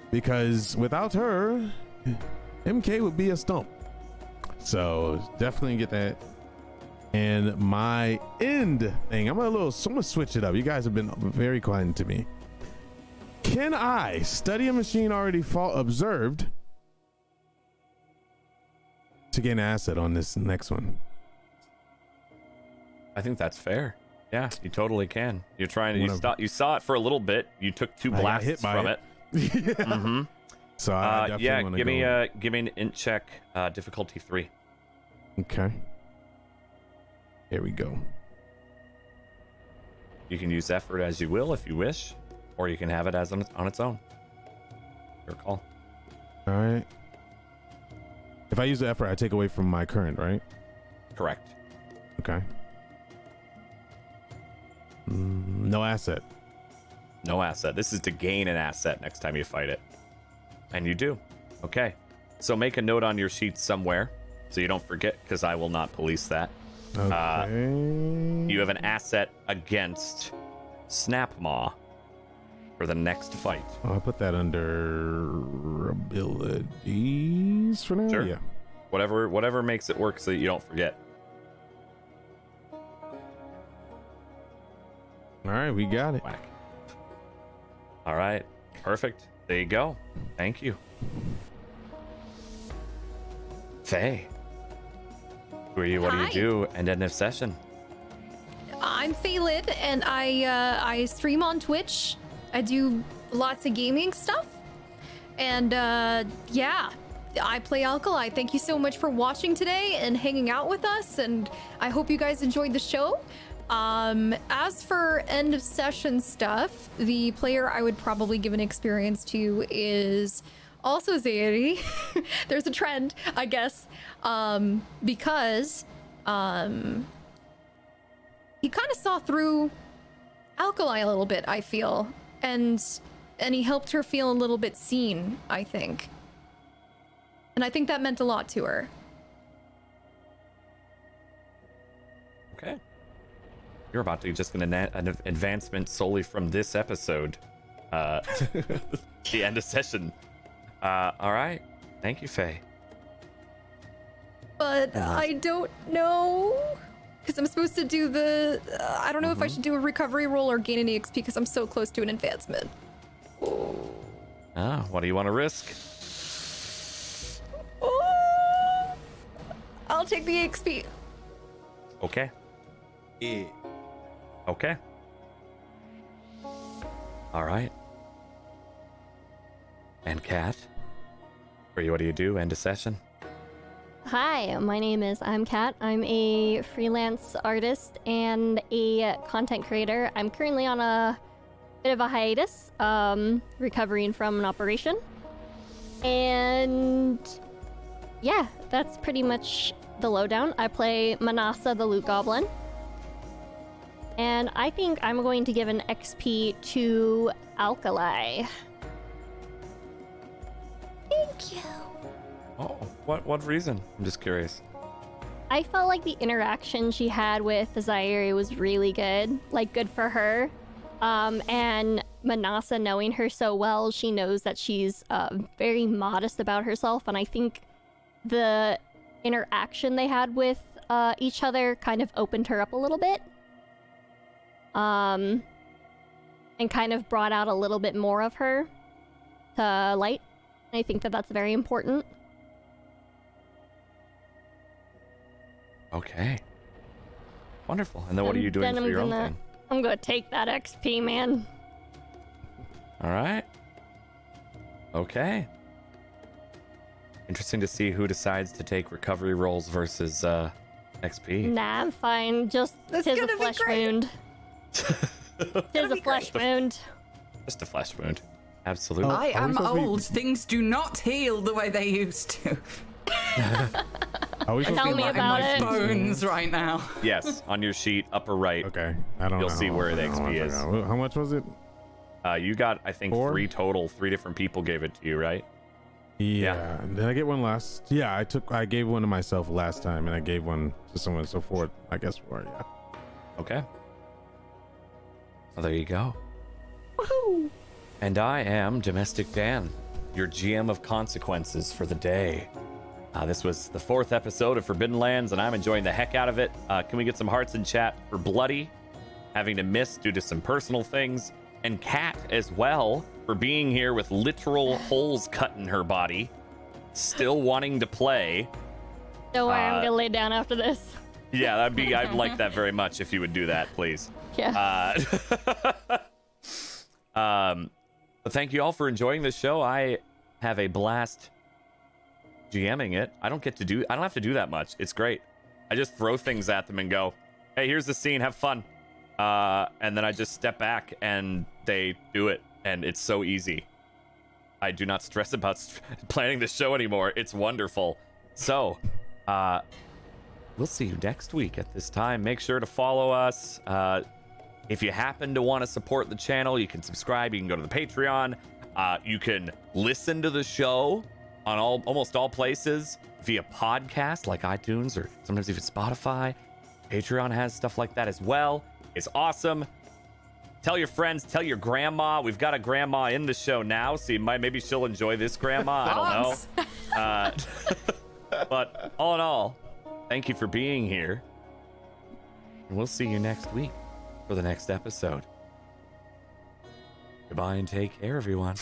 because without her, MK would be a stump. So definitely get that. And my end thing, I'm gonna switch it up. You guys have been very kind to me. Can I study a machine already observed to get an asset on this next one? I think that's fair. Yeah, you totally can. You're trying to. You saw it for a little bit. You took 2 blasts from it. Yeah. Mm-hmm. So I definitely want to give me an int check, difficulty 3. Okay. Here we go. You can use effort as you will if you wish, or you can have it as on its own. Your call. All right. If I use the effort, I take away from my current, right? Correct. Okay. No asset. No asset. This is to gain an asset next time you fight it. And you do. Okay. So make a note on your sheet somewhere so you don't forget, because I will not police that. Okay. You have an asset against Snapmaw for the next fight. I'll put that under abilities for now. Sure. Yeah. Whatever makes it work so that you don't forget. All right, we got it. Whack. All right. Perfect. There you go. Thank you. Faye. Who are you? What do you do? And end of session. I'm Faylid, and I stream on Twitch. I do lots of gaming stuff. And yeah, I play Alkali. Thank you so much for watching today and hanging out with us, and I hope you guys enjoyed the show. As for end of session stuff, the player I would probably give an experience to is also Zairi. There's a trend, I guess, because he kind of saw through Alkali a little bit, I feel, and he helped her feel a little bit seen, I think. And I think that meant a lot to her. Okay. You're about to just an advancement solely from this episode. The end of session. All right. Thank you, Faye. But I don't know, because I'm supposed to do the... I don't know if I should do a recovery roll or gain an EXP, because I'm so close to an advancement. Ah, what do you want to risk? Oh, I'll take the EXP. Okay. Yeah. Okay. All right. And Kat, what do you do? End of session. Hi, my name is Kat. I'm a freelance artist and a content creator. I'm currently on a bit of a hiatus, recovering from an operation. And yeah, that's pretty much the lowdown. I play Manasa the Loot Goblin. And I think I'm going to give an XP to Alkali. Thank you. Oh, what reason? I'm just curious. I felt like the interaction she had with Zairi was really good. Like, good for her. And Manasa, knowing her so well, she knows that she's very modest about herself. And I think the interaction they had with each other kind of opened her up a little bit. And kind of brought out a little bit more of her to light. I think that that's very important. Okay. Wonderful. And then what are you doing for your own thing? I'm gonna take that XP, man. All right. Okay. Interesting to see who decides to take recovery rolls versus XP. Nah, I'm fine. Just That's tis a gonna be flesh great. wound. Tis a flesh wound. Just a flesh wound. Absolutely. I are we am supposed to be- old. Things do not heal the way they used to. Are we supposed Tell to me be In about my it. bones right now. Yes, on your sheet, upper right. Okay, I don't know. You'll see where the XP is. How much was it? You got, I think, 4? 3 total. 3 different people gave it to you, right? Yeah. Did I get one last? Yeah, I gave one to myself last time, and I gave one to someone. So 4, I guess 4. Yeah. Okay. Well, there you go. Woohoo! And I am Domestic Dan, your GM of consequences for the day. This was the 4th episode of Forbidden Lands, and I'm enjoying the heck out of it. Can we get some hearts in chat for Bloody, having to miss due to some personal things, and Kat as well for being here with literal holes cut in her body, still wanting to play. Don't worry, I'm gonna lay down after this. Yeah, I'd like that very much if you would do that, please. Yeah. But thank you all for enjoying this show. I have a blast GMing it. I don't have to do that much. It's great. I just throw things at them and go, hey, here's the scene, have fun. And then I just step back and they do it. And it's so easy. I do not stress about planning the show anymore. It's wonderful. So, we'll see you next week at this time. Make sure to follow us. If you happen to want to support the channel, you can subscribe. You can go to the Patreon. You can listen to the show on almost all places via podcast like iTunes or sometimes even Spotify. Patreon has stuff like that as well. It's awesome. Tell your friends, tell your grandma. We've got a grandma in the show now, so maybe she'll enjoy this grandma. I don't know. But all in all, thank you for being here. And we'll see you next week for the next episode. Goodbye and take care, everyone.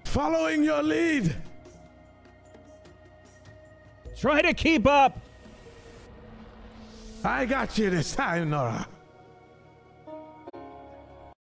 Following your lead. Try to keep up. I got you this time, Nora.